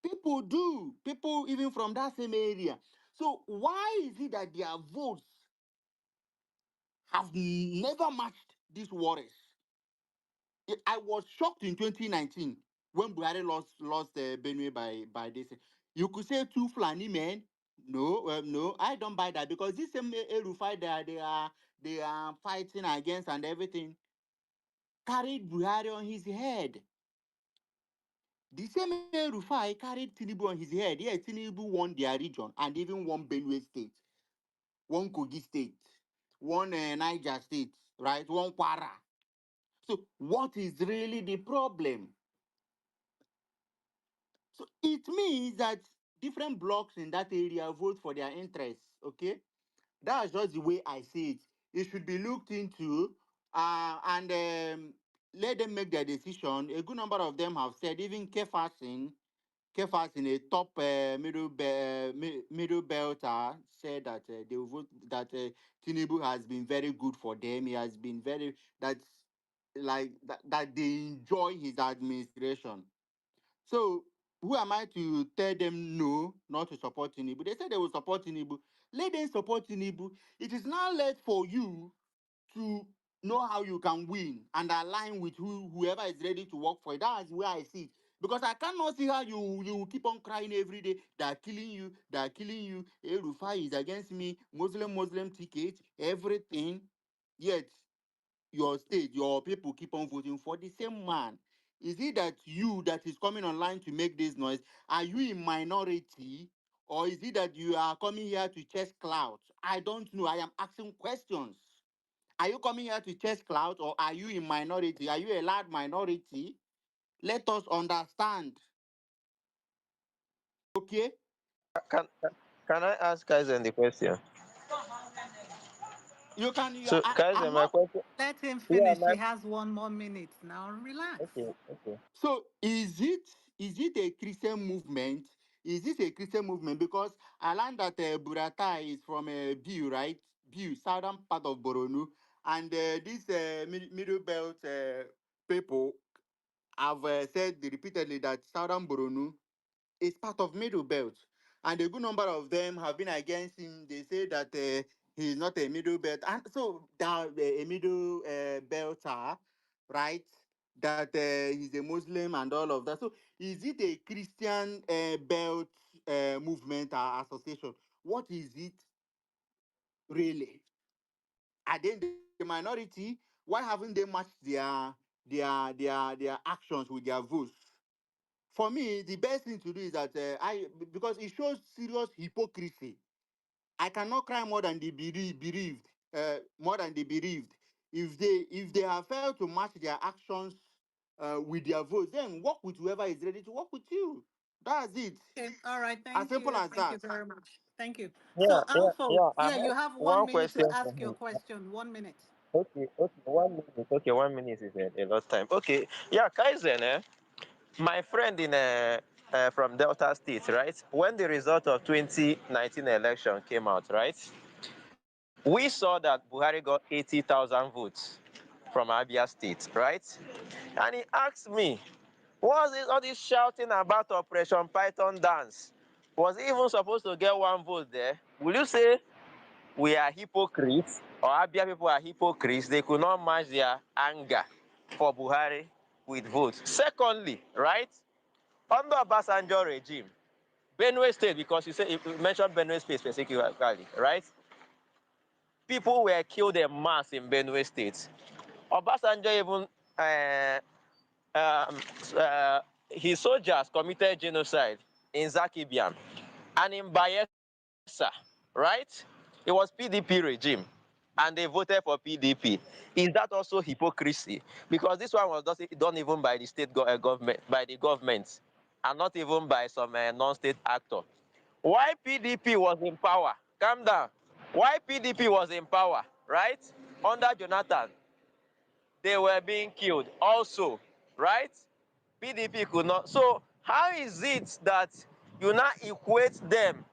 People do. People even from that same area. So why is it that their votes have never matched these warriors? I was shocked in 2019 when Buhari lost Benue by this. You could say two Fulani men. No, no, I don't buy that because this same Erufai that they are fighting against and everything carried Buhari on his head. The same Erufai carried Tinubu on his head. Yeah, Tinubu won their region and even won Benue State, one Kogi State, one Niger State, right? One Kwara. So what is really the problem? So it means that different blocks in that area vote for their interests. Okay, that's just the way I see it. It should be looked into, and let them make their decision. A good number of them have said, even Kefasin, a top middle belter, said that they will vote that Tinubu has been very good for them. He has been very that they enjoy his administration. So who am I to tell them no, not to support Tinubu? They said they will support Tinubu. Let them support Tinubu. It is now late for you to know how you can win and align with whoever is ready to work for it. That's where I see it. Because I cannot see how you keep on crying every day. They are killing you. They are killing you. Rufai is against me. Muslim ticket, everything. Yet your state, your people keep on voting for the same man. Is it that you that is coming online to make this noise? Are you in minority? Or is it that you are coming here to chase clouds? I don't know. I am asking questions. Are you coming here to chase clouds or are you in minority? Are you a large minority? Let us understand. Okay? Can I ask Kaizen the question? Yeah. So Kaizen, I'm my not. question. Let him Yeah, finish. my He has 1 more minute now. Relax. okay, okay. So is it a Christian movement? Is this a Christian movement? Because I learned that Burata is from Biu, right? Biu, southern part of Boronu, and this middle belt people have said repeatedly that southern Boronu is part of middle belt, and a good number of them have been against him. They say that he's not a middle belt, and so that a middle belter, right? That he's a Muslim and all of that. So is it a Christian belt movement or association? What is it really? Are they in the minority? Why haven't they matched their actions with their votes? For me, the best thing to do is that because it shows serious hypocrisy. I cannot cry more than the bereaved, more than the bereaved. If they have failed to match their actions with their votes, then work with whoever is ready to work with you. That's it. Okay. All right. As Thank simple you. as Thank you that. very much. Thank you. Yeah, So, yeah, Alpha, yeah. I yeah, have you have one one minute question to for ask your him. question. 1 minute. Okay, okay, 1 minute. Okay, 1 minute is a lot time. Okay, yeah, Kaizen, my friend in from Delta State, right? When the result of 2019 election came out, right? We saw that Buhari got 80,000 votes from Abia State, right? And he asked me, what's this, all this shouting about Operation Python dance? Was he even supposed to get one vote there? Will you say we are hypocrites or Abia people are hypocrites? They could not match their anger for Buhari with votes. Secondly, right, under Obasanjo regime, Benue State, because you mentioned Benue State specifically, right? People were killed en mass in Benue State. Obasanjo even um, uh, his soldiers committed genocide in Zakibiam and in Bayelsa, right? It was PDP regime and they voted for PDP. Is that also hypocrisy? Because this one was done even by the state government, by the government, and not even by some non-state actor. Why PDP was in power? Calm down. Why PDP was in power, right? Under Jonathan, they were being killed also, right? PDP could not. So how is it that you now equate them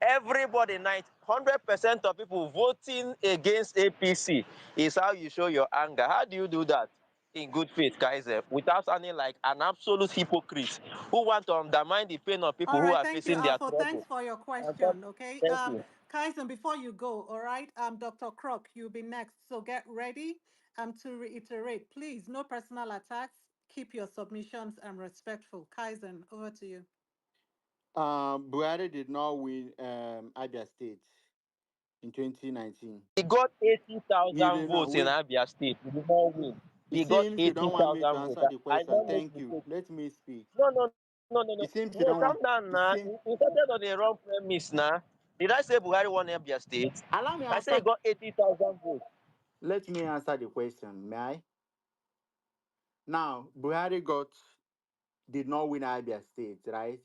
everybody night 100% of people voting against APC is how you show your anger. How do you do that in good faith, Kaiser, without sounding like an absolute hypocrite who want to undermine the pain of people All who right, are thank you, facing their Alpha. Thanks trouble? for your And talk- question. Okay, Thank you. Kaisen, before you go, all right, Dr. Croc, you'll be next. So get ready. To reiterate, please, no personal attacks. Keep your submissions and respectful. Kaisen, over to you. Buhari did not win Abia State in 2019. He got He 80,000 did not votes in win. Abia State. He did not win. It He got seems you don't want me to 80,000 votes. answer the I question. don't make Thank you. mistake. Let me speak. No. It seems you Bro, don't calm want. down It now. seems. You started on a wrong premise now. Did I say Buhari won Abia State? Allow me I say he answer. got 80,000 votes. Let me answer the question. May I? Now, Buhari did not win Abia State, right?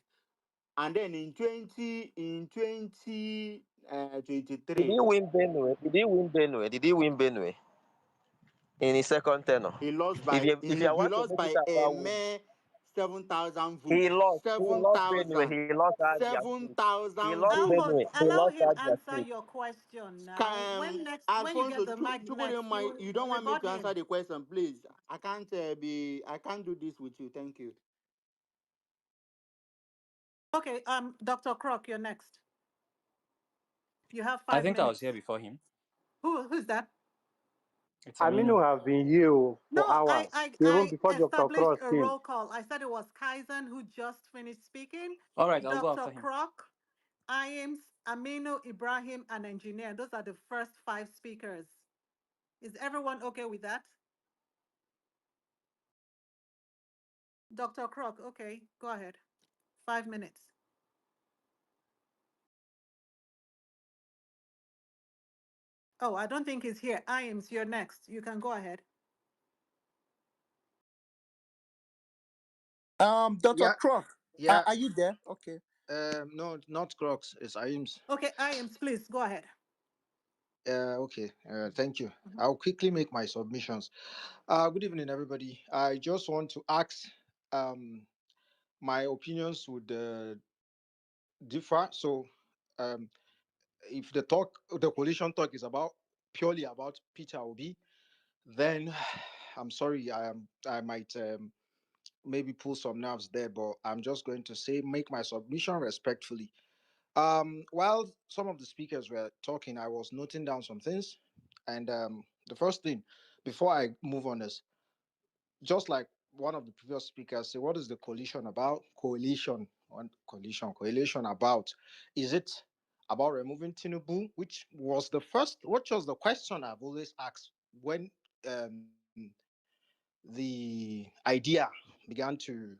And then in 20 twenty Did he three, win Benue? Did he win Benue? Did he win Benue in his second tenure? If you he want to lost make it by a about win, mere 7,000 he votes. lost. He lost Benue. 7,000. He lost Abia State. He 7,000 lost votes. Alpha, Benue. He allow lost him Abia answer State. your question now. When you get Alfonso, the mic next, You you don't want me rebut to answer him. the question, please. I can't do this with you. Thank you. Okay, Dr. Croc, you're next. You have I five think I was here minutes. before him. Who's that? It's Aminu Aminu. have been here for No, hours, even I before Dr. established Cross a came. roll call. I said it was Kaizen who just finished speaking. All right, I'll go Dr. after him. Croc, Iams, Amino, Ibrahim, and Engineer. Those are the first five speakers. Is everyone okay with that? Dr. Croc, okay, go ahead. 5 minutes. Oh, I don't think he's here. Iams, you're next. You can go ahead. Dr. Yeah, Croc, yeah. are you there? Okay. No, not Crocs. It's Aims. Okay, Iams, please go ahead. Okay. Thank you. Mhm. I'll quickly make my submissions. Good evening, everybody. I just want to ask. Um, my opinions would differ. So, um, if the coalition talk is about purely about Peter Obi, then I'm sorry. I might maybe pull some nerves there, but I'm just going to say make my submission respectfully. While some of the speakers were talking, I was noting down some things. And the first thing, before I move on, is just like one of the previous speakers say, what is the coalition about? Coalition about. Is it about removing Tinubu, which was the question I've always asked when um, the idea began to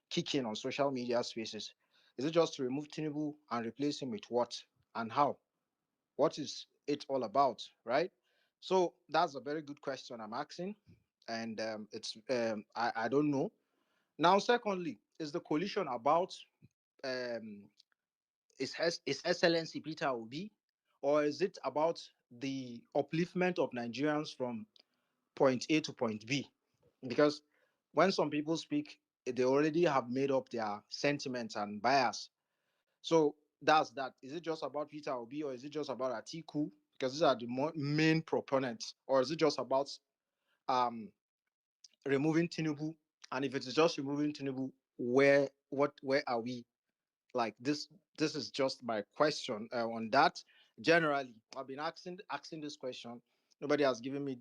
kick in on social media spaces? Is it just to remove Tinubu and replace him with what and how? What is it all about, right? So that's a very good question I'm asking, and I don't know. Now, secondly, is the coalition about um, is Excellency Peter Obi, or is it about the upliftment of Nigerians from point A to point B? Because when some people speak, they already have made up their sentiments and bias. So that's that. Is it just about Peter Obi, or is it just about Atiku? Because these are the main proponents, or is it just about um removing Tinubu? And if it is just removing Tinubu, where are we? Like this is just my question on that. Generally, I've been asking this question. Nobody has given me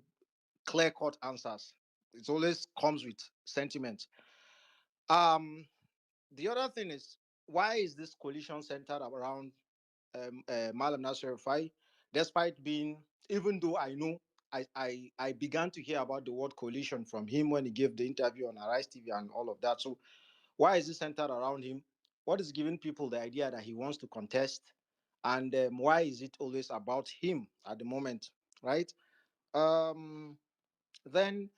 clear cut answers. It always comes with sentiment. Um, the other thing is, why is this coalition centered around Malam Nasser Rufai, despite being, even though I know, I began to hear about the word coalition from him when he gave the interview on Arise TV and all of that. So why is it centered around him? What is giving people the idea that he wants to contest? And why is it always about him at the moment, right? Um, then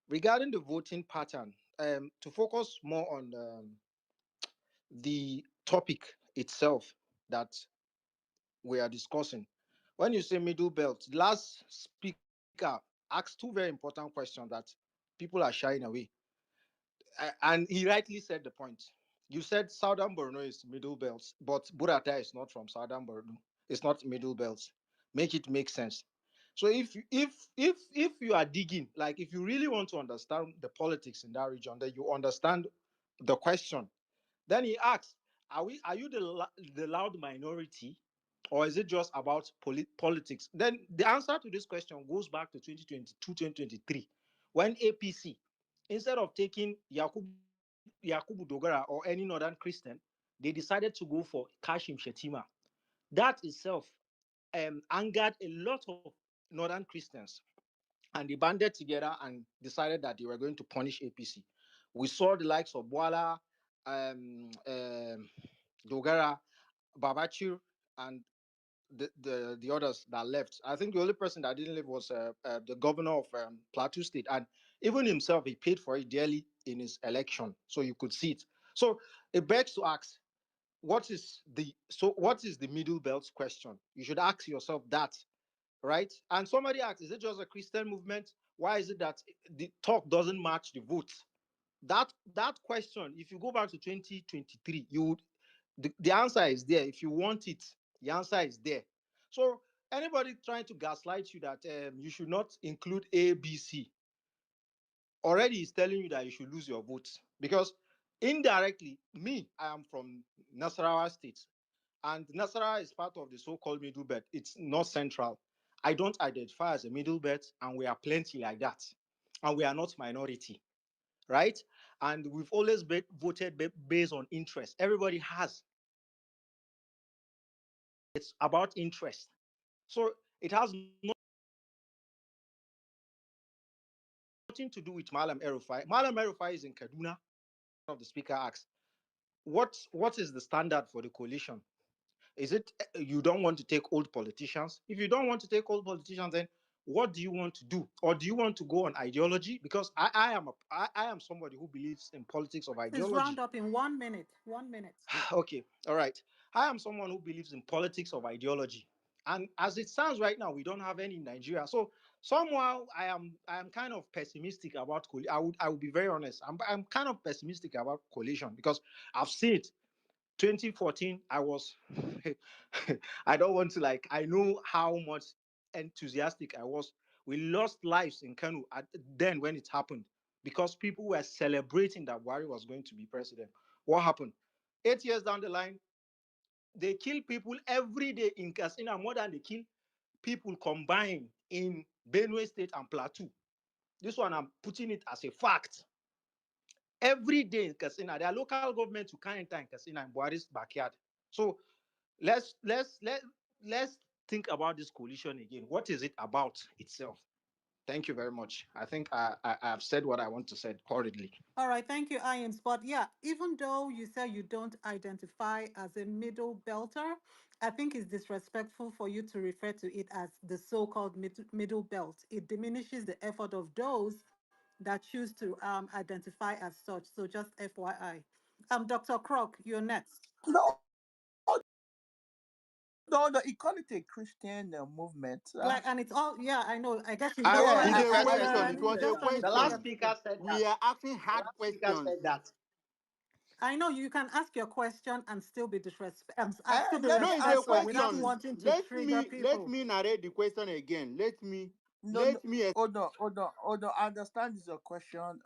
regarding the voting pattern, to focus more on the topic itself that we are discussing. When you say middle belt, the last speaker asked two very important questions that people are shying away. And he rightly said the point. You said Southern Borno is middle belt, but Burata is not from Southern Borno. It's not middle belt. Make it make sense. So if you are digging, like if you really want to understand the politics in that region, then you understand the question. Then he asks, are you the loud minority, or is it just about politics? Then the answer to this question goes back to 2022, 2023, when APC, instead of taking Yakubu Dogara or any northern Christian, they decided to go for Kashim Shetima. That itself angered a lot of northern Christians, and they banded together and decided that they were going to punish APC. We saw the likes of Boala, Dogara, Babachir, and the others that left. I think the only person that didn't leave was the governor of Plateau State, and even himself, he paid for it dearly in his election, so you could see it. So it begs to ask, what is the middle belt question? You should ask yourself that, right? And somebody asked, is it just a Christian movement? Why is it that the talk doesn't match the votes? That question, if you go back to 2023, you would the answer is there. If you want it, the answer is there. So anybody trying to gaslight you that you should not include A, B, C, already is telling you that you should lose your votes, because indirectly, me, I am from Nasarawa State, and Nasarawa is part of the so-called middle belt. It's not central. I don't identify as a middle belt, and we are plenty like that, and we are not minority, right? And we've always voted based on interest. Everybody has. It's about interest. So it has nothing to do with Malam Erufai. Malam Erufai is in Kaduna. Of the speaker asks, what is the standard for the coalition? Is it you don't want to take old politicians? If you don't want to take old politicians, then what do you want to do? Or do you want to go on ideology? Because I am somebody who believes in politics of Please round ideology. up in 1 minute. 1 minute. Okay, all right. I am someone who believes in politics of ideology. And as it stands right now, we don't have any in Nigeria. So somehow I am kind of pessimistic about I would be very honest. I'm kind of pessimistic about coalition, because I've seen it. 2014, I was I don't want to, like, I know how much enthusiastic I was. We lost lives in Kanu then when it happened, because people were celebrating that Buhari was going to be president. What happened? 8 years down the line, they kill people every day in Katsina more than they kill people combined in Benue State and Plateau. This one, I'm putting it as a fact. Every day in Katsina, there are local governments who can't enter in Katsina in Buhari's backyard. So let's think about this coalition again. What is it about itself? Thank you very much. I think I have said what I want to say hurriedly. All right, thank you, Iams. But yeah, even though you say you don't identify as a middle belter, I think it's disrespectful for you to refer to it as the so-called middle belt. It diminishes the effort of those that choose to identify as such. So just FYI. Dr. Croc, you're next. No, no, he call it a Christian movement. Like, and it's all, yeah, I know. I guess it's I just was It's the a first Christian. person question. It who was said a Just that. want to The clear last question. speaker people. said We that. are asking The hard last speaker questions. said that. I know you can ask your question and still be still be No, it's a Answer. respectful It without is question. wanting to Let trigger me let people. me narrate the question again. no, no. Let me Hold on. I understand is your question.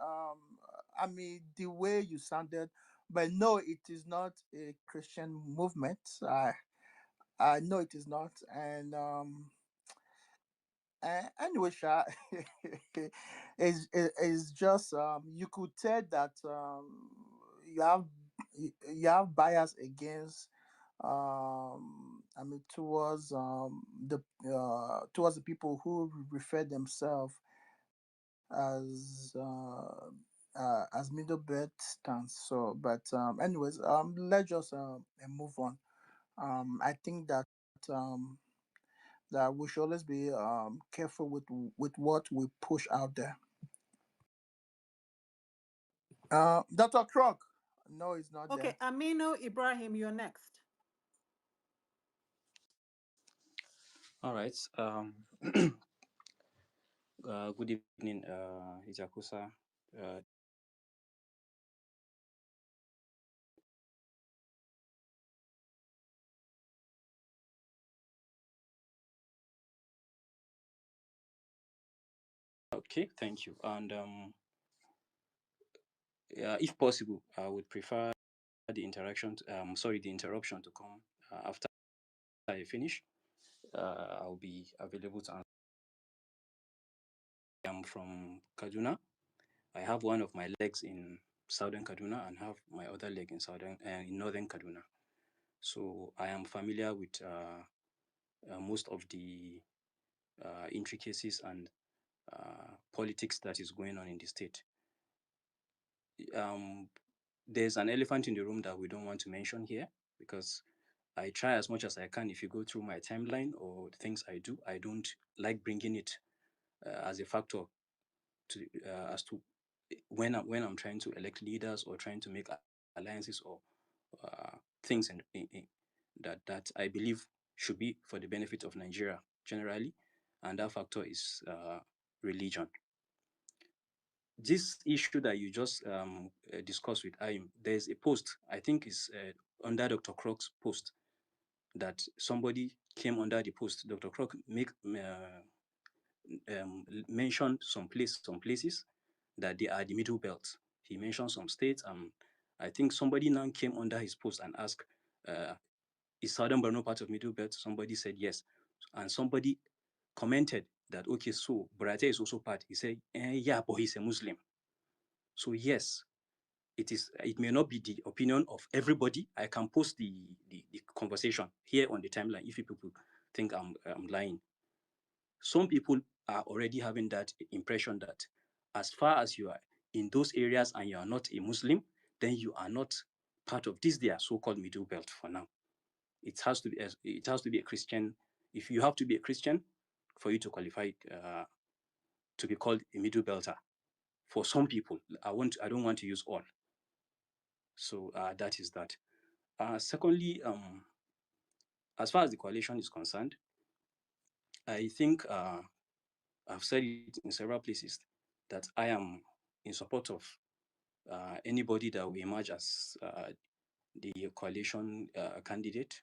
I mean the way you sounded, but no, it is not a Christian movement. I know it is not, and anyway, Sha, it's just you could tell that you have bias against I mean towards the people who refer themselves as middle belt stance. So, but anyways, let's just move on. I think that um that we should always be careful with what we push out there. Dr. Croc, no, it's not Okay, there. Aminu Ibrahim, you're next. All right. Good evening, Ijakusa. Okay, thank you. And if possible, I would prefer the the interruption to come after I finish. I'll be available to answer. I'm from Kaduna. I have one of my legs in southern Kaduna and have my other leg in northern Kaduna. So I am familiar with most of the intricacies and politics that is going on in the state. There's an elephant in the room that we don't want to mention here because I try as much as I can. If you go through my timeline or the things I do, I don't like bringing it as a factor to as to when I'm trying to elect leaders or trying to make alliances or things that I believe should be for the benefit of Nigeria generally, and that factor is religion. This issue that you just discussed with Ayim, there's a post, I think is under Dr. Croc's post, that somebody came under the post. Dr. Croc mentioned some places that they are the middle belt. He mentioned some states. I think somebody now came under his post and asked, is Southern Borno part of middle belt? Somebody said yes. And somebody commented that, okay, so Burate is also part. He said, yeah, but he's a Muslim. So yes, it may not be the opinion of everybody. I can post the conversation here on the timeline if people think I'm lying. Some people are already having that impression that as far as you are in those areas and you are not a Muslim, then you are not part of this their so-called middle belt for now. It has to be a Christian. If you have to be a Christian for you to qualify to be called a middle belter. For some people, I don't want to use all. So that is that. Secondly, as far as the coalition is concerned, I think I've said it in several places that I am in support of anybody that will emerge as the coalition candidate.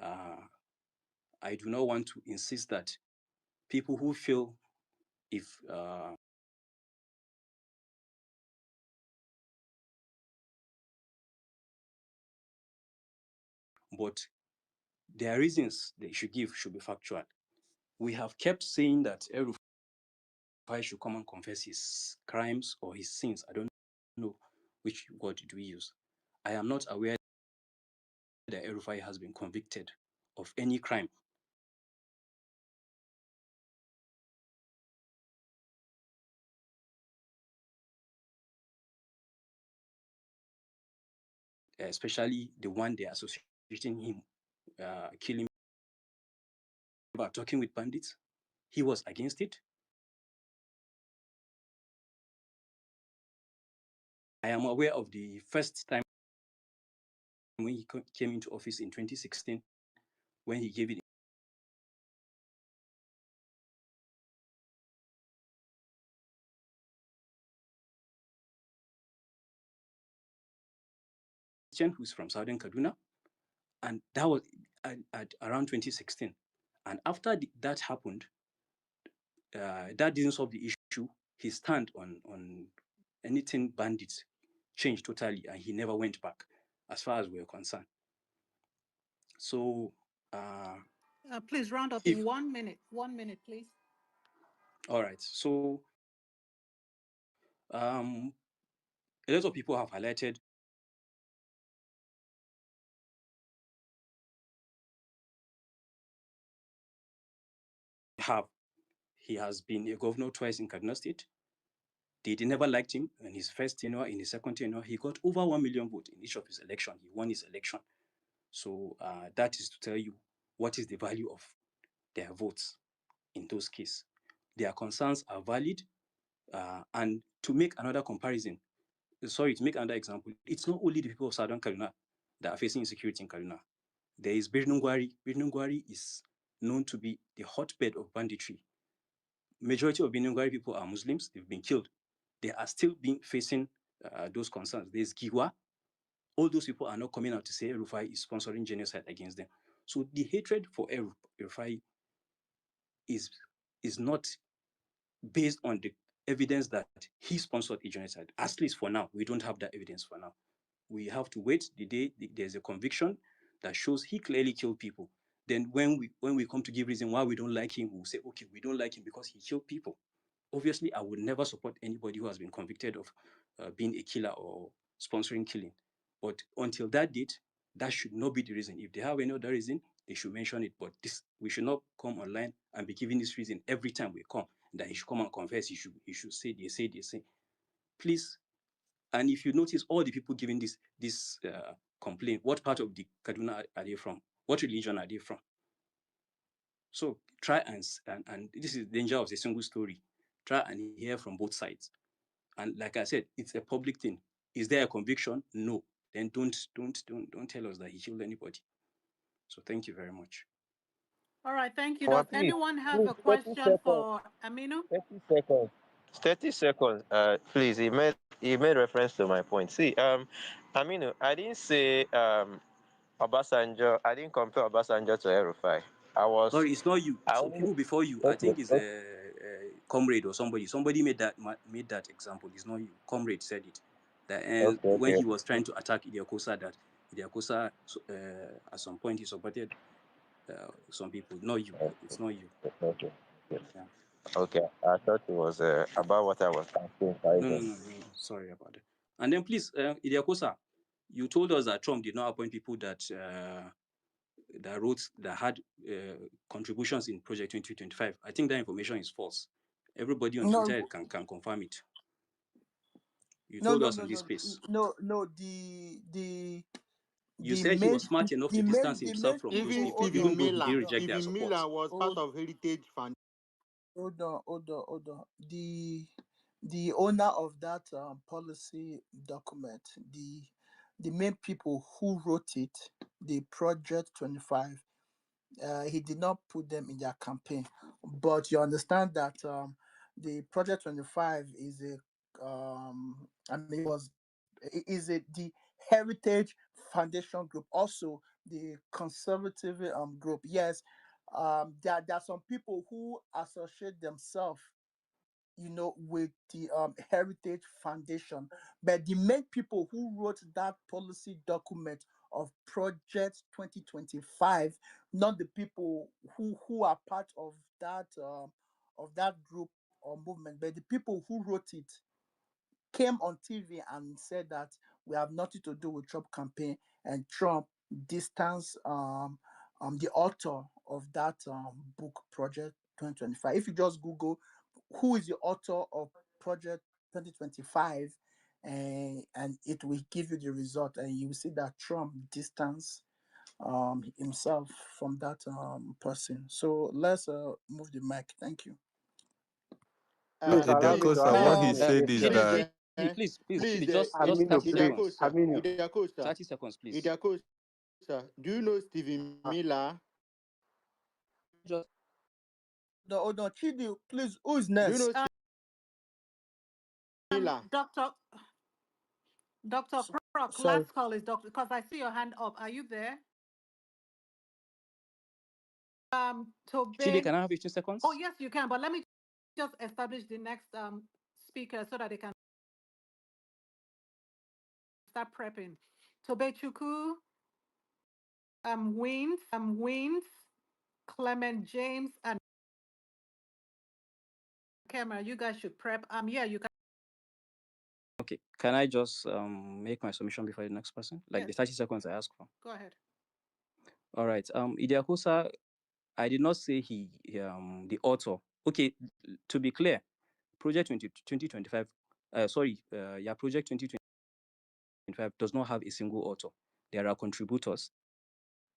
I do not want to insist that people who feel if but their reasons they should give should be factual. We have kept saying that El-Rufai should come and confess his crimes or his sins. I don't know which word did we use. I am not aware that El-Rufai has been convicted of any crime. Especially the one they are associating him killing about talking with bandits. He was against it. I am aware of the first time when he came into office in 2016, when he gave it who's from Southern Kaduna, and that was at around 2016. And after that happened, that didn't solve the issue. His stand on anything bandits changed totally, and he never went back, as far as we're concerned. So, please round up in 1 minute. 1 minute, please. All right. So, a lot of people have highlighted he has been a governor twice in Kaduna State. They never liked him in his first tenure. In his second tenure, he got over 1 million votes in each of his election. He won his election. So that is to tell you what is the value of their votes in those cases. Their concerns are valid. And to make another example, it's not only the people of Southern Kaduna that are facing insecurity in Kaduna. There is Birnungwari. Birnungwari is known to be the hotbed of banditry. Majority of Birnungwari people are Muslims. They've been killed. They are still facing those concerns. There's Giwa. All those people are not coming out to say El-Rufai is sponsoring genocide against them. So the hatred for El-Rufai is not based on the evidence that he sponsored a genocide. At least for now, we don't have that evidence for now. We have to wait the day there's a conviction that shows he clearly killed people. Then when we come to give reason why we don't like him, we'll say, okay, we don't like him because he killed people. Obviously, I would never support anybody who has been convicted of being a killer or sponsoring killing. But until that date, that should not be the reason. If they have any other reason, they should mention it. But we should not come online and be giving this reason every time we come, that he should come and confess. He should say, they say. Please. And if you notice, all the people giving this complaint, what part of the Kaduna are they from? What religion are they from? So try and this is the danger of a single story. Try and hear from both sides. And like I said, it's a public thing. Is there a conviction? No. Then don't tell us that he killed anybody. So thank you very much. All right, thank you. Well, Does please, anyone have please, a 30 question seconds. for Aminu? 30 seconds. 30 seconds. Please, he made reference to my point. See, I didn't say Obasanjo. I didn't compare Obasanjo to El-Rufai. Sorry, it's not you. I Some only people before you. I okay, think it's okay, a comrade or somebody. Somebody made that example. It's not you. Comrade said it. That and okay, when okay, he was trying to attack Idiakosa, that Idiakosa at some point he supported some people. Not you. It's not you. okay, okay. Yeah. Okay. I thought it was about what I was asking. No. Sorry about that. And then please, Idiakosa, you told us that Trump did not appoint people that had contributions in Project 2025. I think that information is false. Everybody on No, Twitter can confirm it. You no, told no, us no, on this no, space. no. The You the said he main was smart enough to the distance main the himself main from those Even people. people, Hold even on, though he didn't reject their Stephen support. Miller was part hold of Heritage Foundation. hold on. The owner of that policy document, the main people who wrote it, the Project 25. He did not put them in their campaign, but you understand that the Project 25 is the Heritage Foundation group, also the conservative group. Yes, there are some people who associate themselves, with the Heritage Foundation. But the main people who wrote that policy document of Project 2025, not the people who are part of that group or movement, but the people who wrote it came on TV and said that we have nothing to do with Trump campaign, and Trump distanced the author of that book, Project 2025. If you just Google who is the author of Project 2025, and it will give you the result, and you will see that Trump distanced himself from that person. So let's move the mic. Thank you. Please allow me to Ediakosa, add what one he thing said is again. that Chidi, just Aminu, 30 please. seconds. Aminu. 30 seconds, please. Idakosa, do you know Stephen Miller? Just No, Chidi, please, who is Do you know next? Stephen Miller? Dr. Croc, Sorry. last call is Doctor, because I see your hand up. Are you there? Chidi, Tobe. can I have 15 Oh, seconds? yes, you can. But let me just establish the next speaker so that they can start prepping. Tobe Chuku, Wins, Clement James, and camera. You guys should prep. Yeah, you can. Okay. Can I just make my submission before the next person? Like the Yes, 30 seconds I asked for. go ahead. All right. Idiakosa, I did not say the author. Okay, to be clear, Project 2025, Project 2025 does not have a single author. There are contributors.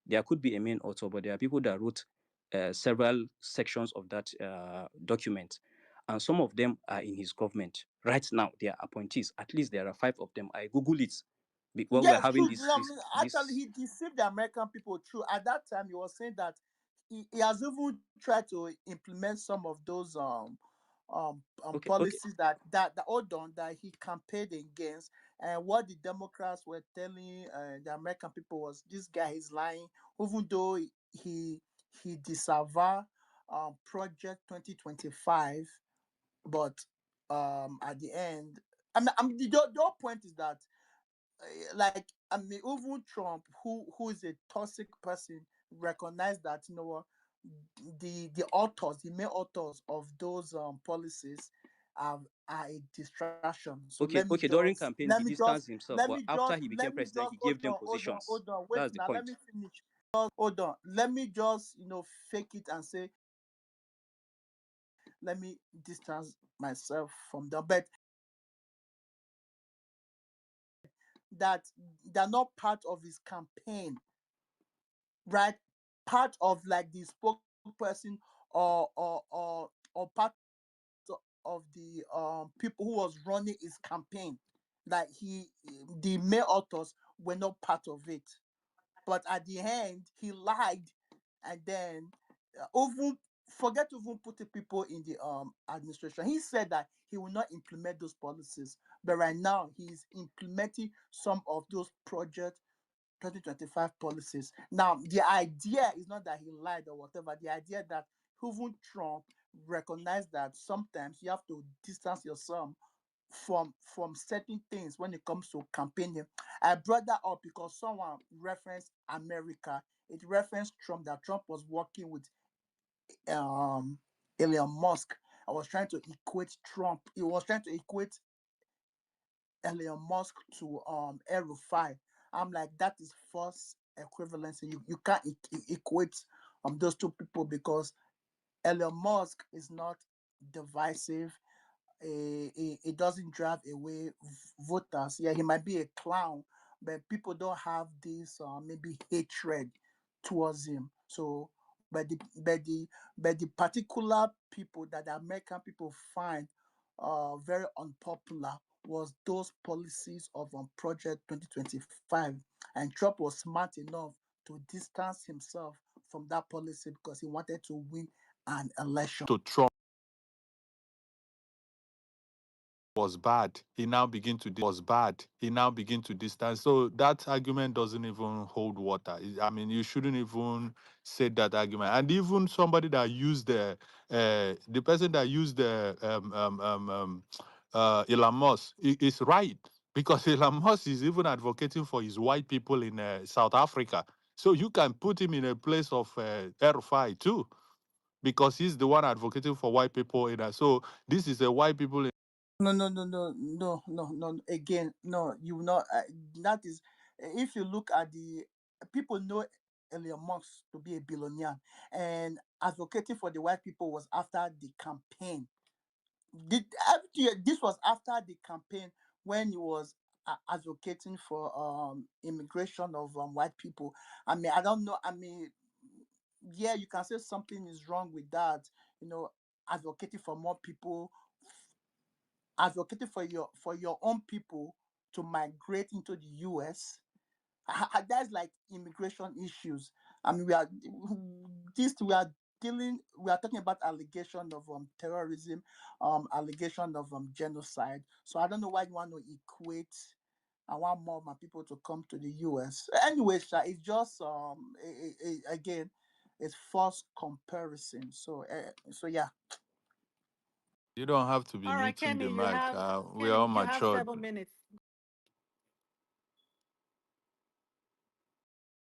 There could be a main author, but there are people that wrote several sections of that document. And some of them are in his government. Right now, they are appointees. At least there are 5 of them. I Google it when we're Yes, having true. this, I this, mean, actually, this. he deceived the American people. True. At that time, he was saying that he has even tried to implement some of those Okay. policies that hold on that he campaigned against. And what the Democrats were telling the American people was this guy is lying, even though he disavowed Project 2025, but at the end, the whole point is that like even Trump, who is a toxic person, recognize that what the authors, the main authors of those policies are a distraction. So Okay, okay. During campaign, he distanced himself, but after he became let me president, just he gave them positions. hold on, wait That's the now, let point. me finish. Hold on, let me just fake it and say let me distance myself from them, but that they're not part of his campaign, right? Part of like the spokesperson or part of the people who was running his campaign. Like the main authors were not part of it. But at the end, he lied, and then even forget to even put the people in the administration. He said that he will not implement those policies, but right now he's implementing some of those projects 2025 policies. Now, the idea is not that he lied or whatever. The idea that even Trump recognized that sometimes you have to distance yourself from certain things when it comes to campaigning. I brought that up because someone referenced America. It referenced Trump, that Trump was working with um Elon Musk. I was trying to equate Trump. He was trying to equate Elon Musk to El. I'm like, that is false equivalency. You can't equate those two people because Elon Musk is not divisive. It doesn't drive away voters. Yeah, he might be a clown, but people don't have this maybe hatred towards him. So, but the particular people that the American people find very unpopular was those policies of Project 2025, and Trump was smart enough to distance himself from that policy because he wanted to win an election. To Trump was bad. He now begin to distance. So that argument doesn't even hold water. I mean, you shouldn't even say that argument. And even somebody that used the person that used the Elon Musk is right, because Elon Musk is even advocating for his white people in South Africa. So you can put him in a place of RFI too, because he's the one advocating for white people in that. So this is a white people. No. Again, no, you will not. That is, if you look at the people know Elon Musk to be a billionaire, and advocating for the white people was after the campaign. This was after the campaign when he was advocating for immigration of white people. I mean, I don't know. I mean, yeah, you can say something is wrong with that. You know, advocating for more people, advocating for your own people to migrate into the US. That's like immigration issues. I mean, we are talking about allegation of terrorism, allegation of genocide. So I don't know why you want to equate. I want more of my people to come to the US. Anyway, it's just again, it's false comparison. So yeah. You don't have to be All right, muting the Kenny, mic. We are all You have matured. 7 minutes.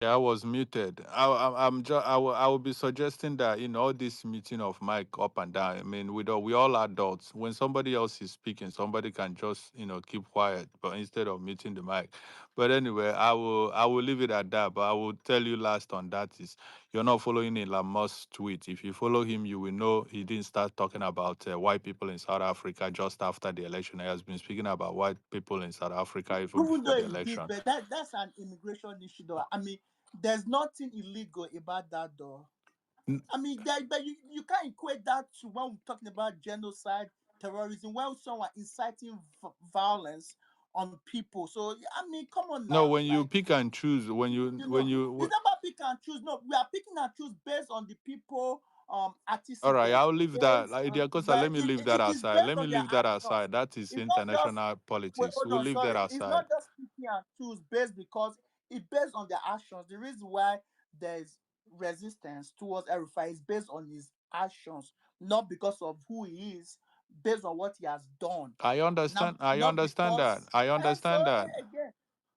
Yeah, I was muted. I will be suggesting that in all this meeting of mic up and down. I mean, we all adults. When somebody else is speaking, somebody can just keep quiet, but instead of muting the mic. But anyway, I will leave it at that. But I will tell you last on that is, you're not following Elon Musk's tweet. If you follow him, you will know he didn't start talking about white people in South Africa just after the election. He has been speaking about white people in South Africa even Even before though the it did, election. but that's an immigration issue, though. I mean, there's nothing illegal about that, though. I mean, but you can't equate that to when we're talking about genocide, terrorism, when someone inciting violence on people. So I mean, come on No, now, when you like pick and choose, when you you when know, you it's not about pick and choose. No, we are picking and choose based on the people all right, antecedent, I'll leave that. based Like, on Diakosa, but let me leave that it is aside. based Let me on their leave that actions. aside. That is It's not just international wait, politics. hold We'll on, leave that sorry. It's aside. not just picking and choose based because it based on their actions. The reason why there's resistance towards Erifai is based on his actions, not because of who he is, based on what he has done. I Now, understand. I not understand that. because I understand that. sorry again.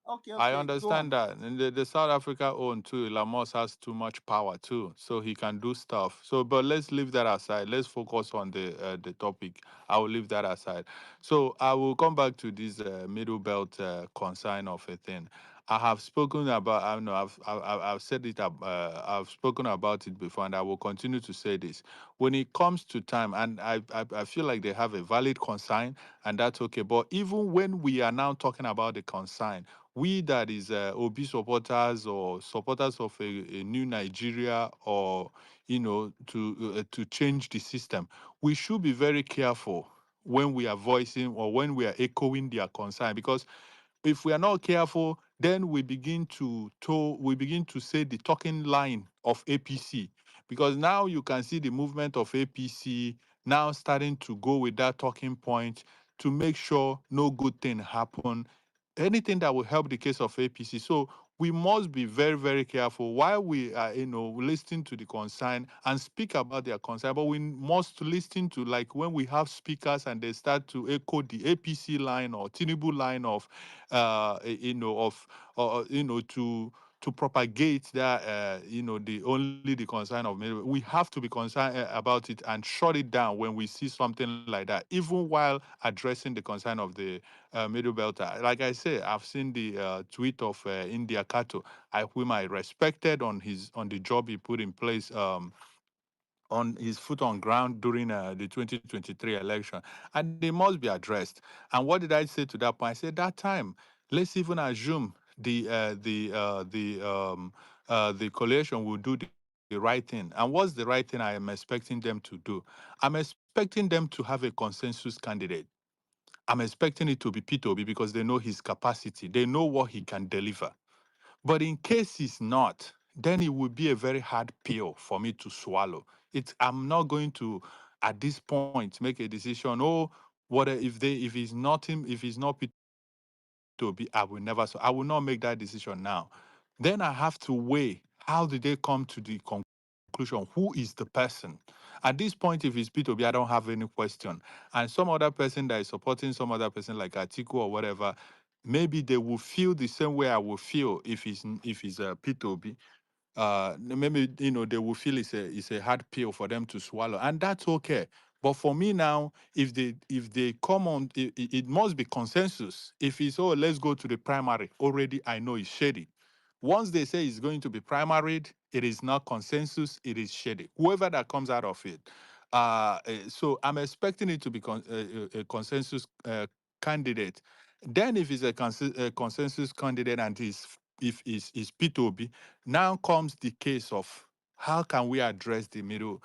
Okay, I okay, go understand on. that. And the South Africa own too, Lamos has too much power too. So he can do stuff. So but let's leave that aside. Let's focus on the topic. I will leave that aside. So I will come back to this middle belt consign of a thing. I have spoken about. I know. I've said it. I've spoken about it before, and I will continue to say this. When it comes to time, and I feel like they have a valid consign, and that's okay. But even when we are now talking about the consign, we that is OB supporters or supporters of a new Nigeria, or to change the system, we should be very careful when we are voicing or when we are echoing their concern, because if we are not careful, then we begin to say the talking line of APC, because now you can see the movement of APC now starting to go with that talking point to make sure no good thing happen, anything that will help the case of APC. So we must be very, very careful while we are, listening to the concern and speak about their concern. But we must listen to, like, when we have speakers and they start to echo the APC line or Tinubu line of, to propagate that, the concern of middle. We have to be concerned about it and shut it down when we see something like that, even while addressing the concern of the middle belter. Like I say, I've seen the tweet of India Kato, whom I respected on the job he put in place. On his foot on ground during the 2023 election, and they must be addressed. And what did I say to that point? I said that time, let's even assume the coalition will do the right thing. And what's the right thing I am expecting them to do? I'm expecting them to have a consensus candidate. I'm expecting it to be P2B because they know his capacity, they know what he can deliver. But in case it's not, then it will be a very hard pill for me to swallow. I'm not going to, at this point, make a decision. Oh, if he's not him, if he's not P2B, I will never. So I will not make that decision now. Then I have to weigh how did they come to the conclusion? Who is the person? At this point, if it's P2B, I don't have any question. And some other person that is supporting some other person like Atiku or whatever, maybe they will feel the same way I will feel if it's P2B. Maybe they will feel it's a hard pill for them to swallow, and that's okay. But for me now, if they come on, it must be consensus. If it's, oh, let's go to the primary, already I know it's shady. Once they say it's going to be primaried, it is not consensus, it is shady, whoever that comes out of it. So I'm expecting it to be a consensus candidate. Then if it's a consensus candidate and if is P2B, now comes the case of how can we address the middle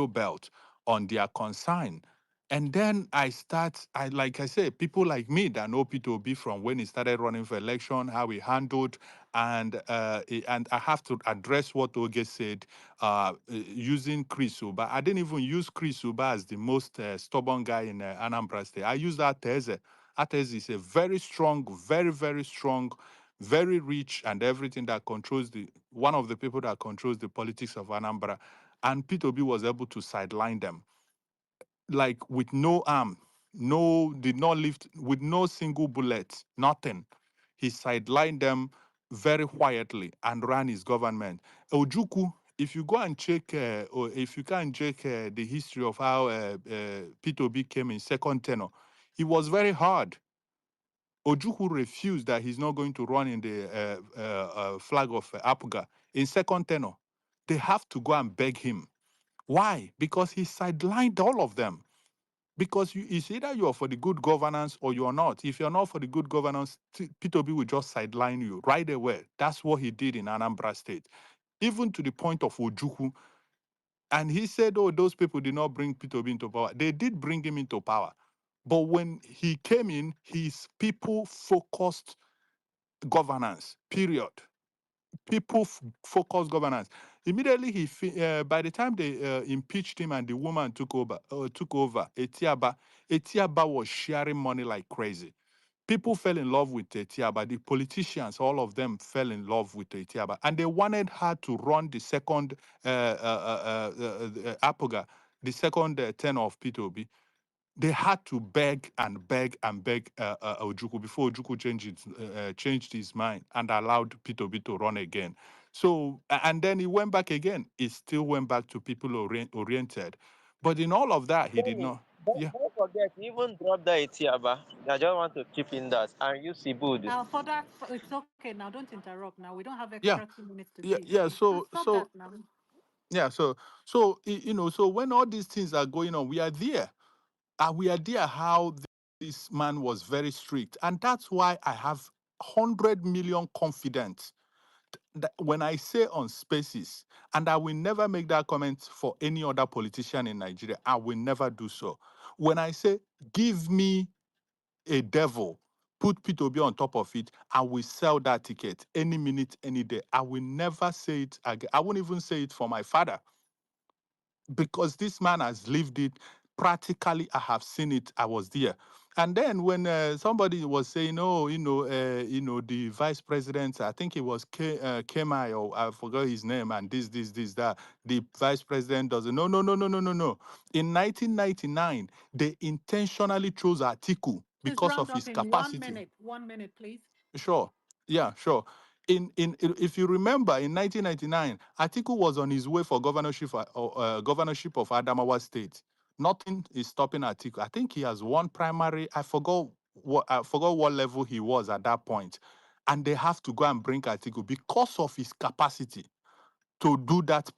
belt on their concern. And then like I say, people like me that know P2B from when he started running for election, how he handled, and I have to address what Oge said, using Chris Uba. I didn't even use Chris Uba as the most stubborn guy in Anambra State. I used Ateze. Ateze is a very strong, very, very strong, very rich, and everything that controls one of the people that controls the politics of Anambra. And P2B was able to sideline them, like with no arm, did not lift with no single bullet, nothing. He sidelined them very quietly and ran his government. Ojuku, if you go and check, or if you can check the history of how P2B came in second tenor, it was very hard. Ojuku refused that he's not going to run in the flag of Apuga in second tenor. They have to go and beg him. Why? Because he sidelined all of them. Because it's either you are for the good governance or you are not. If you're not for the good governance, P2B will just sideline you right away. That's what he did in Anambra State, even to the point of Ojuku. And he said, oh, those people did not bring P2B into power. They did bring him into power. But when he came in, his people-focused governance, period. People-focused governance. Immediately, by the time they impeached him and the woman took over, Etiaba was sharing money like crazy. People fell in love with Etiaba. The politicians, all of them fell in love with Etiaba. And they wanted her to run the second Apoga. the second tenor of Peter Obi, they had to beg and beg and beg Ojukwu before Ojukwu changed his mind and allowed Peter Obi to run again. So, and then he went back again. He still went back to people oriented. But in all of that, he did Kenny, not. Yeah, don't forget, even drop that Etiaba. I just want to chip in that and use Sibudu. For that, it's okay now. Don't interrupt now. We don't have extra yeah, 2 minutes to yeah, give. yeah. Just So, stop that so now. yeah, so when all these things are going on, we are there. We are there. How this man was very strict, and that's why I have 100 million confidence that when I say on spaces, and I will never make that comment for any other politician in Nigeria, I will never do so. When I say, give me a devil, put P2B on top of it, I will sell that ticket any minute, any day. I will never say it again. I won't even say it for my father because this man has lived it practically. I have seen it. I was there. And then when somebody was saying, oh, the vice president, I think it was Kemai, or I forgot his name, and this that the vice president doesn't. No, no, no, no, no, no, no. In 1999 they intentionally chose Atiku Please because round of up his in 1 minute. capacity. 1 minute, please. Sure. Yeah, sure. If you remember, in 1999, Atiku was on his way for governorship of Adamawa State. Nothing is stopping Atiku. I think he has won primary. I forgot what level he was at that point, and they have to go and bring Atiku because of his capacity to do that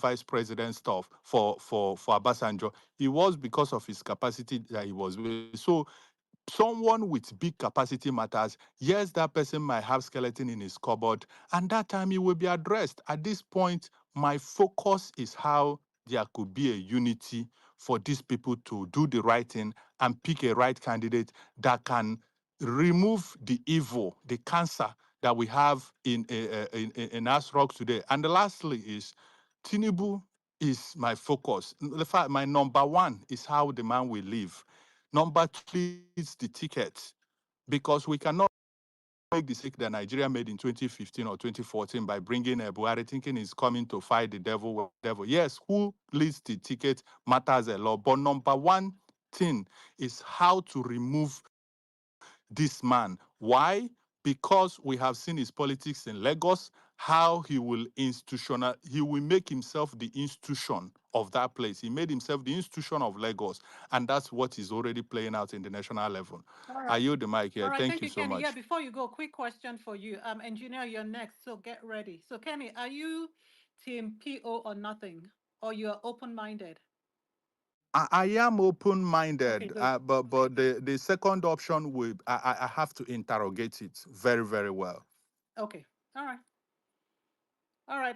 vice president stuff for Abasanjo. It was because of his capacity that he was with. So someone with big capacity matters. Yes, that person might have skeleton in his cupboard, and that time it will be addressed. At this point, my focus is how there could be a unity for these people to do the right thing and pick a right candidate that can remove the evil, the cancer that we have in us rocks today. And lastly is Tinubu is my focus. In fact, my number one is how the man will live. Number two is the ticket, because we cannot make the mistake that Nigeria made in 2015 or 2014 by bringing a Buhari thinking he's coming to fight the devil with the devil. Yes, who leads the ticket matters a lot. But number one thing is how to remove this man. Why? Because we have seen his politics in Lagos, how he will make himself the institution of that place. He made himself the institution of Lagos, and that's what is already playing out in the national level. All I right. yield the mic All here. right. Thank Thank you you, so Kenny. Yeah, much. before you go, quick question for you. Engineer, you're next, so get ready. So, Kenny, are you team PO or nothing? Or you're open-minded? I am Okay, open-minded, good. but the second option will I have to interrogate it very, very well. Okay. All right. All right.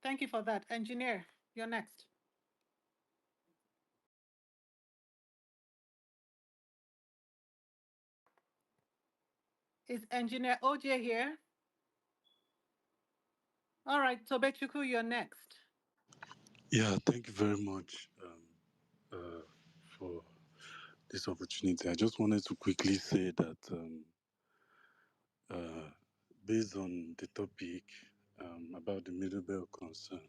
Thank you for that. Engineer, you're next. Is Engineer OJ here? All right, Tobechuku, you're next. Yeah, thank you very much for this opportunity. I just wanted to quickly say that uh, based on the topic about the middle belt concern,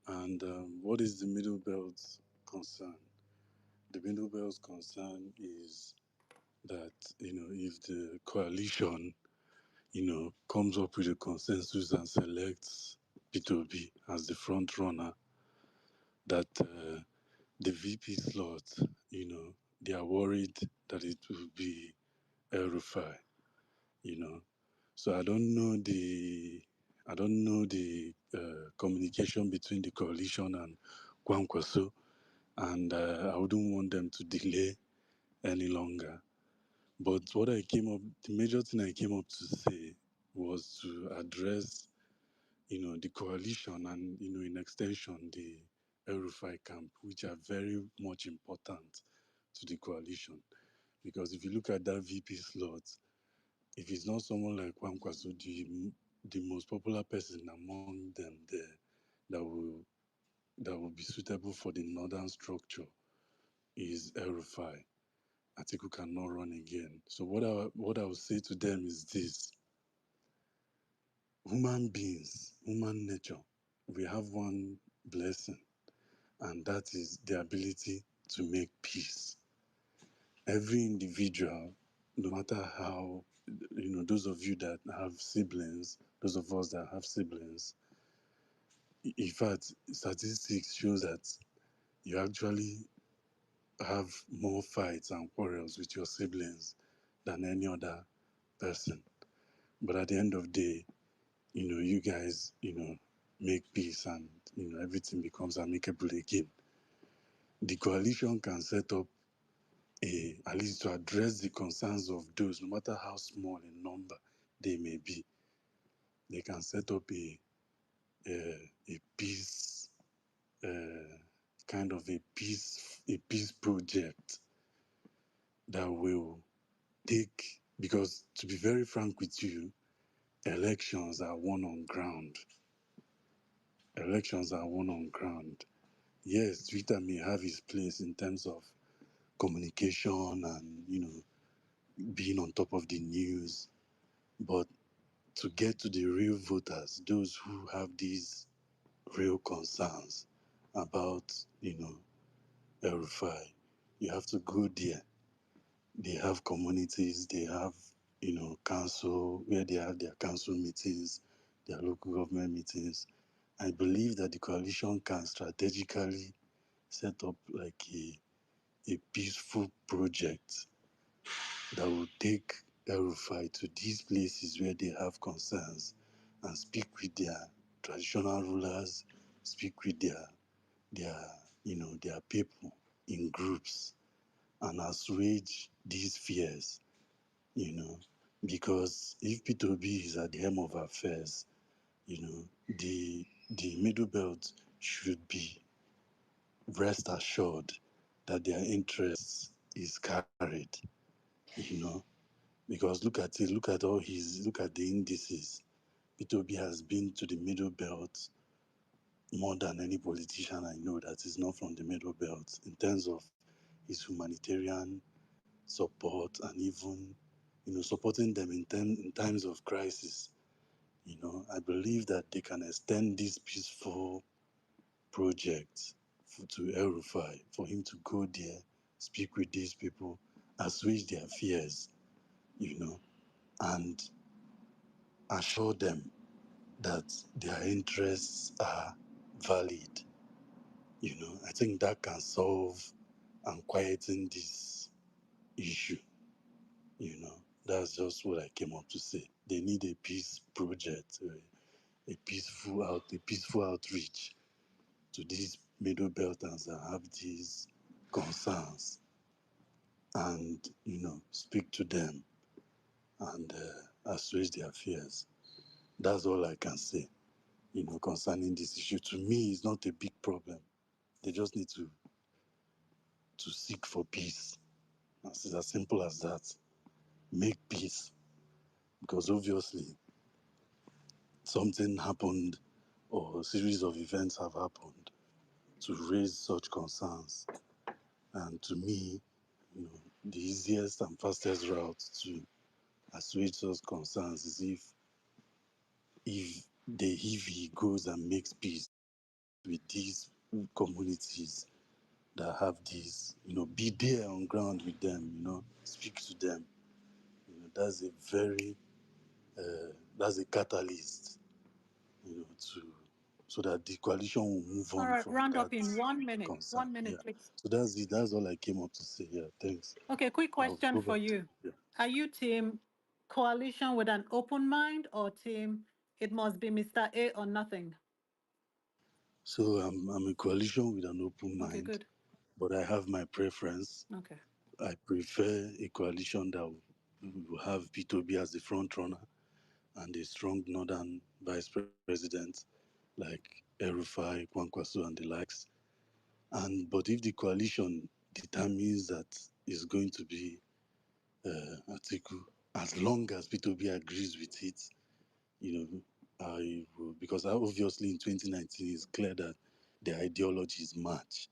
and what is the middle belt concern? The middle belt concern is that, if the coalition, comes up with a consensus and selects P2B as the front runner, that the VP slot, they are worried that it will be El Rufai, you know. So I don't know the communication between the coalition and Kwankwaso, and I wouldn't want them to delay any longer. But the major thing I came up to say was to address, the coalition and, in extension, the El Rufai camp, which are very much important to the coalition. Because if you look at that VP slot, if it's not someone like Kwankwaso, the most popular person among them there that will be suitable for the northern structure is El Rufai. Atiku cannot run again. So what I would say to them is this: human beings, human nature, we have one blessing, and that is the ability to make peace. Every individual, no matter how, those of you that have siblings, those of us that have siblings, in fact, statistics shows that you actually have more fights and quarrels with your siblings than any other person. But at the end of the day, you guys, make peace and, everything becomes amicable again. The coalition can set up at least to address the concerns of those, no matter how small in number they may be. They can set up a peace, uh, kind of a peace project that will take, because to be very frank with you, elections are won on ground. Elections are won on ground. Yes, Twitter may have its place in terms of communication and, being on top of the news, but to get to the real voters, those who have these real concerns about, El-Rufai, you have to go there. They have communities, they have, council, where they have their council meetings, their local government meetings. I believe that the coalition can strategically set up like a peaceful project that will take El-Rufai to these places where they have concerns and speak with their traditional rulers, speak with their people in groups and assuage these fears, you know. Because if P2B is at the helm of affairs, the middle belt should be rest assured that their interests is carried, you know. Because look at the indices. P2B has been to the middle belt more than any politician I know that is not from the middle belt in terms of his humanitarian support and even, supporting them in times of crisis. I believe that they can extend this peaceful project to El Rufai for him to go there, speak with these people, assuage their fears, and assure them that their interests are valid. I think that can solve and quieten this issue. That's just what I came up to say. They need a peace project, a peaceful outreach to these middle belters that have these concerns, and speak to them and assuage their fears. That's all I can say. Concerning this issue, to me, it's not a big problem. They just need to seek for peace. It's as simple as that. Make peace, because obviously something happened or a series of events have happened to raise such concerns. And to me, the easiest and fastest route to assuage those concerns is if he goes and makes peace with these communities that have these, be there on ground with them, speak to them. That's a very that's a catalyst, to so that the coalition will move All on right, from round up that in 1 minute. concern. 1 minute, Yeah. please. So that's it. That's all I came up to say. Yeah. Thanks. Okay, quick I'll question go for back to you. yeah. Are you team coalition with an open mind or team it must be Mr. A or nothing? So I'm a coalition with an open Okay, mind, good. but I have my preference. Okay. I prefer a coalition that will have P2B as the front runner and a strong northern vice president like Erufai, Kwankwaso, and the likes. And but if the coalition determines that it's going to be Atiku, as long as P2B agrees with it, you know, I will, because obviously in 2019 it's clear that the ideologies match.